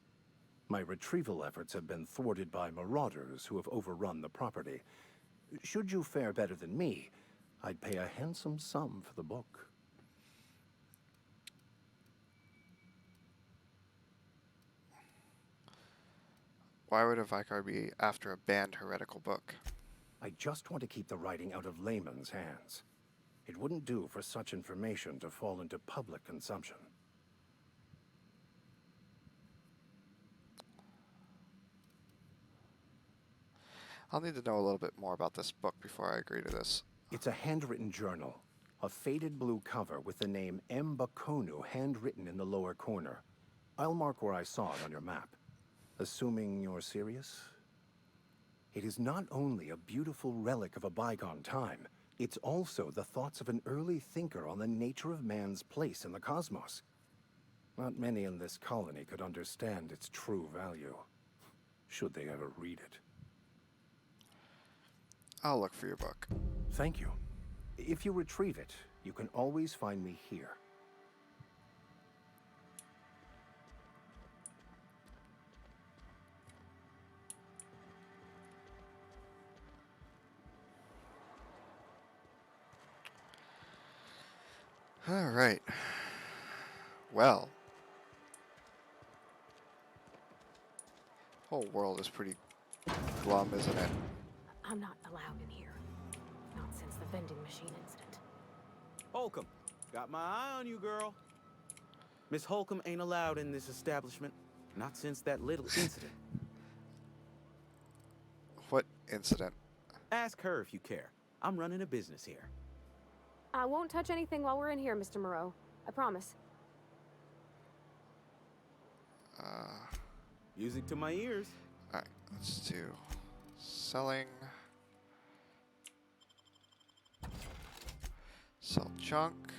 My retrieval efforts have been thwarted by marauders who have overrun the property. Should you fare better than me, I'd pay a handsome sum for the book. Why would a Vicar be after a banned heretical book? I just want to keep the writing out of layman's hands. It wouldn't do for such information to fall into public consumption. I'll need to know a little bit more about this book before I agree to this. It's a handwritten journal. A faded blue cover with the name Mbakonu handwritten in the lower corner. I'll mark where I saw it on your map. Assuming you're serious? It is not only a beautiful relic of a bygone time, it's also the thoughts of an early thinker on the nature of man's place in the cosmos. Not many in this colony could understand its true value, should they ever read it. I'll look for your book. Thank you. If you retrieve it, you can always find me here. All right. Well. Whole world is pretty glum, isn't it? I'm not allowed in here. Not since the vending machine incident. Holcomb, got my eye on you, girl. Miss Holcomb ain't allowed in this establishment. Not since that little incident. What incident? Ask her if you care. I'm running a business here. I won't touch anything while we're in here, Mr. Moreau. I promise. Music to my ears. Alright, let's do selling. Sell junk.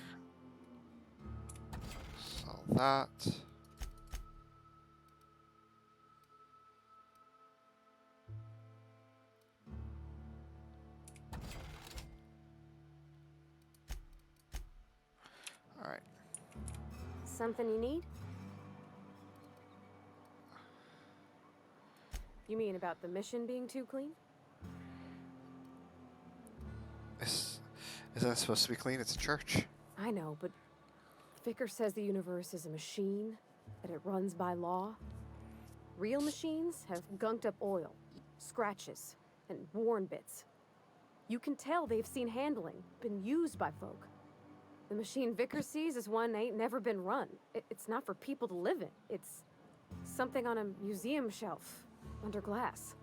Sell that. Alright. Something you need? You mean about the mission being too clean? Isn't it supposed to be clean? It's a church. I know, but Vicker says the universe is a machine, that it runs by law. Real machines have gunked up oil, scratches, and worn bits. You can tell they've seen handling, been used by folk. The machine Vicker sees is one ain't never been run. It's not for people to live in. It's something on a museum shelf, under glass.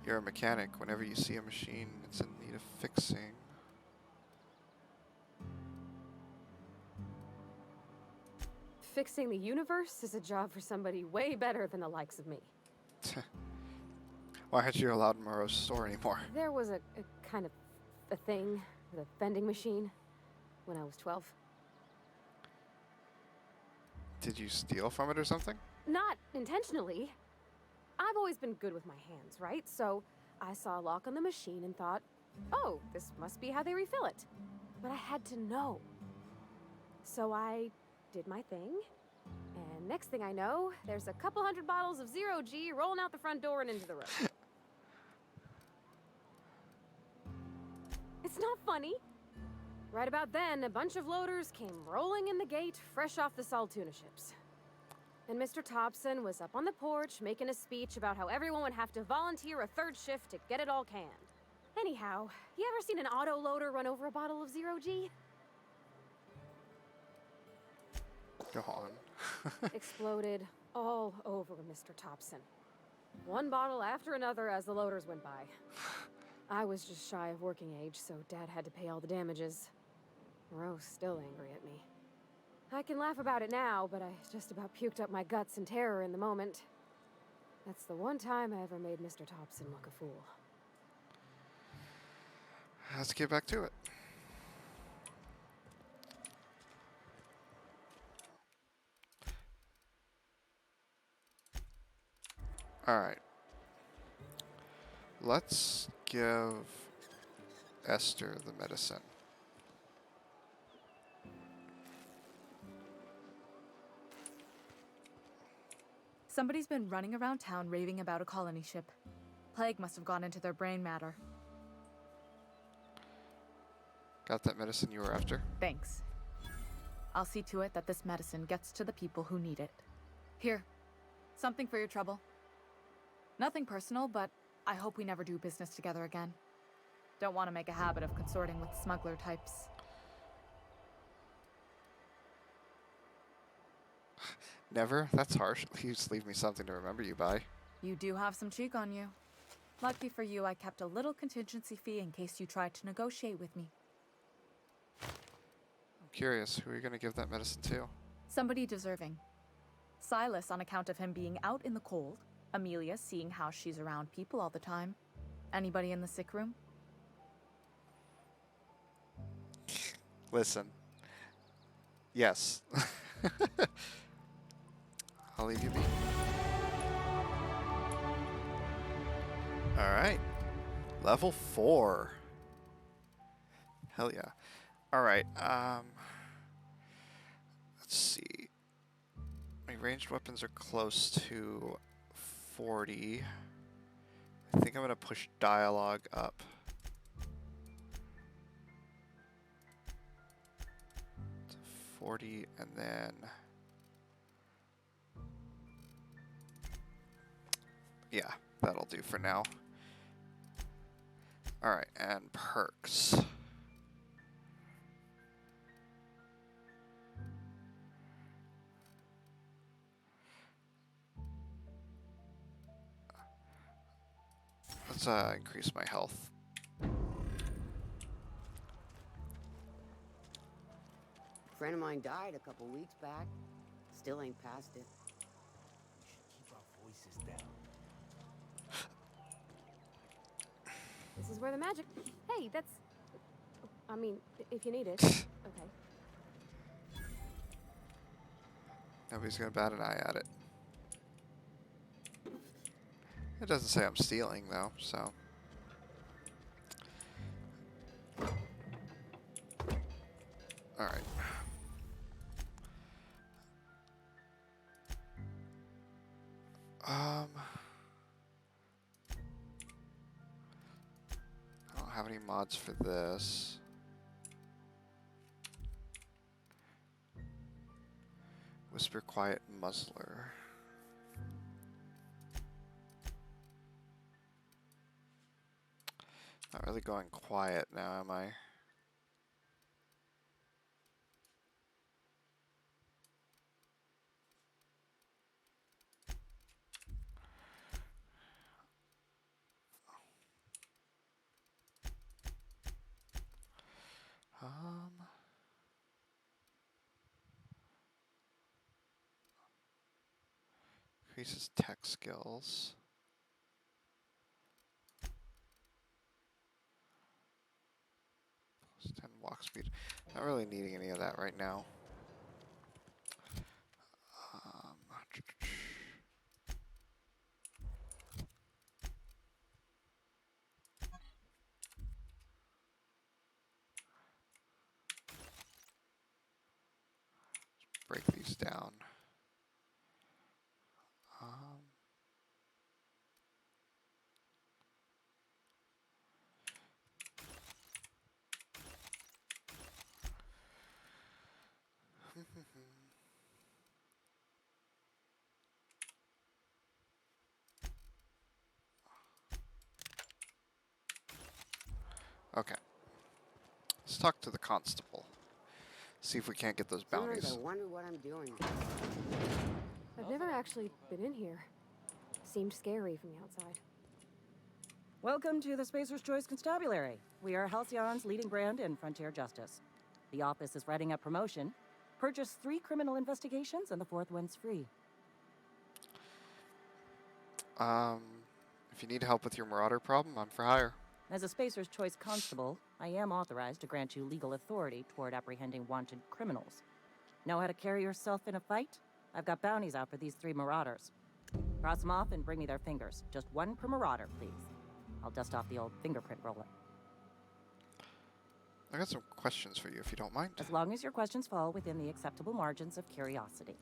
You're a mechanic. Whenever you see a machine, it's in need of fixing. Fixing the universe is a job for somebody way better than the likes of me. Why aren't you allowed in Moreau's store anymore? There was a kind of a thing with a vending machine when I was 12. Did you steal from it or something? Not intentionally. I've always been good with my hands, right? So I saw a lock on the machine and thought, oh, this must be how they refill it. But I had to know. So I did my thing, and next thing I know, there's a couple hundred bottles of 0G rolling out the front door and into the road. It's not funny. Right about then, a bunch of loaders came rolling in the gate, fresh off the Saltuna ships. And Mr. Thompson was up on the porch making a speech about how everyone would have to volunteer a third shift to get it all canned. Anyhow, you ever seen an auto loader run over a bottle of 0G? Go on. Exploded all over Mr. Thompson. One bottle after another as the loaders went by. I was just shy of working age, so Dad had to pay all the damages. Moreau's still angry at me. I can laugh about it now, but I just about puked up my guts in terror in the moment. That's the one time I ever made Mr. Thompson look a fool. Let's get back to it. Alright. Let's give Esther the medicine. Somebody's been running around town raving about a colony ship. Plague must have gone into their brain matter. Got that medicine you were after? Thanks. I'll see to it that this medicine gets to the people who need it. Here, something for your trouble. Nothing personal, but I hope we never do business together again. Don't want to make a habit of consorting with smuggler types. Never? That's harsh. You just leave me something to remember you by. You do have some cheek on you. Lucky for you, I kept a little contingency fee in case you tried to negotiate with me. I'm curious, who are you going to give that medicine to? Somebody deserving. Silas on account of him being out in the cold. Amelia seeing how she's around people all the time. Anybody in the sick room? Listen. Yes. I'll leave you be. Alright. Level 4. Hell yeah. Alright, let's see. My ranged weapons are close to 40. I think I'm gonna push dialogue up. To 40 and then yeah, that'll do for now. Alright, and perks. Let's increase my health. friend of mine died a couple weeks back. Still ain't past it. We should keep our voices down. This is where the magic... Hey, that's... I mean, if you need it. Okay. Nobody's gonna bat an eye at it. It doesn't say I'm stealing, though, so... Alright. I don't have any mods for this. Whisper Quiet Muzzler. Not really going quiet now, am I? Increases tech skills. Plus 10 walk speed. Not really needing any of that right now. Break these down. Okay. Let's talk to the constable. See if we can't get those bounties. Sometimes I wonder what I'm doing. I've never actually been in here. Seemed scary from the outside. Welcome to the Spacer's Choice Constabulary. We are Halcyon's leading brand in frontier justice. The office is writing a promotion. Purchase 3 criminal investigations and the 4th one's free. If you need help with your marauder problem, I'm for hire. As a Spacer's Choice constable, I am authorized to grant you legal authority toward apprehending wanted criminals. Know how to carry yourself in a fight? I've got bounties out for these 3 marauders. Cross them off and bring me their fingers. Just 1 per marauder, please. I'll dust off the old fingerprint roller. I got some questions for you, if you don't mind. As long as your questions fall within the acceptable margins of curiosity.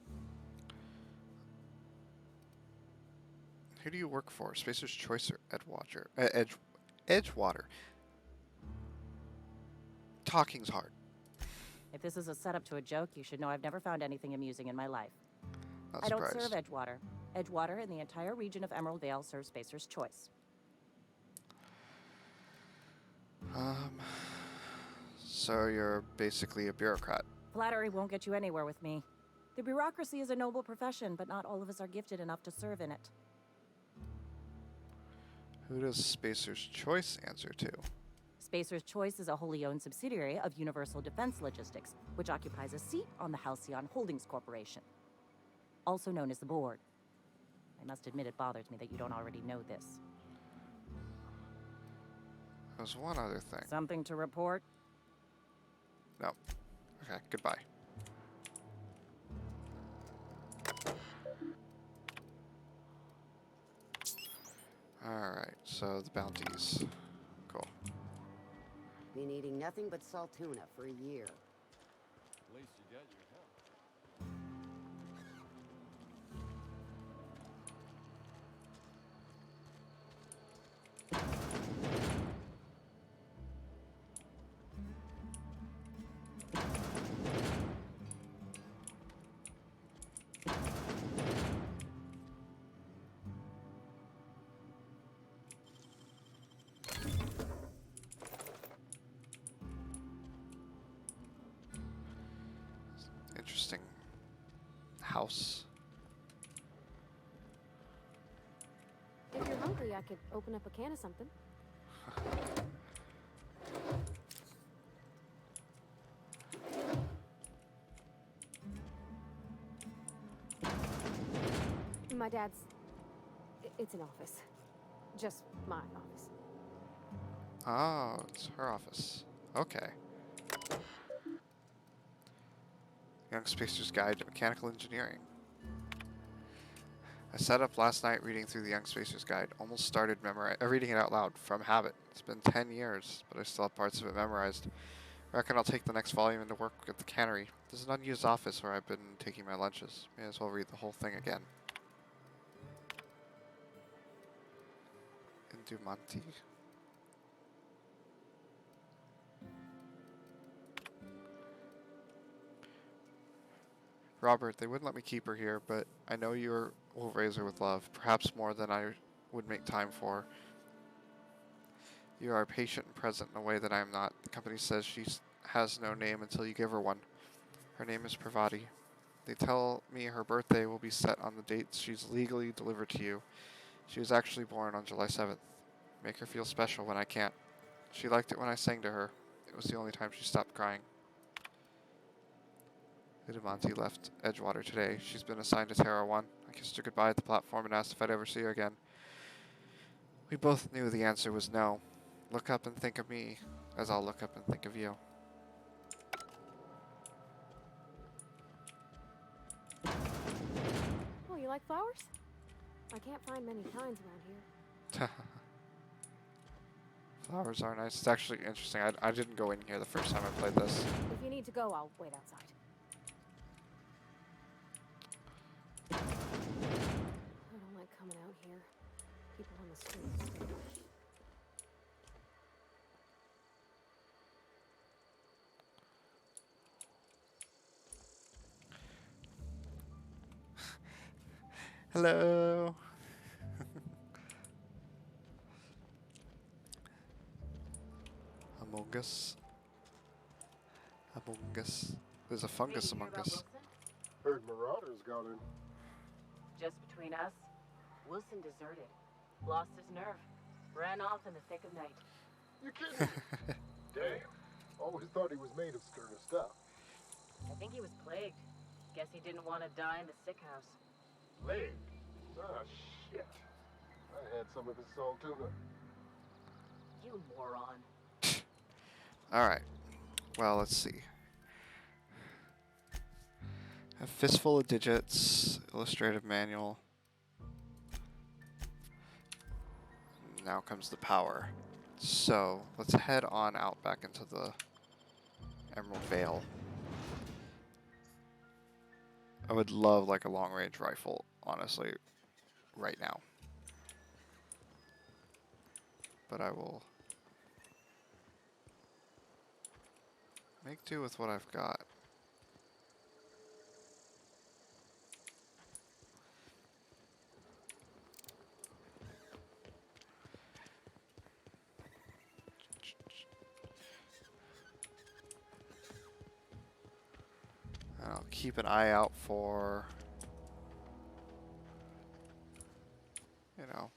Who do you work for? Spacer's Choice or Edgewater? Talking's hard. If this is a setup to a joke, you should know I've never found anything amusing in my life. Not I don't surprised. serve Edgewater. Edgewater and the entire region of Emerald Vale serves Spacer's Choice. So you're basically a bureaucrat. Flattery won't get you anywhere with me. The bureaucracy is a noble profession, but not all of us are gifted enough to serve in it. Who does Spacer's Choice answer to? Spacer's Choice is a wholly owned subsidiary of Universal Defense Logistics, which occupies a seat on the Halcyon Holdings Corporation, also known as the Board. I must admit it bothers me that you don't already know this. There's one other thing. Something to report? No. Okay, goodbye. Alright, so the bounties. Cool. Been eating nothing but salt tuna for a year. At least you got your help. Interesting house. If you're hungry, I could open up a can of something. my dad's... It's an office. Just my office. Oh, it's her office. Okay. Young Spacer's Guide to Mechanical Engineering. I sat up last night reading through the Young Spacer's Guide. Almost started reading it out loud from habit. It's been 10 years, but I still have parts of it memorized. I reckon I'll take the next volume into work at the cannery. There's an unused office where I've been taking my lunches. May as well read the whole thing again. Indumanti. Robert, they wouldn't let me keep her here, but I know you will raise her with love, perhaps more than I would make time for. You are patient and present in a way that I am not. The company says she has no name until you give her one. Her name is Pravati. They tell me her birthday will be set on the date she's legally delivered to you. She was actually born on July 7th. Make her feel special when I can't. She liked it when I sang to her. It was the only time she stopped crying. Monty left Edgewater today. She's been assigned to Terra 1. I kissed her goodbye at the platform and asked if I'd ever see her again. We both knew the answer was no. Look up and think of me, as I'll look up and think of you. Oh, you like flowers? I can't find many kinds around here. Flowers are nice. It's actually interesting. I didn't go in here the first time I played this. If you need to go, I'll wait outside. I don't like coming out here. People on the streets. Hello. Among Us. Among Us. There's a fungus among us. Heard marauders got in. Just between us, Wilson deserted, lost his nerve, ran off in the thick of night. You kidding? Damn. Always thought he was made of sterner stuff. I think he was plagued. Guess he didn't want to die in the sick house. Plague? Ah, shit. I had some of his salt tuna. You moron. Alright. Well, let's see. A fistful of digits, illustrative manual. Now comes the power. So, let's head on out back into the Emerald Vale. I would love like a long-range rifle, honestly, right now. But I will make do with what I've got. I'll keep an eye out for, you know,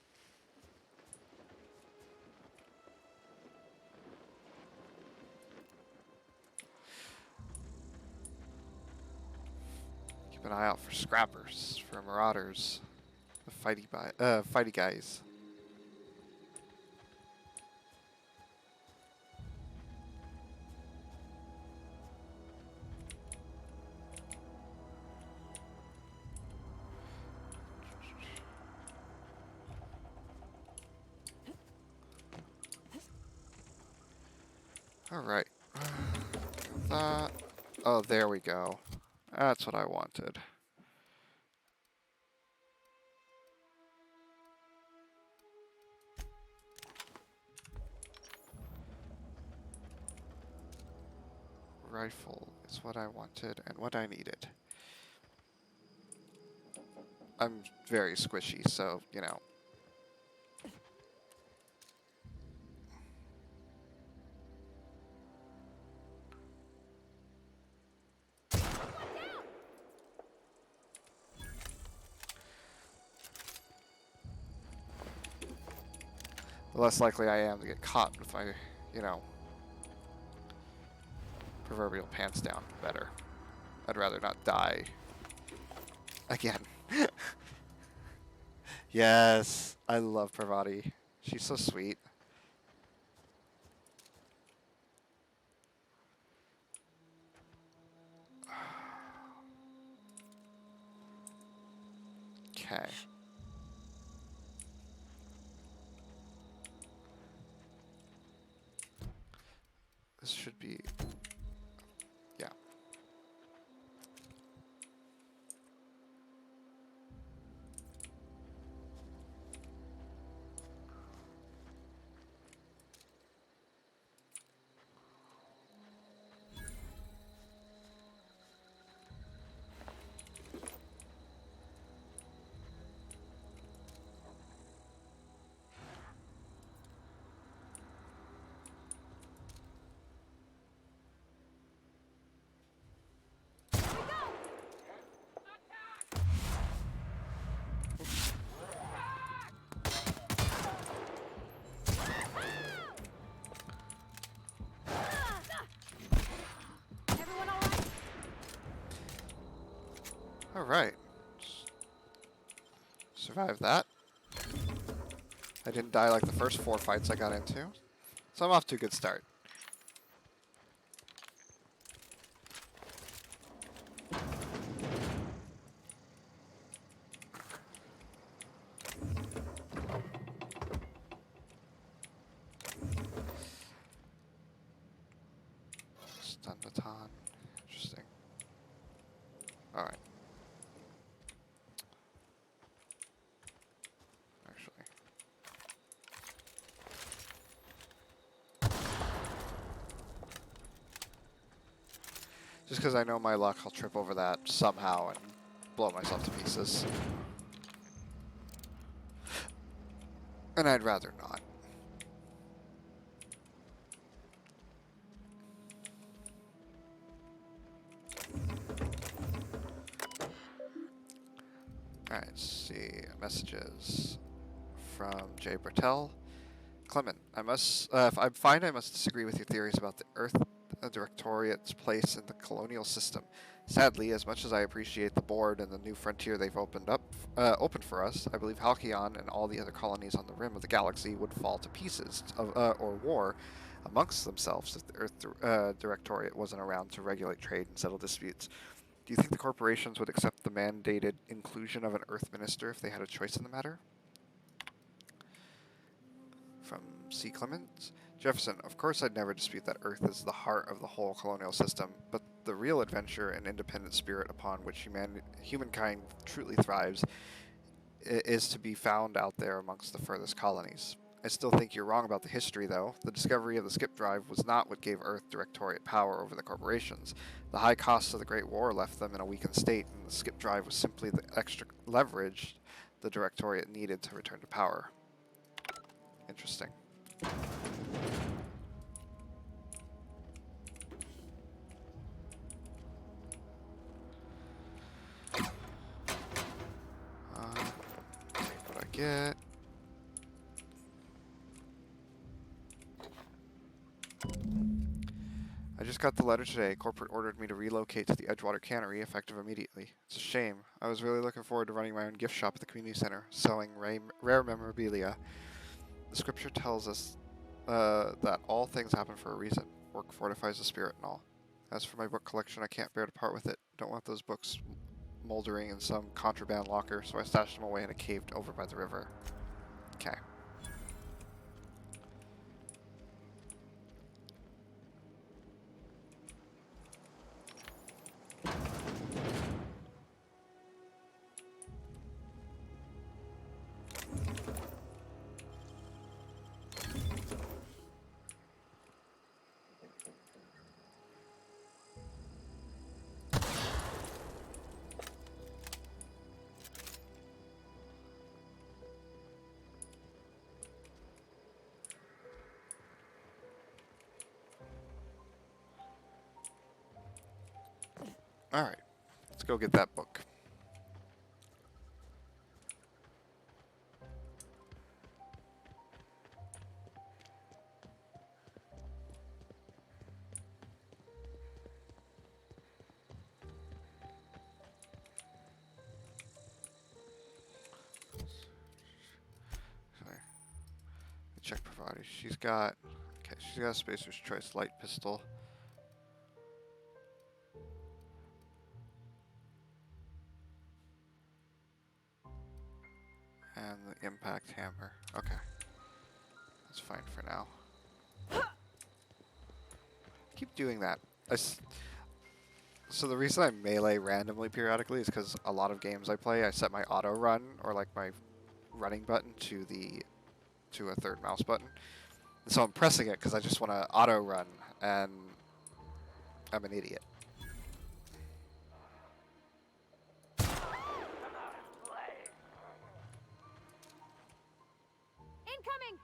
keep an eye out for scrappers, for marauders, the fighty guys. Alright. Oh, there we go. That's what I wanted. Rifle is what I wanted and what I needed. I'm very squishy, so, you know. The less likely I am to get caught with my, you know, proverbial pants down, the better. I'd rather not die again. Yes, I love Parvati. She's so sweet. Okay. This should be... Yeah. Alright. Survived that. I didn't die like the first 4 fights I got into. So I'm off to a good start. Stun baton. Interesting. Alright. Actually. Just because I know my luck, I'll trip over that somehow and blow myself to pieces. And I'd rather not. Alright, let's see. Messages from Jay Bertel. Clement, I must disagree with your theories about the Earth Directorate's place in the colonial system. Sadly, as much as I appreciate the board and the new frontier they've opened for us, I believe Halcyon and all the other colonies on the rim of the galaxy would fall to pieces or war amongst themselves if the Earth Directorate wasn't around to regulate trade and settle disputes. Do you think the corporations would accept the mandated inclusion of an Earth Minister if they had a choice in the matter? From C. Clements. Jefferson, of course I'd never dispute that Earth is the heart of the whole colonial system, but the real adventure and independent spirit upon which humankind truly thrives is to be found out there amongst the furthest colonies. I still think you're wrong about the history, though. The discovery of the skip drive was not what gave Earth Directorate power over the corporations. The high costs of the Great War left them in a weakened state, and the skip drive was simply the extra leverage the Directorate needed to return to power. Interesting. Take what I get. I just got the letter today. Corporate ordered me to relocate to the Edgewater Cannery, effective immediately. It's a shame. I was really looking forward to running my own gift shop at the community center, selling rare memorabilia. The scripture tells us that all things happen for a reason. Work fortifies the spirit and all. As for my book collection, I can't bear to part with it. Don't want those books moldering in some contraband locker, so I stashed them away in a cave over by the river. Okay. Alright, let's go get that book. party. She's got a Spacer's Choice light pistol. And the impact hammer. Okay. That's fine for now. I keep doing that. So the reason I melee randomly periodically is because a lot of games I play, I set my auto run or like my running button to a third mouse button. And so I'm pressing it because I just want to auto run, and I'm an idiot. Incoming!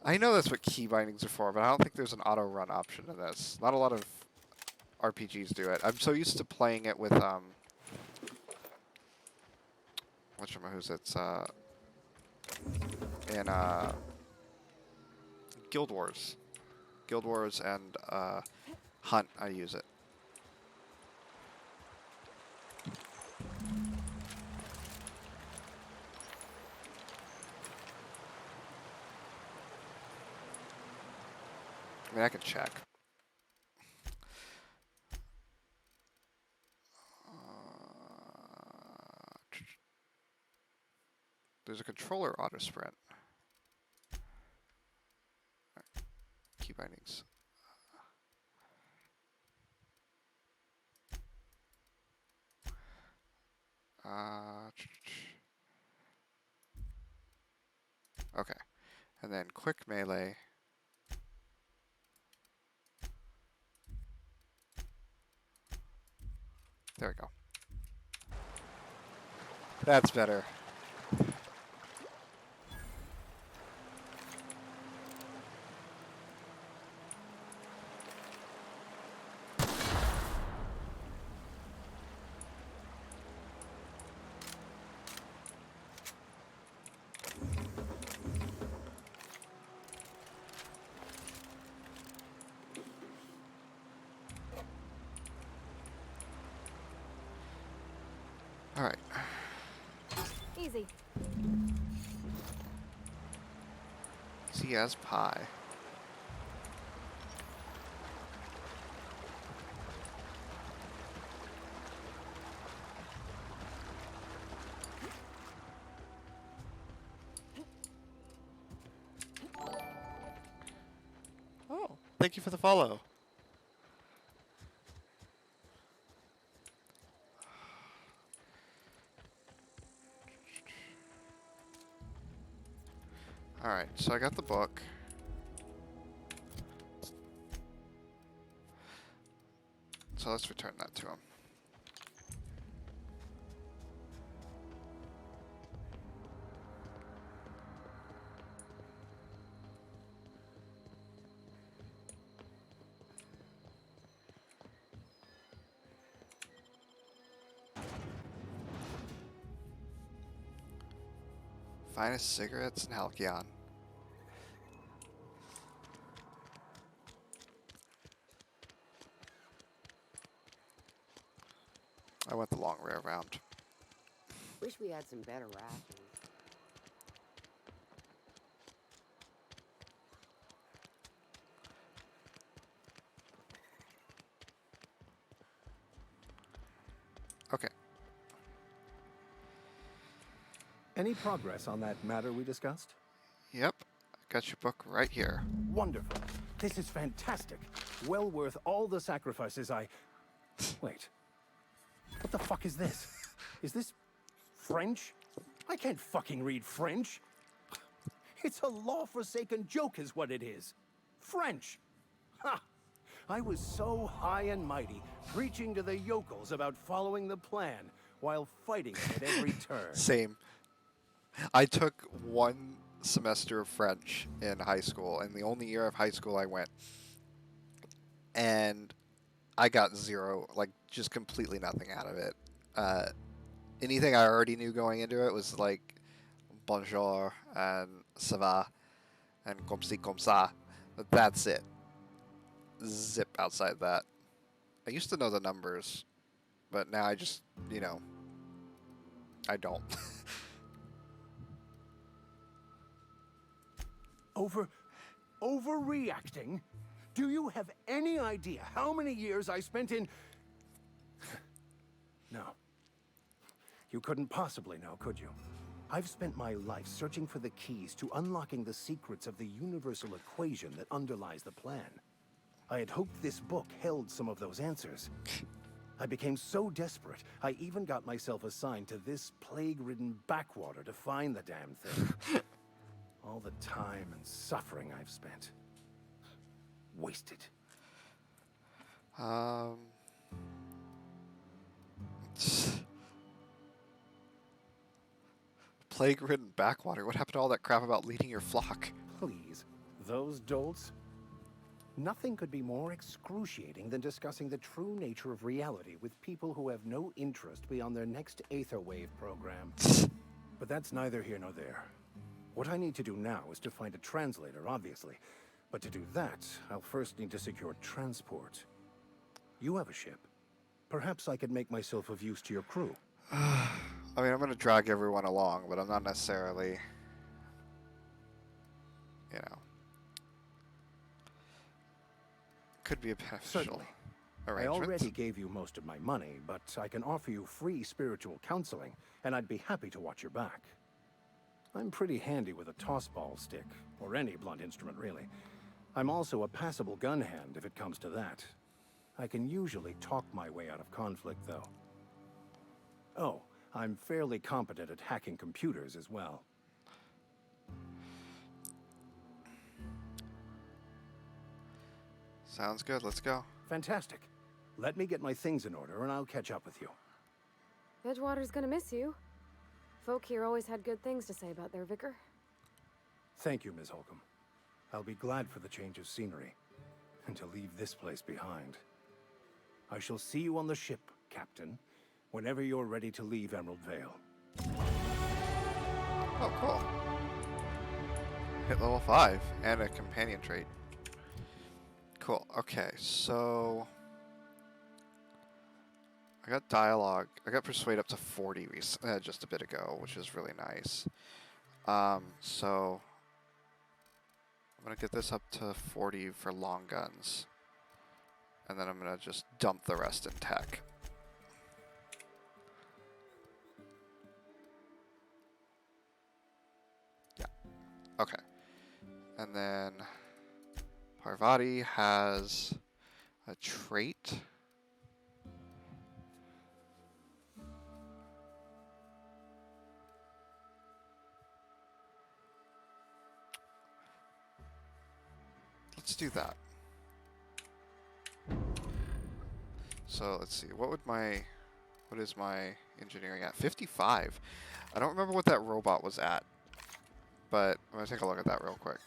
I know that's what key bindings are for, but I don't think there's an auto run option in this. Not a lot of RPGs do it. I'm so used to playing it with what's it's in Guild Wars and Hunt. I use it. I mean, I can check. There's a controller auto sprint. Key bindings. Okay, and then quick melee. There we go. That's better. All right. Easy. Easy as pie. Oh, thank you for the follow. Alright, so I got the book. So let's return that to him. Finest cigarettes in Halcyon. I went the long way around. Wish we had some better rations. Okay. Any progress on that matter we discussed? Yep. Got your book right here. Wonderful. This is fantastic. Well worth all the sacrifices I... Wait. What the fuck is this? Is this French? I can't fucking read French. It's a law-forsaken joke is what it is. French. Ha! I was so high and mighty, preaching to the yokels about following the plan, while fighting it at every turn. Same. I took one semester of French in high school, and the only year of high school I went. And I got zero, like, just completely nothing out of it. anything I already knew going into it was like bonjour and ça va and comme ci comme ça. But that's it. Zip outside that. I used to know the numbers, but now I just, I don't. Overreacting? Do you have any idea how many years I spent in... No. You couldn't possibly know, could you? I've spent my life searching for the keys to unlocking the secrets of the universal equation that underlies the plan. I had hoped this book held some of those answers. I became so desperate, I even got myself assigned to this plague-ridden backwater to find the damn thing. All the time and suffering I've spent. Wasted. Plague-ridden backwater. What happened to all that crap about leading your flock? Please, those dolts? Nothing could be more excruciating than discussing the true nature of reality with people who have no interest beyond their next Aetherwave program. But that's neither here nor there. What I need to do now is to find a translator, obviously. But to do that, I'll first need to secure transport. You have a ship. Perhaps I could make myself of use to your crew. I mean, I'm going to drag everyone along, but I'm not necessarily, could be a beneficial Certainly. arrangement. I already gave you most of my money, but I can offer you free spiritual counseling, and I'd be happy to watch your back. I'm pretty handy with a tossball stick, or any blunt instrument, really. I'm also a passable gun hand, if it comes to that. I can usually talk my way out of conflict, though. Oh, I'm fairly competent at hacking computers as well. Sounds good. Let's go. Fantastic. Let me get my things in order, and I'll catch up with you. Edgewater's gonna miss you. Folk here always had good things to say about their vicar. Thank you, Ms. Holcomb. I'll be glad for the change of scenery, and to leave this place behind. I shall see you on the ship, Captain, whenever you're ready to leave Emerald Vale. Oh, cool. Hit level 5 and a companion trait. Cool. Okay, so I got dialogue. I got persuade up to 40 just a bit ago, which is really nice. So I'm gonna get this up to 40 for long guns, and then I'm gonna just dump the rest in tech. Yeah. Okay. And then Parvati has a trait. Let's do that. So let's see, what is my engineering at? 55. I don't remember what that robot was at, but I'm gonna take a look at that real quick.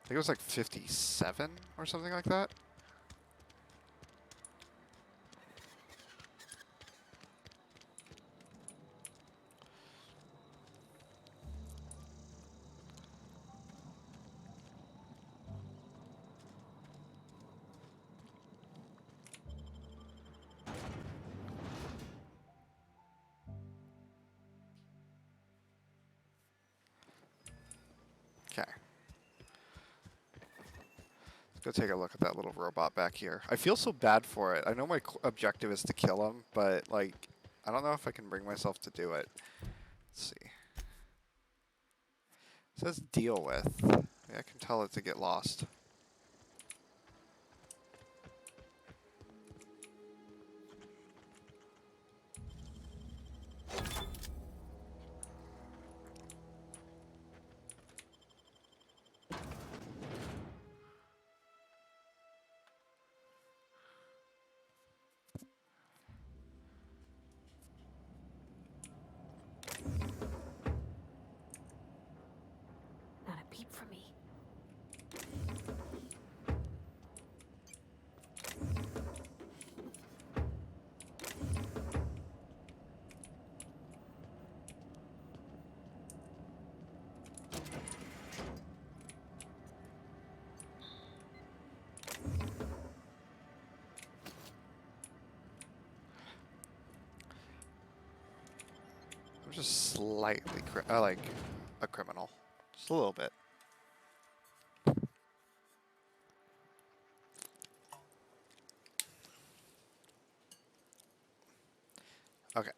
I think it was like 57 or something like that. Okay. Go take a look at that little robot back here. I feel so bad for it. I know my objective is to kill him, but like, I don't know if I can bring myself to do it. Let's see. It says deal with. Yeah, I can tell it to get lost. Not a peep from me. just slightly like a criminal, just a little bit. Okay.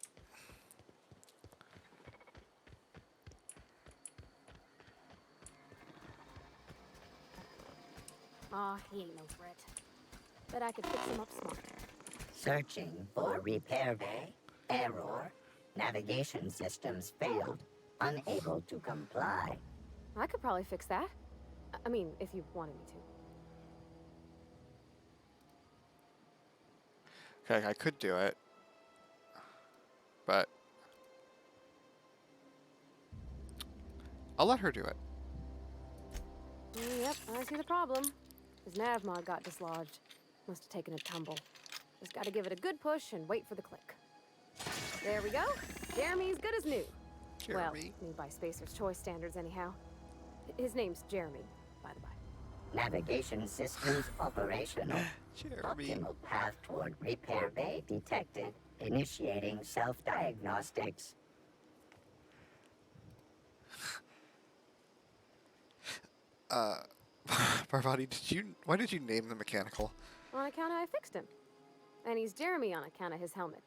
Aw, he ain't no threat. Bet I could fix him up smart. Searching for repair bay. Error. Navigation systems failed. Unable to comply. I could probably fix that. I mean, if you wanted me to. Okay, I could do it, but I'll let her do it. Yep, I see the problem. His nav mod got dislodged. Must have taken a tumble. Just gotta give it a good push and wait for the click. There we go. Jeremy's good as new. Jeremy. Well, new by Spacer's Choice standards anyhow. His name's Jeremy, by the by. Navigation systems operational. Jeremy. Optimal path toward repair bay detected. Initiating self-diagnostics. Parvati, why did you name the mechanical? On account of I fixed him. And he's Jeremy on account of his helmet.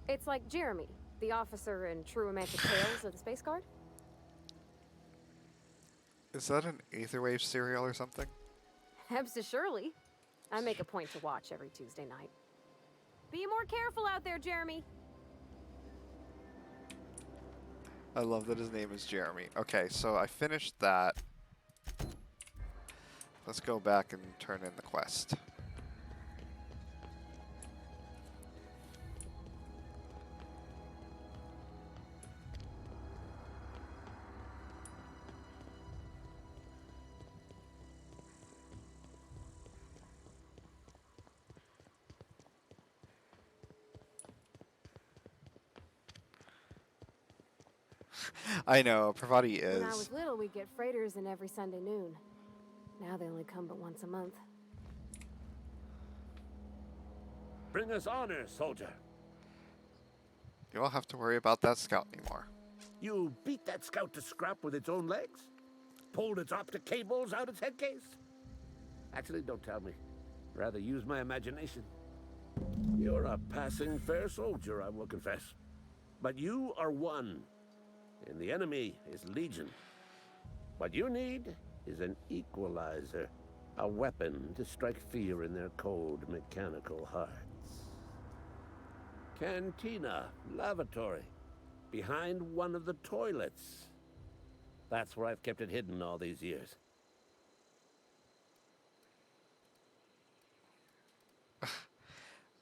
It's like Jeremy, the officer in True Romantic Tales of the Space Guard. Is that an Aetherwave serial or something? Surely. I make a point to watch every Tuesday night. Be more careful out there, Jeremy. I love that his name is Jeremy. Okay, so I finished that. Let's go back and turn in the quest. I know, Parvati is. When I was little, we'd get freighters in every Sunday noon. Now they only come but once a month. Bring us honor, soldier. You won't have to worry about that scout anymore. You beat that scout to scrap with its own legs? Pulled its optic cables out its head case? Actually, don't tell me. Rather use my imagination. You're a passing fair soldier, I will confess. But you are one, and the enemy is legion. What you need is an equalizer, a weapon to strike fear in their cold, mechanical hearts. Cantina, lavatory, behind one of the toilets. That's where I've kept it hidden all these years.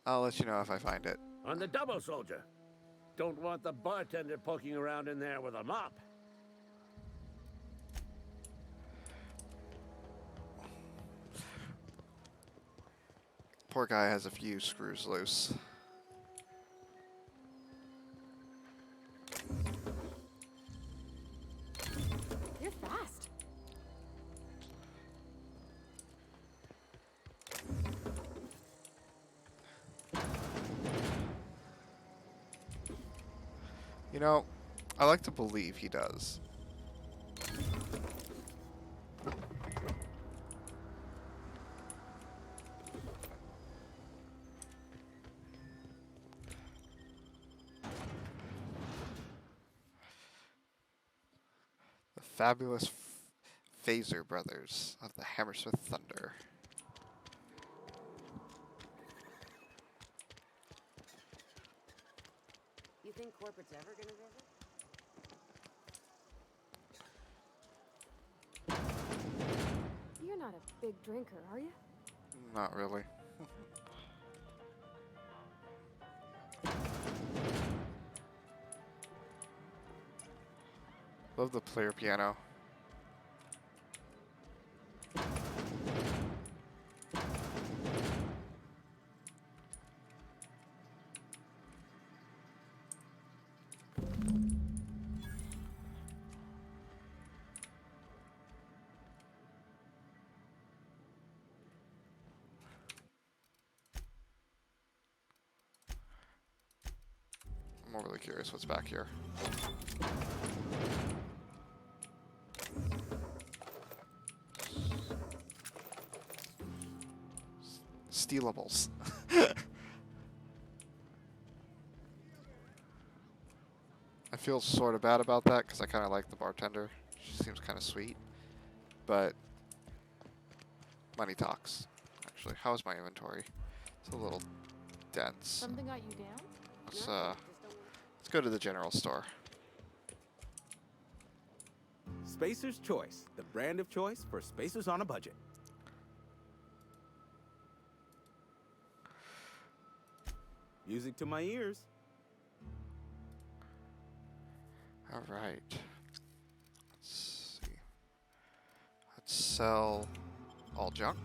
I'll let you know if I find it. On the double, soldier. Don't want the bartender poking around in there with a mop. Poor guy has a few screws loose. You're fast. You know, I like to believe he does. The fabulous Phaser brothers of the Hammersmith Thunder. You think corporate's ever gonna visit? You're not a big drinker, are you? Not really. Love the player piano. I'm over really curious what's back here. Stealables. I feel sort of bad about that because I kind of like the bartender. She seems kind of sweet. But money talks. Actually, how's my inventory? It's a little dense. Something got you down? Let's go to the general store. Spacer's Choice, the brand of choice for spacers on a budget. Music to my ears. All right. Let's see. Let's sell all junk.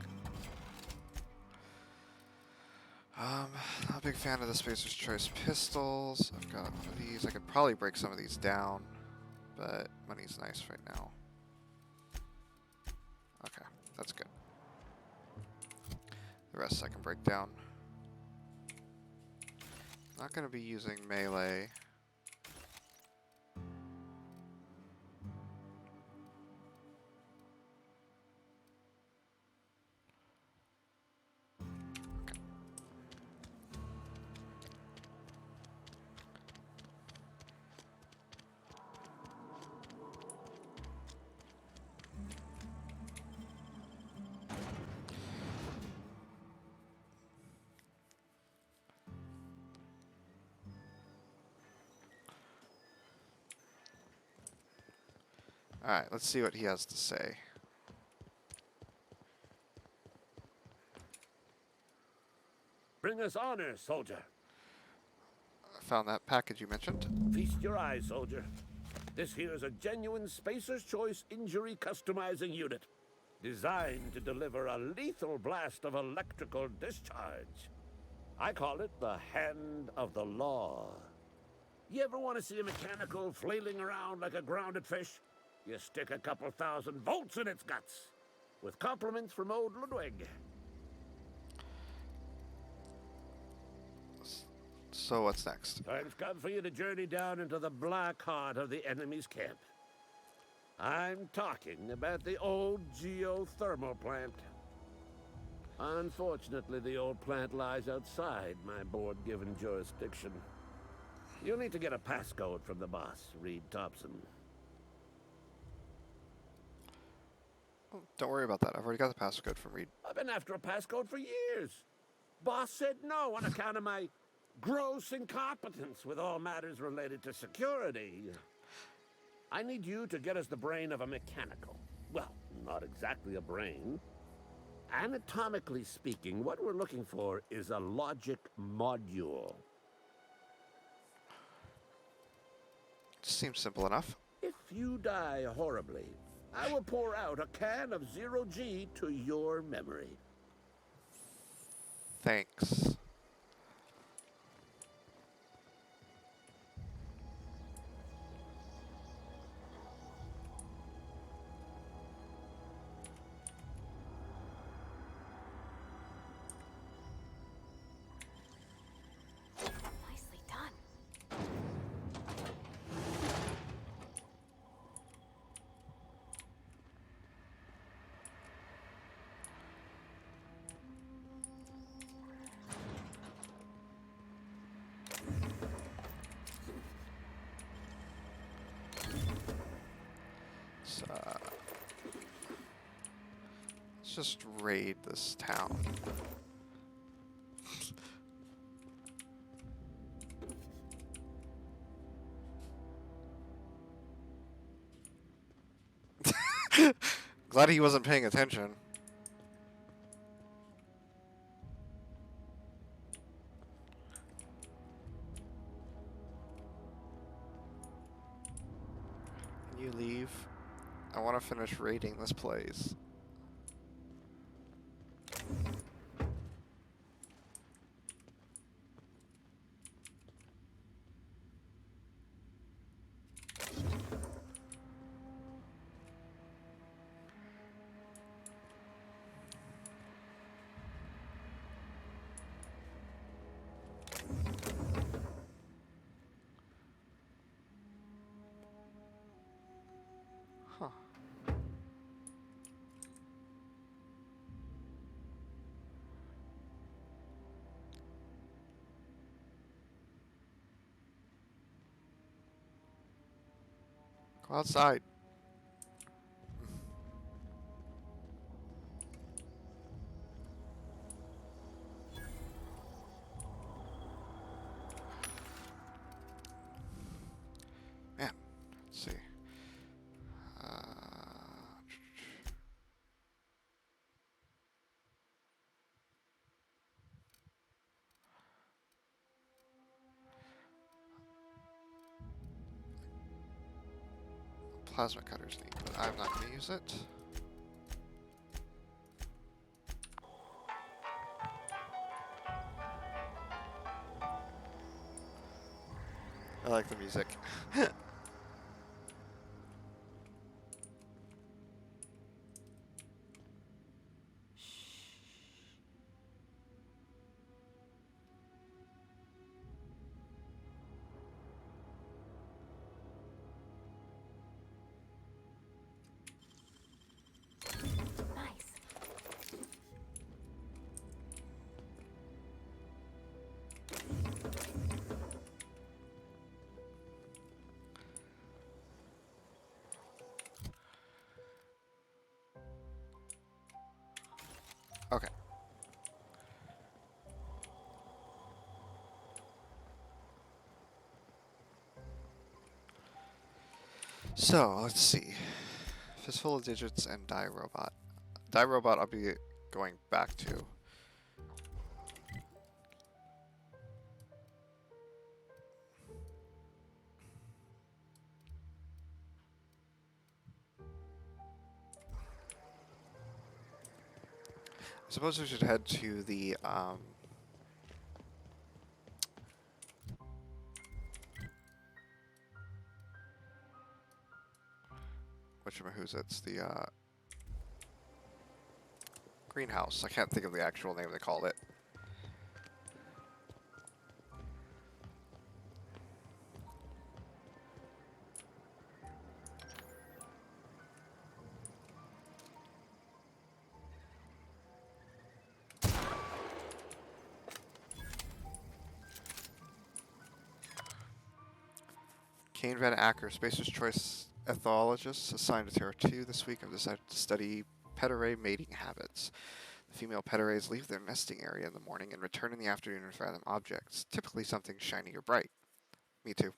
Not a big fan of the Spacer's Choice pistols. I've got one of these. I could probably break some of these down, but money's nice right now. Okay, that's good. The rest I can break down. Not going to be using melee. Alright, let's see what he has to say. Bring us honor, soldier. I found that package you mentioned. Feast your eyes, soldier. This here is a genuine Spacer's Choice injury customizing unit, designed to deliver a lethal blast of electrical discharge. I call it the Hand of the Law. You ever want to see a mechanical flailing around like a grounded fish? You stick a couple thousand volts in its guts. With compliments from old Ludwig. So what's next? Time's come for you to journey down into the black heart of the enemy's camp. I'm talking about the old geothermal plant. Unfortunately, the old plant lies outside my board-given jurisdiction. You'll need to get a passcode from the boss, Reed Thompson. Don't worry about that. I've already got the passcode from Reed. I've been after a passcode for years. Boss said no on account of my gross incompetence with all matters related to security. I need you to get us the brain of a mechanical. Well, not exactly a brain. Anatomically speaking, what we're looking for is a logic module. Seems simple enough. If you die horribly, I will pour out a can of 0G to your memory. Thanks. Nicely done. Let's just raid this town. Glad he wasn't paying attention. Can you leave? I want to finish raiding this place. Huh. Go outside. Man, let's see. Plasma cutter's neat, but I'm not going to use it. I like the music. Okay. So, let's see. Fistful of Digits and Die Robot. Die Robot I'll be going back to. I suppose we should head to the, whatchamahoots, the, greenhouse. I can't think of the actual name they called it. Kane Van Acker, Spacer's Choice Ethologist, assigned to Terra 2 this week. I've decided to study pet-array mating habits. The female pet-arrays leave their nesting area in the morning and return in the afternoon with random objects, typically something shiny or bright. Me too.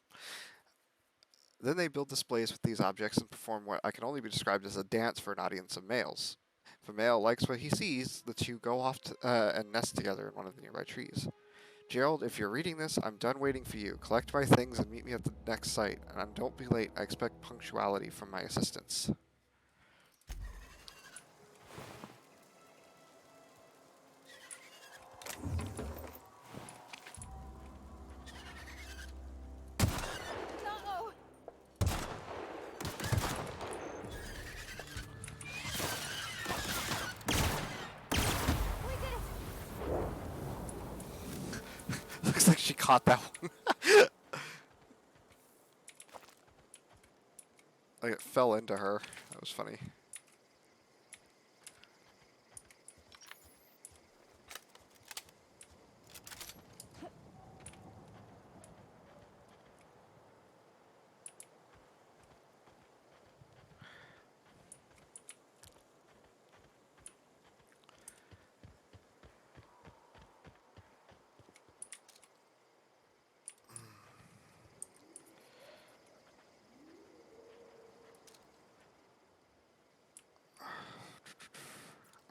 Then they build displays with these objects and perform what I can only be described as a dance for an audience of males. If a male likes what he sees, the two go off and nest together in one of the nearby trees. Gerald, if you're reading this, I'm done waiting for you. Collect my things and meet me at the next site. And don't be late. I expect punctuality from my assistants. Looks like she caught that one. Like it fell into her. That was funny.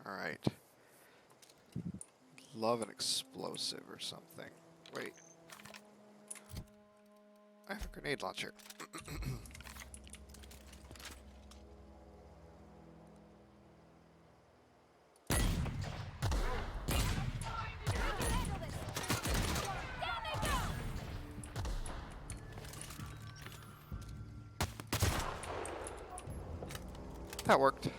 All right. Love an explosive or something. Wait. I have a grenade launcher. That worked.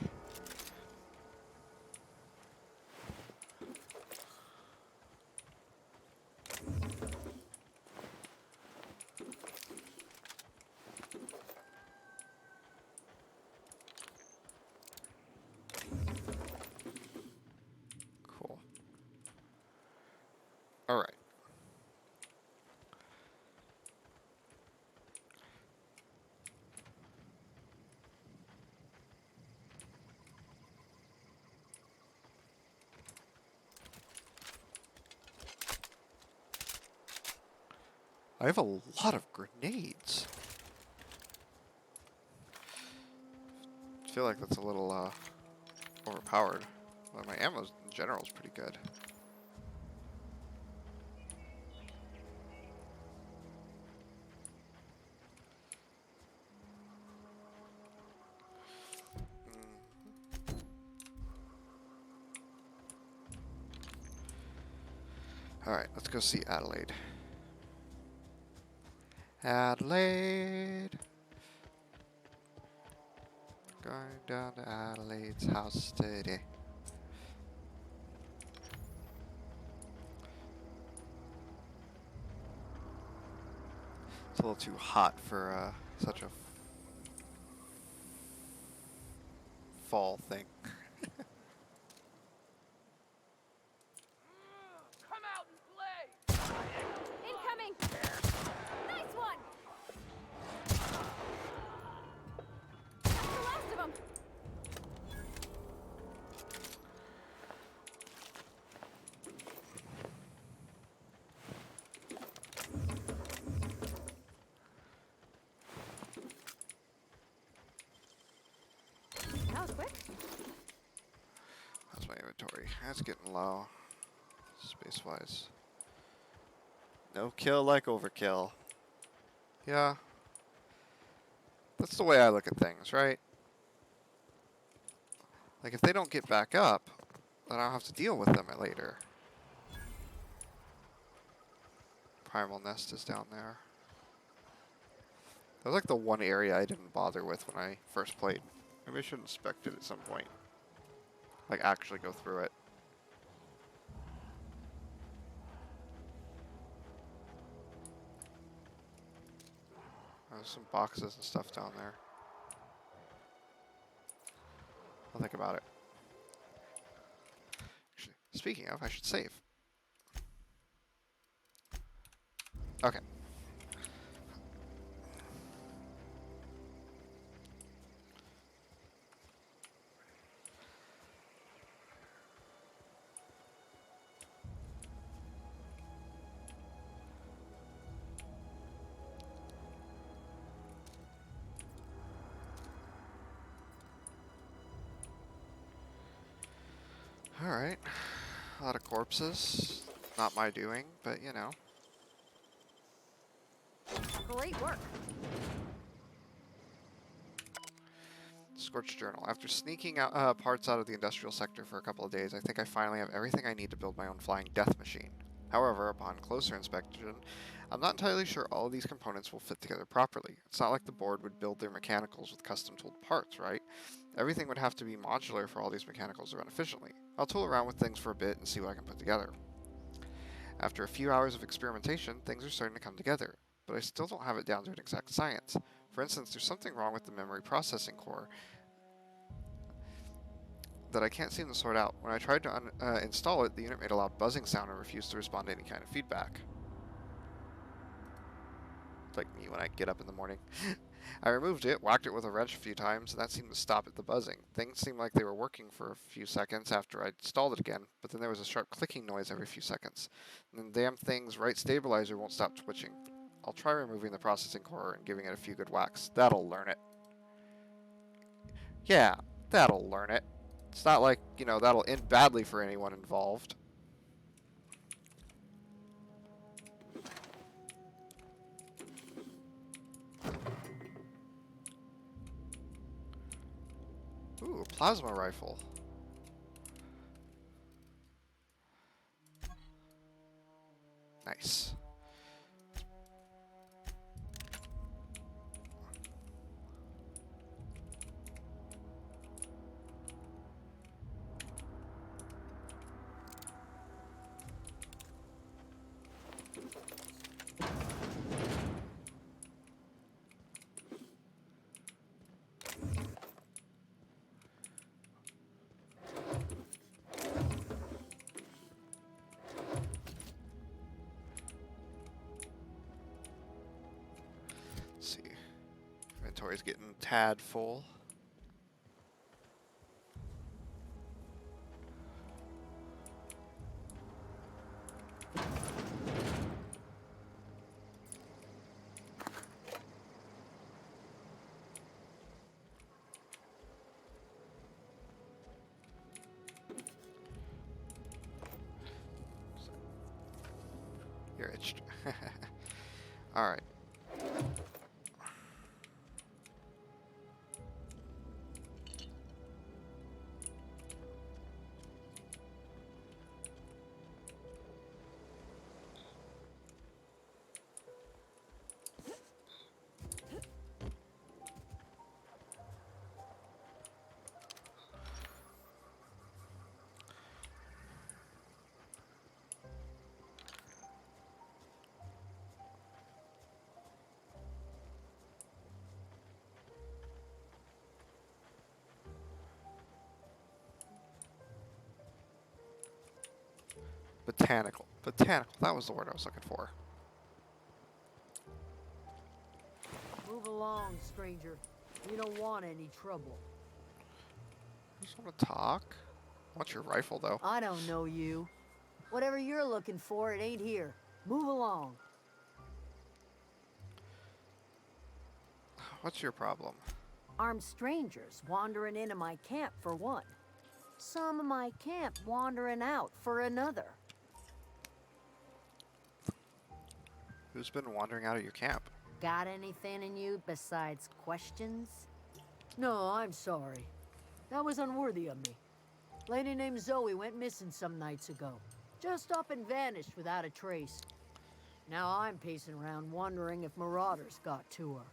All right. I have a lot of grenades. I feel like that's a little overpowered. But my ammo in general is pretty good. Alright, let's go see Adelaide. Adelaide! Going down to Adelaide's house today. It's a little too hot for such a fall thing. Come out and play! Incoming! Nice one! That's the last of them! That was quick. That's my inventory. That's getting low. Space-wise. No kill like overkill. Yeah. That's the way I look at things, right? Like, if they don't get back up, then I'll have to deal with them later. Primal Nest is down there. That was like the one area I didn't bother with when I first played. Maybe I should inspect it at some point. Like, actually go through it. There's some boxes and stuff down there. I'll think about it. Actually, speaking of, I should save. Okay. Alright. A lot of corpses. Not my doing, but you know. Great work. Scorched Journal. After sneaking out, parts out of the industrial sector for a couple of days, I think I finally have everything I need to build my own flying death machine. However, upon closer inspection, I'm not entirely sure all of these components will fit together properly. It's not like the board would build their mechanicals with custom-tooled parts, right? Everything would have to be modular for all these mechanicals to run efficiently. I'll tool around with things for a bit and see what I can put together. After a few hours of experimentation, things are starting to come together, but I still don't have it down to an exact science. For instance, there's something wrong with the memory processing core that I can't seem to sort out. When I tried to install it, the unit made a loud buzzing sound and refused to respond to any kind of feedback. It's like me when I get up in the morning. I removed it, whacked it with a wrench a few times, and that seemed to stop at the buzzing. Things seemed like they were working for a few seconds after I installed it again, but then there was a sharp clicking noise every few seconds. And the damn thing's right stabilizer won't stop twitching. I'll try removing the processing core and giving it a few good whacks. That'll learn it. Yeah, that'll learn it. It's not like, you know, that'll end badly for anyone involved. Ooh, a plasma rifle. Nice. inventory's getting a tad full. You're itched. All right. Botanical. Botanical. That was the word I was looking for. Move along, stranger. We don't want any trouble. I just want to talk. What's your rifle, though? I don't know you. Whatever you're looking for, it ain't here. Move along. What's your problem? Armed strangers wandering into my camp for one. Some of my camp wandering out for another. Who's been wandering out of your camp? Got anything in you besides questions? No, I'm sorry. That was unworthy of me. Lady named Zoe went missing some nights ago. Just up and vanished without a trace. Now I'm pacing around wondering if marauders got to her.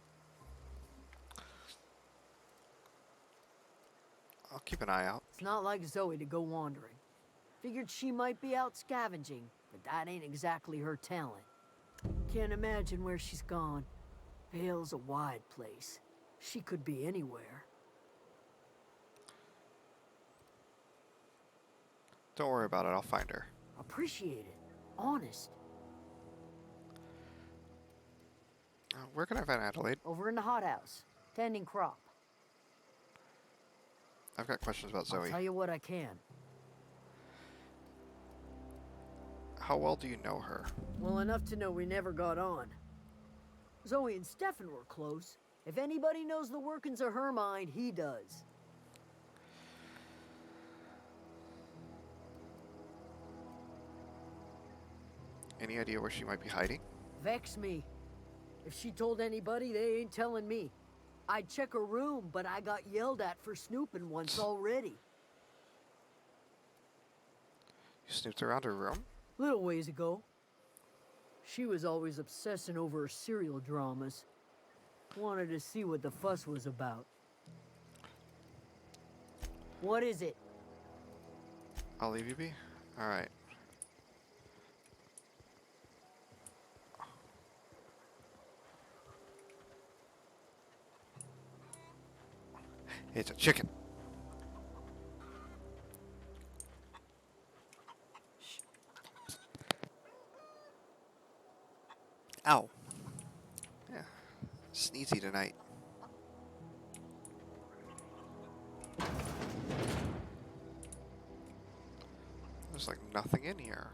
I'll keep an eye out. It's not like Zoe to go wandering. Figured she might be out scavenging, but that ain't exactly her talent. Can't imagine where she's gone. Vale's a wide place. She could be anywhere. Don't worry about it. I'll find her. Appreciate it. Honest. Where can I find Adelaide? Over in the hothouse, tending crop. I've got questions about Zoe. I'll tell you what I can. How well do you know her? Well enough to know we never got on. Zoe and Stefan were close. If anybody knows the workings of her mind, he does. Any idea where she might be hiding? Vex me. If she told anybody, they ain't telling me. I'd check her room, but I got yelled at for snooping once already. You snooped around her room? Little ways ago. She was always obsessing over her serial dramas. Wanted to see what the fuss was about. What is it? I'll leave you be? Alright. It's a chicken. Ow. Yeah. Sneezy tonight. There's like nothing in here.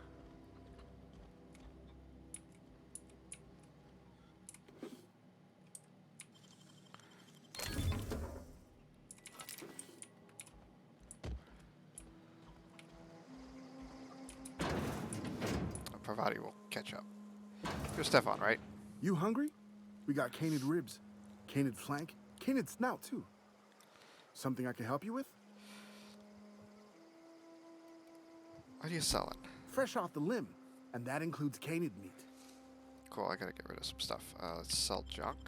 Parvati will catch up. You're Stefan, right? You hungry? We got canid ribs, canid flank, canid snout too. Something I can help you with? What are you selling? Fresh off the limb, and that includes canid meat. Cool, I gotta get rid of some stuff. Let's sell junk.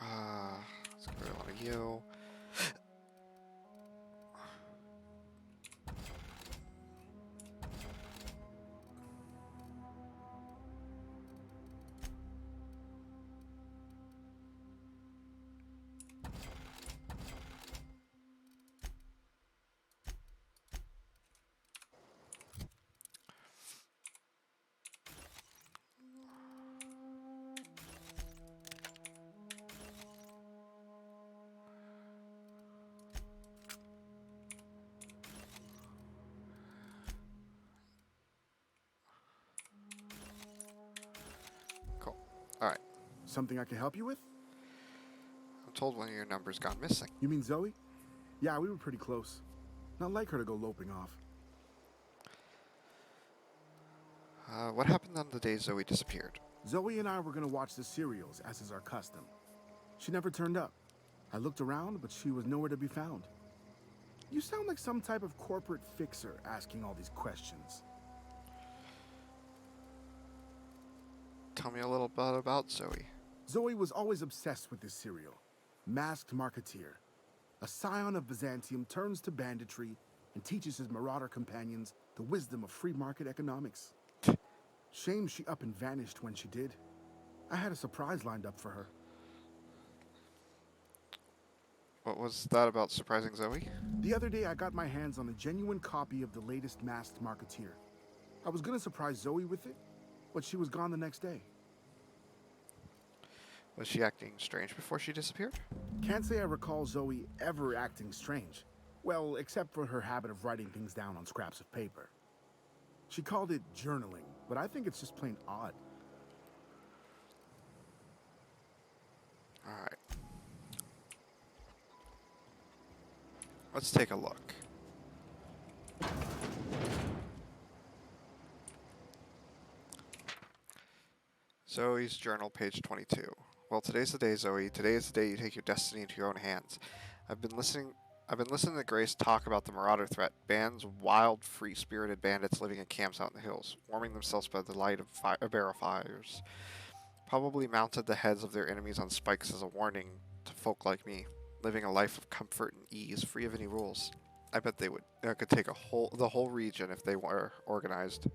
Let's get rid of one of you. Something I can help you with? I'm told one of your numbers gone missing. You mean Zoe? Yeah, we were pretty close. Not like her to go loping off. What happened on the day Zoe disappeared? Zoe and I were gonna watch the serials, as is our custom. She never turned up. I looked around, but she was nowhere to be found. You sound like some type of corporate fixer asking all these questions. Tell me a little bit about Zoe. Zoe was always obsessed with this serial. Masked Marketeer. A scion of Byzantium turns to banditry and teaches his marauder companions the wisdom of free market economics. Shame she up and vanished when she did. I had a surprise lined up for her. What was that about surprising Zoe? The other day I got my hands on a genuine copy of the latest Masked Marketeer. I was gonna surprise Zoe with it, but she was gone the next day. Was she acting strange before she disappeared? Can't say I recall Zoe ever acting strange. Well, except for her habit of writing things down on scraps of paper. She called it journaling, but I think it's just plain odd. Alright. Let's take a look. Zoe's journal, page 22. Well, today's the day, Zoe. Today is the day you take your destiny into your own hands. I've been listening to Grace talk about the marauder threat. Bands of wild, free-spirited bandits living in camps out in the hills, warming themselves by the light of barrel fires. Probably mounted the heads of their enemies on spikes as a warning to folk like me, living a life of comfort and ease, free of any rules. I bet they could take the whole region if they were organized.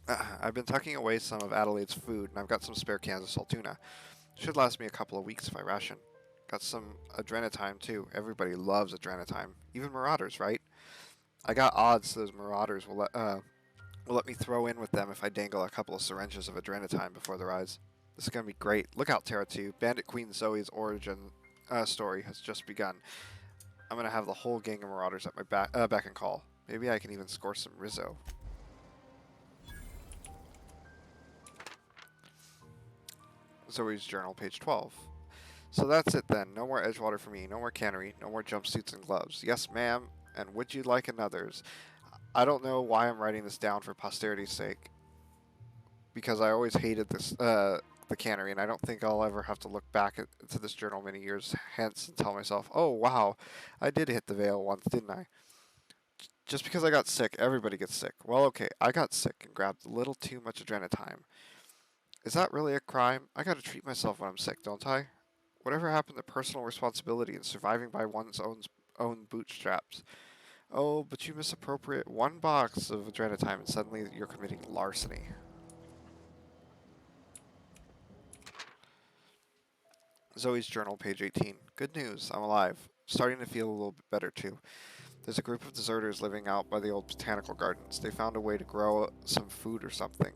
I've been tucking away some of Adelaide's food, and I've got some spare cans of saltuna. Should last me a couple of weeks if I ration. Got some adrenatime, too. Everybody loves adrenatime. Even marauders, right? I got odds those marauders will let me throw in with them if I dangle a couple of syringes of adrenatime before the rise. This is going to be great. Look out, Terra 2. Bandit Queen Zoe's origin story has just begun. I'm going to have the whole gang of marauders at my beck and call. Maybe I can even score some Rizzo. Zoe's journal, page 12. So that's it then. No more Edgewater for me. No more cannery. No more jumpsuits and gloves. Yes, ma'am. And would you like another's? I don't know why I'm writing this down for posterity's sake. Because I always hated this, the cannery, and I don't think I'll ever have to look back to this journal many years hence and tell myself, oh, wow, I did hit the veil once, didn't I? Just because I got sick, everybody gets sick. Well, okay, I got sick and grabbed a little too much adrenatime. Is that really a crime? I gotta treat myself when I'm sick, don't I? Whatever happened to personal responsibility and surviving by one's own bootstraps? Oh, but you misappropriate one box of adrenatime and suddenly you're committing larceny. Zoe's journal, page 18. Good news, I'm alive. Starting to feel a little bit better, too. There's a group of deserters living out by the old botanical gardens. They found a way to grow some food or something.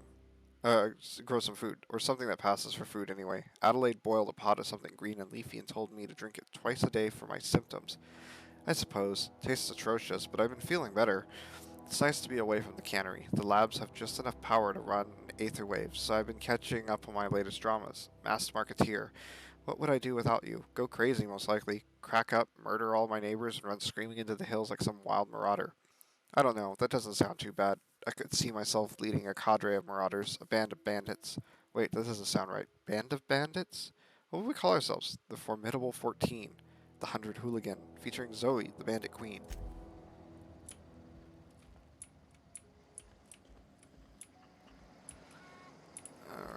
Grow some food, or something that passes for food anyway. Adelaide boiled a pot of something green and leafy and told me to drink it twice a day for my symptoms. I suppose. Tastes atrocious, but I've been feeling better. It's nice to be away from the cannery. The labs have just enough power to run aether waves, so I've been catching up on my latest dramas. Masked Marketeer. What would I do without you? Go crazy, most likely. Crack up, murder all my neighbors, and run screaming into the hills like some wild marauder. I don't know, that doesn't sound too bad. I could see myself leading a cadre of marauders, a band of bandits. Wait, that doesn't sound right. Band of bandits? What would we call ourselves? The Formidable 14. The 100 Hooligan, featuring Zoe, the Bandit Queen.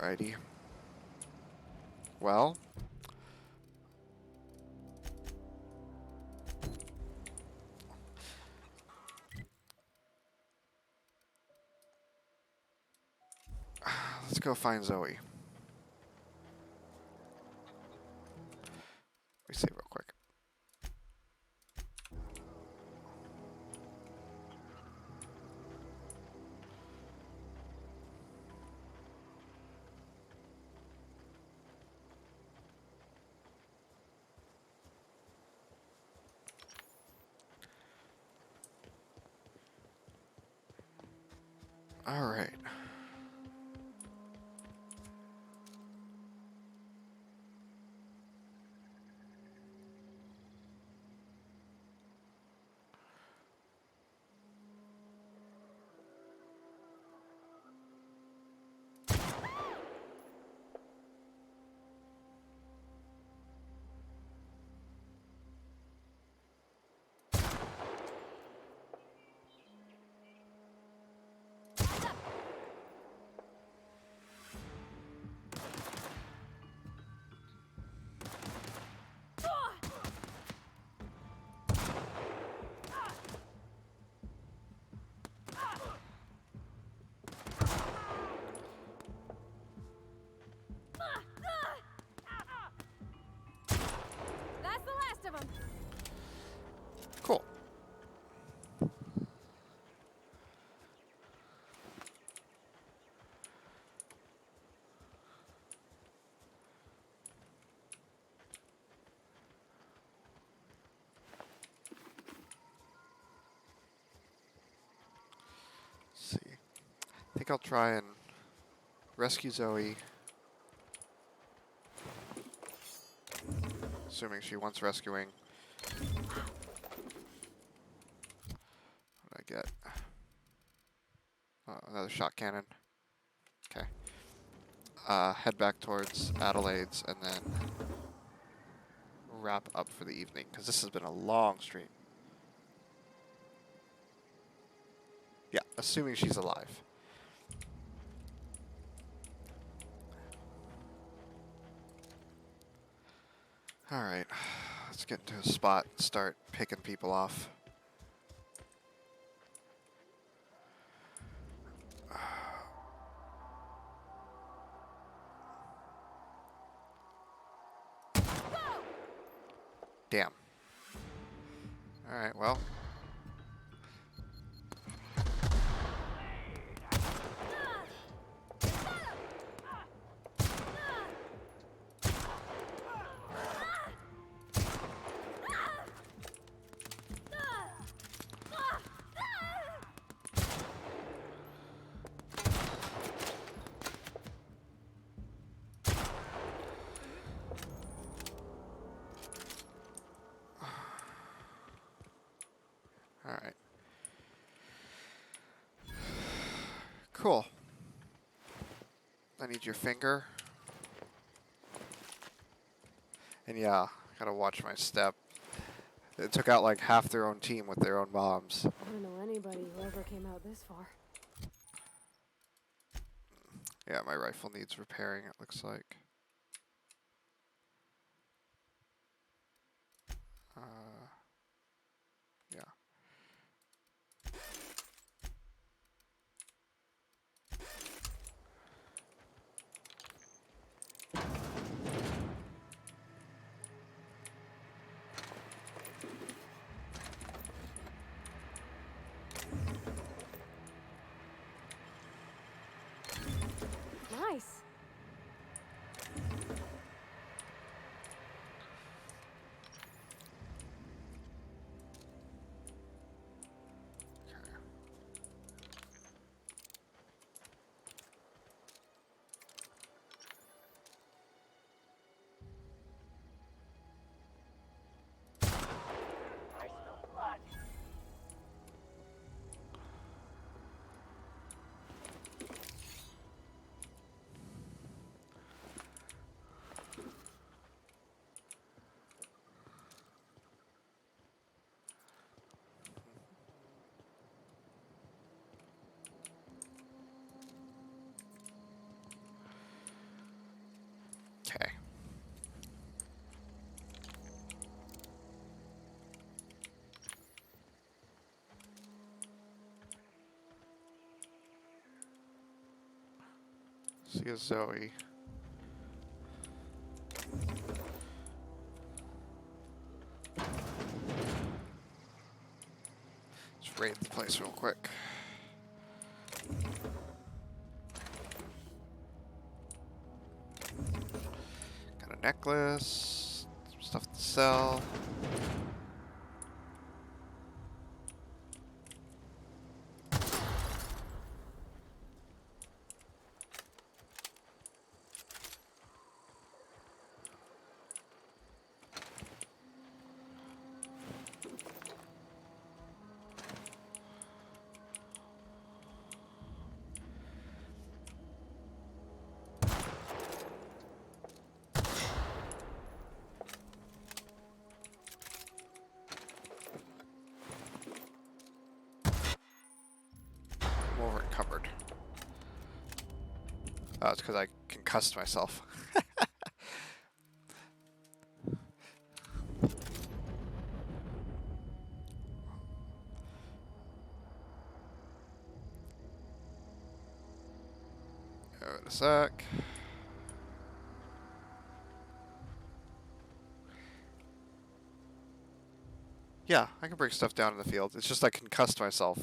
Alrighty. Well. Let's go find Zoe. Let me save real quick. All right. think I'll try and rescue Zoe. Assuming she wants rescuing. What did I get? Oh, another shot cannon. Okay. Head back towards Adelaide's and then wrap up for the evening, because this has been a long stream. Yeah, assuming she's alive. Alright, let's get into a spot and start picking people off. Damn. Alright, well. Alright. Cool. I need your finger. And yeah, gotta watch my step. It took out like half their own team with their own bombs. I don't know anybody who ever came out this far. Yeah, my rifle needs repairing, it looks like. Yeah. Nice. Okay. See a Zoe. Let's raid the place real quick. Got a necklace, some stuff to sell. I'm over encumbered. Oh, it's because I concussed myself. Wait a sec. Yeah, I can break stuff down in the field. It's just I concussed myself.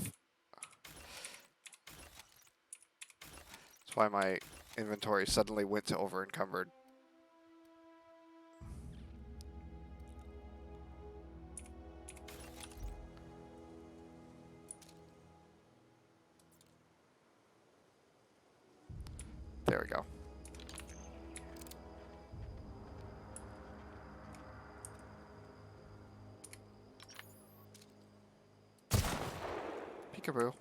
That's why my inventory suddenly went to over encumbered. There we go. Peekaboo.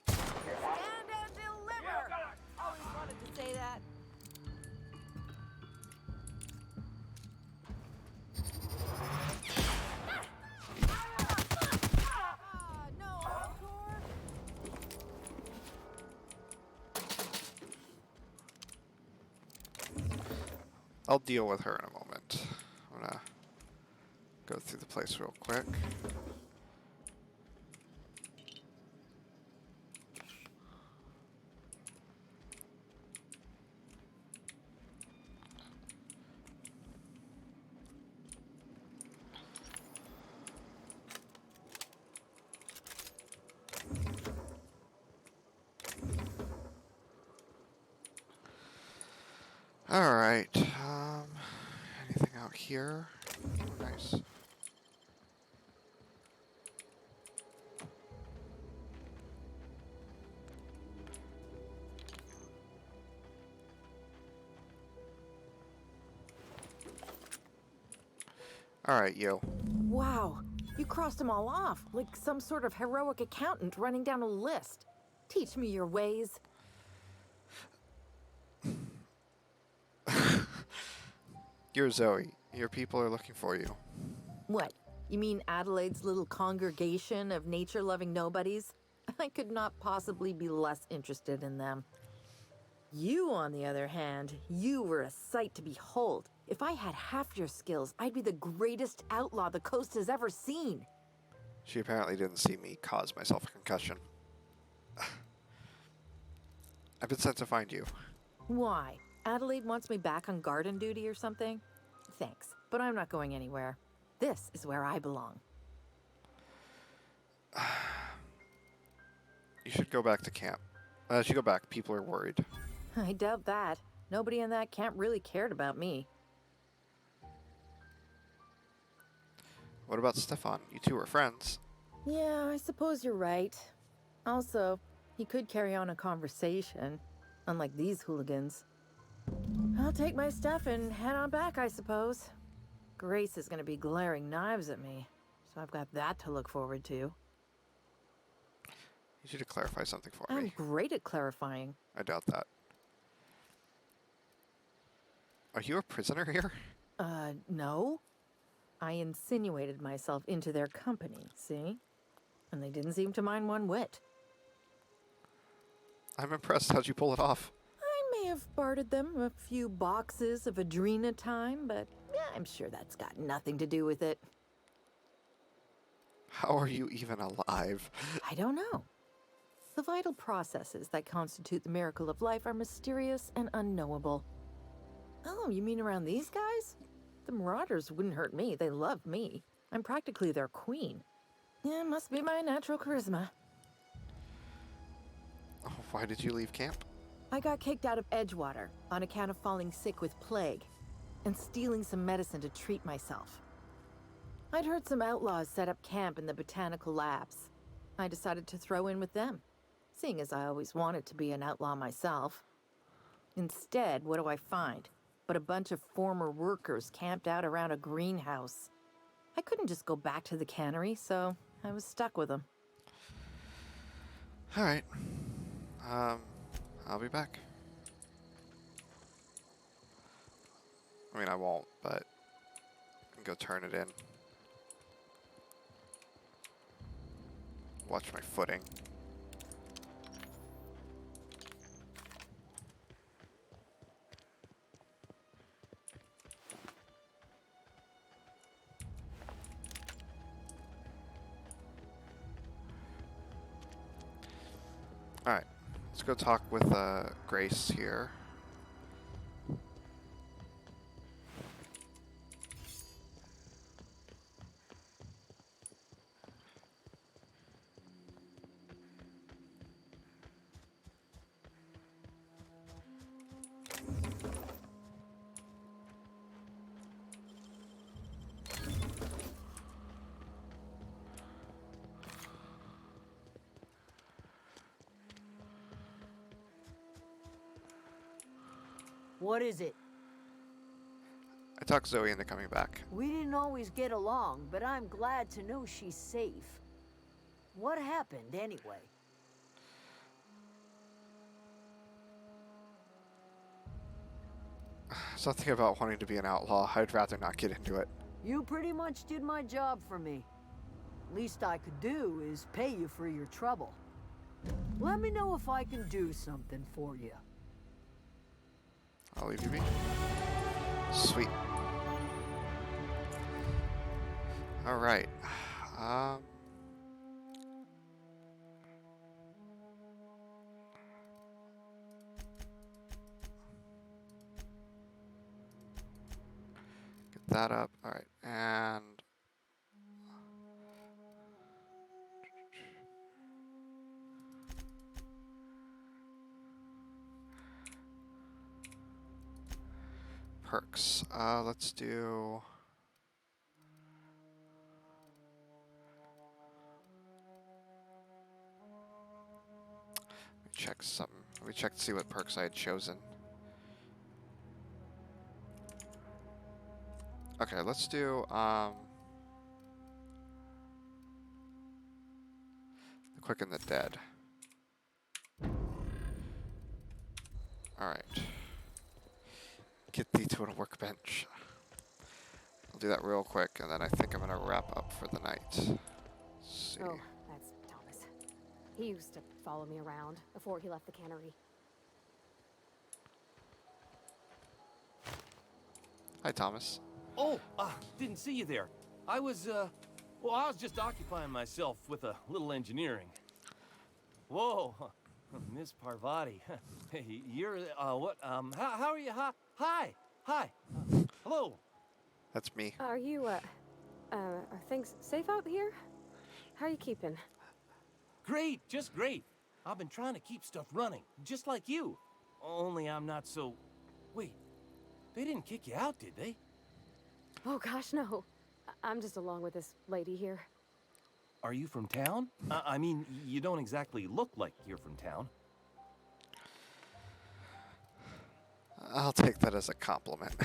Stand and deliver! Always wanted to say that. No, encore! I'll deal with her in a moment. I'm gonna go through the place real quick. Alright, anything out here? Oh, nice. Alright, you. Wow, you crossed them all off, like some sort of heroic accountant running down a list. Teach me your ways. You're Zoe. Your people are looking for you. What? You mean Adelaide's little congregation of nature-loving nobodies? I could not possibly be less interested in them. You, on the other hand, you were a sight to behold. If I had half your skills, I'd be the greatest outlaw the coast has ever seen. She apparently didn't see me cause myself a concussion. I've been sent to find you. Why? Adelaide wants me back on garden duty or something? Thanks, but I'm not going anywhere. This is where I belong. You should go back to camp. You should go back. People are worried. I doubt that. Nobody in that camp really cared about me. What about Stefan? You two are friends. Yeah, I suppose you're right. Also, he could carry on a conversation, unlike these hooligans. I'll take my stuff and head on back, I suppose. Grace is gonna be glaring knives at me, so I've got that to look forward to. You need to clarify something for I'm me. great at clarifying. I doubt that. Are you a prisoner here? No. I insinuated myself into their company, see? And they didn't seem to mind one whit. I'm impressed. How'd you pull it off? I may have bartered them a few boxes of Adrena time, but yeah, I'm sure that's got nothing to do with it. How are you even alive? I don't know. The vital processes that constitute the miracle of life are mysterious and unknowable. Oh, you mean around these guys? The marauders wouldn't hurt me. They love me. I'm practically their queen. Yeah, must be my natural charisma. Oh, why did you leave camp? I got kicked out of Edgewater on account of falling sick with plague and stealing some medicine to treat myself. I'd heard some outlaws set up camp in the botanical labs. I decided to throw in with them, seeing as I always wanted to be an outlaw myself. Instead, what do I find? But a bunch of former workers camped out around a greenhouse. I couldn't just go back to the cannery, so I was stuck with them. All right. I'll be back. I mean, I won't, but I can go turn it in. Watch my footing. Alright, let's go talk with Grace here. What is it? I talked Zoe into coming back. We didn't always get along, but I'm glad to know she's safe. What happened, anyway? Something about wanting to be an outlaw. I'd rather not get into it. You pretty much did my job for me. Least I could do is pay you for your trouble. Let me know if I can do something for you. I'll leave you be. Sweet. Alright. Get that up. Alright, and perks. Let's do check something. Let me check to see what perks I had chosen. Okay, let's do the quick and the dead. Alright. Get thee to a workbench. I'll do that real quick, and then I think I'm gonna wrap up for the night. Let's see. Oh, that's Thomas. He used to follow me around before he left the cannery. Hi, Thomas. Oh, didn't see you there. I was just occupying myself with a little engineering. Whoa, Miss Parvati. Hey, you're, what, how are you? Hi. Hello. That's me. Are you, are things safe out here? How are you keeping? Great, just great. I've been trying to keep stuff running, just like you. Only I'm not so... Wait, they didn't kick you out, did they? Oh gosh, no. I'm just along with this lady here. Are you from town? I mean, you don't exactly look like you're from town. I'll take that as a compliment.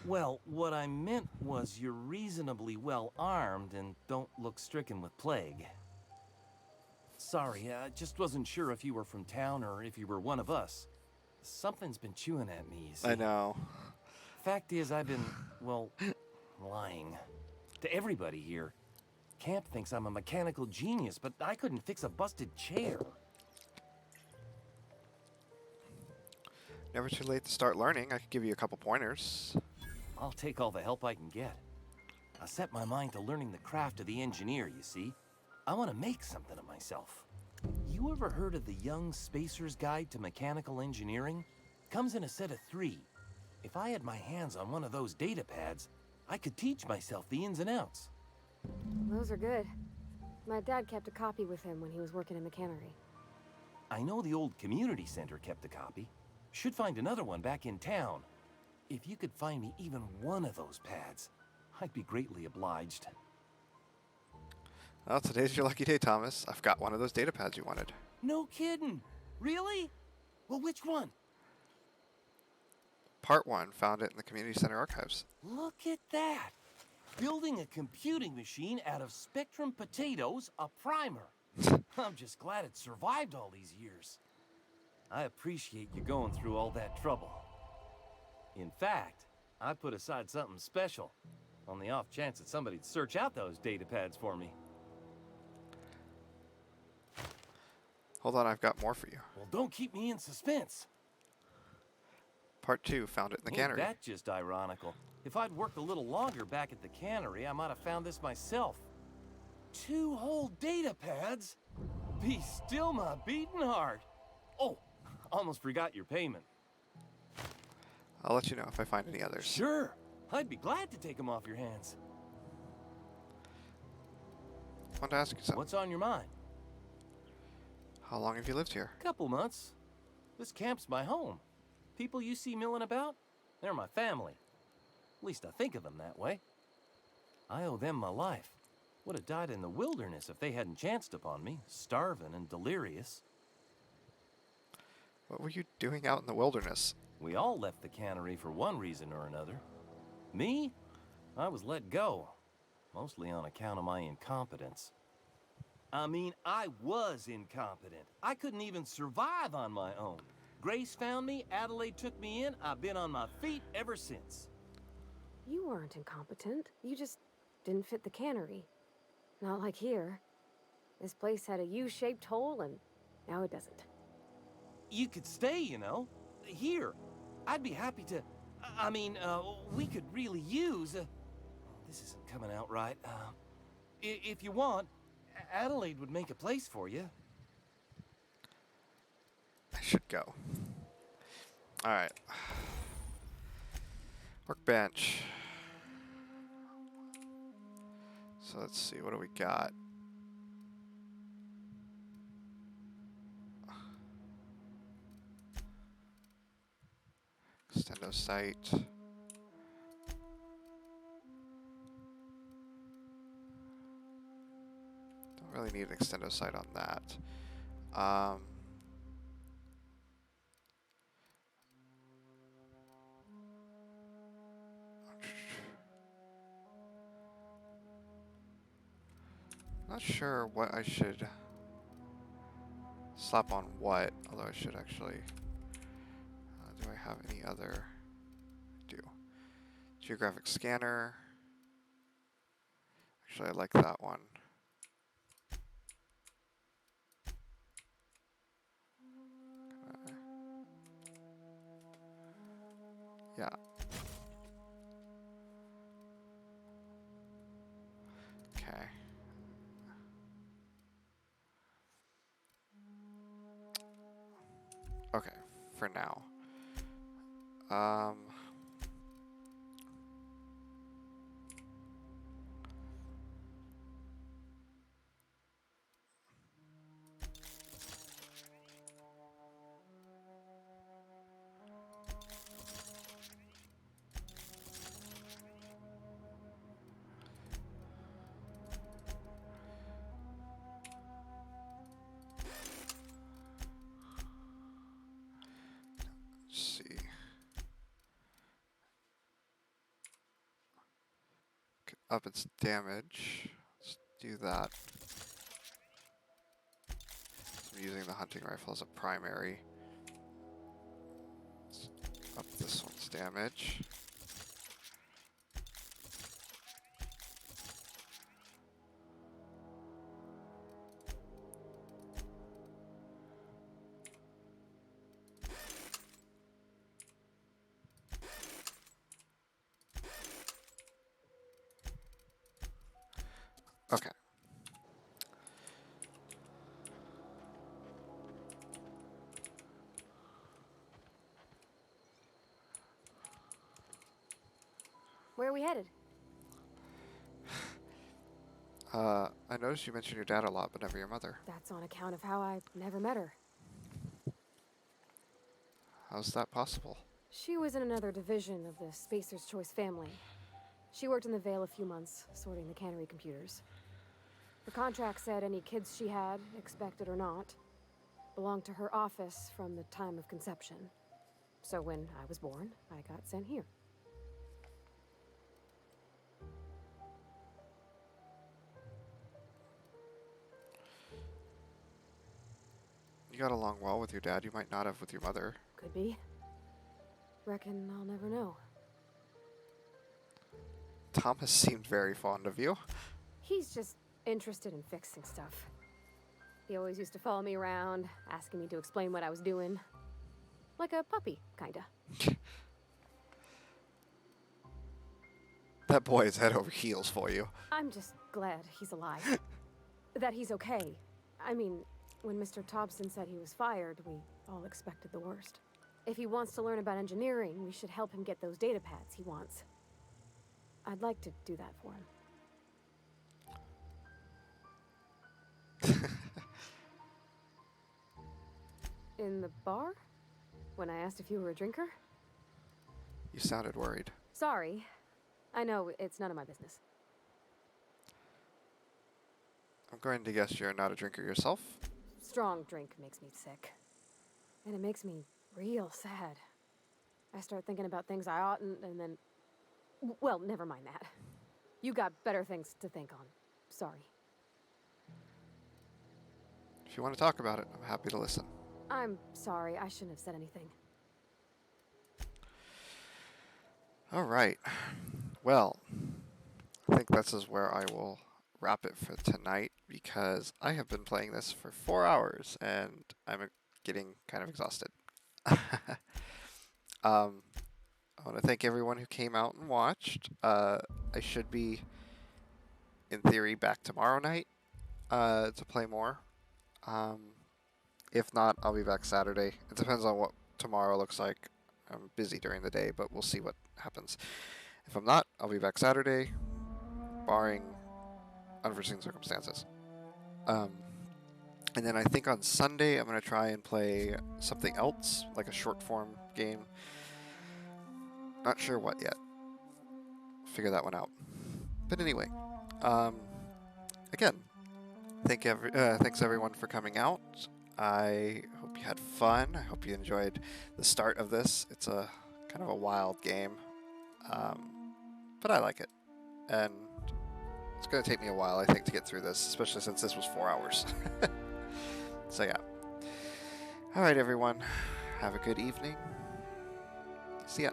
Well, what I meant was you're reasonably well armed and don't look stricken with plague. Sorry, I just wasn't sure if you were from town or if you were one of us. Something's been chewing at me, you see. I know. Fact is, I've been, well, lying. To everybody here. Camp thinks I'm a mechanical genius, but I couldn't fix a busted chair. Never too late to start learning. I could give you a couple pointers. I'll take all the help I can get. I set my mind to learning the craft of the engineer, you see. I want to make something of myself. You ever heard of the Young Spacer's Guide to Mechanical Engineering? Comes in a set of 3. If I had my hands on one of those data pads, I could teach myself the ins and outs. Those are good. My dad kept a copy with him when he was working in the cannery. I know the old community center kept a copy. Should find another one back in town. If you could find me even one of those pads, I'd be greatly obliged. Well, today's your lucky day, Thomas. I've got one of those data pads you wanted. No kidding. Really? Well, which one? Part 1. Found it in the community center archives. Look at that. Building a computing machine out of Spectrum potatoes, a primer. I'm just glad it survived all these years. I appreciate you going through all that trouble. In fact, I put aside something special on the off chance that somebody'd search out those data pads for me. Hold on, I've got more for you. Well, don't keep me in suspense. Part 2. Found it in the Ain't cannery. that just ironical? If I'd worked a little longer back at the cannery, I might have found this myself. 2 whole data pads? Be still my beating heart. Oh, almost forgot your payment. I'll let you know if I find any others. Sure. I'd be glad to take them off your hands. I wanted to ask you something. What's on your mind? How long have you lived here? Couple months. This camp's my home. People you see milling about, they're my family. At least I think of them that way. I owe them my life. Would have died in the wilderness if they hadn't chanced upon me, starving and delirious. What were you doing out in the wilderness? We all left the cannery for one reason or another. Me? I was let go. Mostly on account of my incompetence. I mean, I was incompetent. I couldn't even survive on my own. Grace found me, Adelaide took me in, I've been on my feet ever since. You weren't incompetent. You just didn't fit the cannery. Not like here. This place had a U-shaped hole, and now it doesn't. You could stay, you know. Here. I'd be happy to... I mean, we could really use... this isn't coming out right. If you want, Adelaide would make a place for you. I should go. Alright. Workbench. So let's see, what do we got? Extendo sight. Don't really need an extendo sight on that. Not sure what I should slap on what, although I should actually. Do I have any other? I do. Geographic scanner. Actually, I like that one. Yeah. Okay. Okay, for now. Let's see. Up its damage. Let's do that. I'm using the hunting rifle as a primary. Let's up this one's damage. Okay. Where are we headed? I noticed you mentioned your dad a lot, but never your mother. That's on account of how I never met her. How's that possible? She was in another division of the Spacer's Choice family. She worked in the Vale a few months, sorting the cannery computers. The contract said any kids she had, expected or not, belonged to her office from the time of conception. So when I was born, I got sent here. You got along well with your dad. You might not have with your mother. Could be. Reckon I'll never know. Thomas seemed very fond of you. He's just interested in fixing stuff. He always used to follow me around, asking me to explain what I was doing. Like a puppy, kinda. That boy is head over heels for you. I'm just glad he's alive. That he's okay. I mean, when Mr. Thompson said he was fired, we all expected the worst. If he wants to learn about engineering, we should help him get those data pads he wants. I'd like to do that for him. In the bar? When I asked if you were a drinker? You sounded worried. Sorry. I know, it's none of my business. I'm going to guess you're not a drinker yourself. Strong drink makes me sick. And it makes me real sad. I start thinking about things I oughtn't, and then... Well, never mind that. You got better things to think on. Sorry. If you want to talk about it, I'm happy to listen. I'm sorry. I shouldn't have said anything. All right. Well, I think this is where I will wrap it for tonight because I have been playing this for 4 hours and I'm getting kind of exhausted. I want to thank everyone who came out and watched. I should be, in theory, back tomorrow night to play more. If not, I'll be back Saturday. It depends on what tomorrow looks like. I'm busy during the day, but we'll see what happens. If I'm not, I'll be back Saturday, barring unforeseen circumstances. And then I think on Sunday, I'm going to try and play something else, like a short-form game. Not sure what yet. Figure that one out. But anyway, again, thanks everyone for coming out. I hope you had fun. I hope you enjoyed the start of this. It's a kind of a wild game, but I like it. And it's going to take me a while, I think, to get through this, especially since this was 4 hours. So yeah. All right, everyone. Have a good evening. See ya.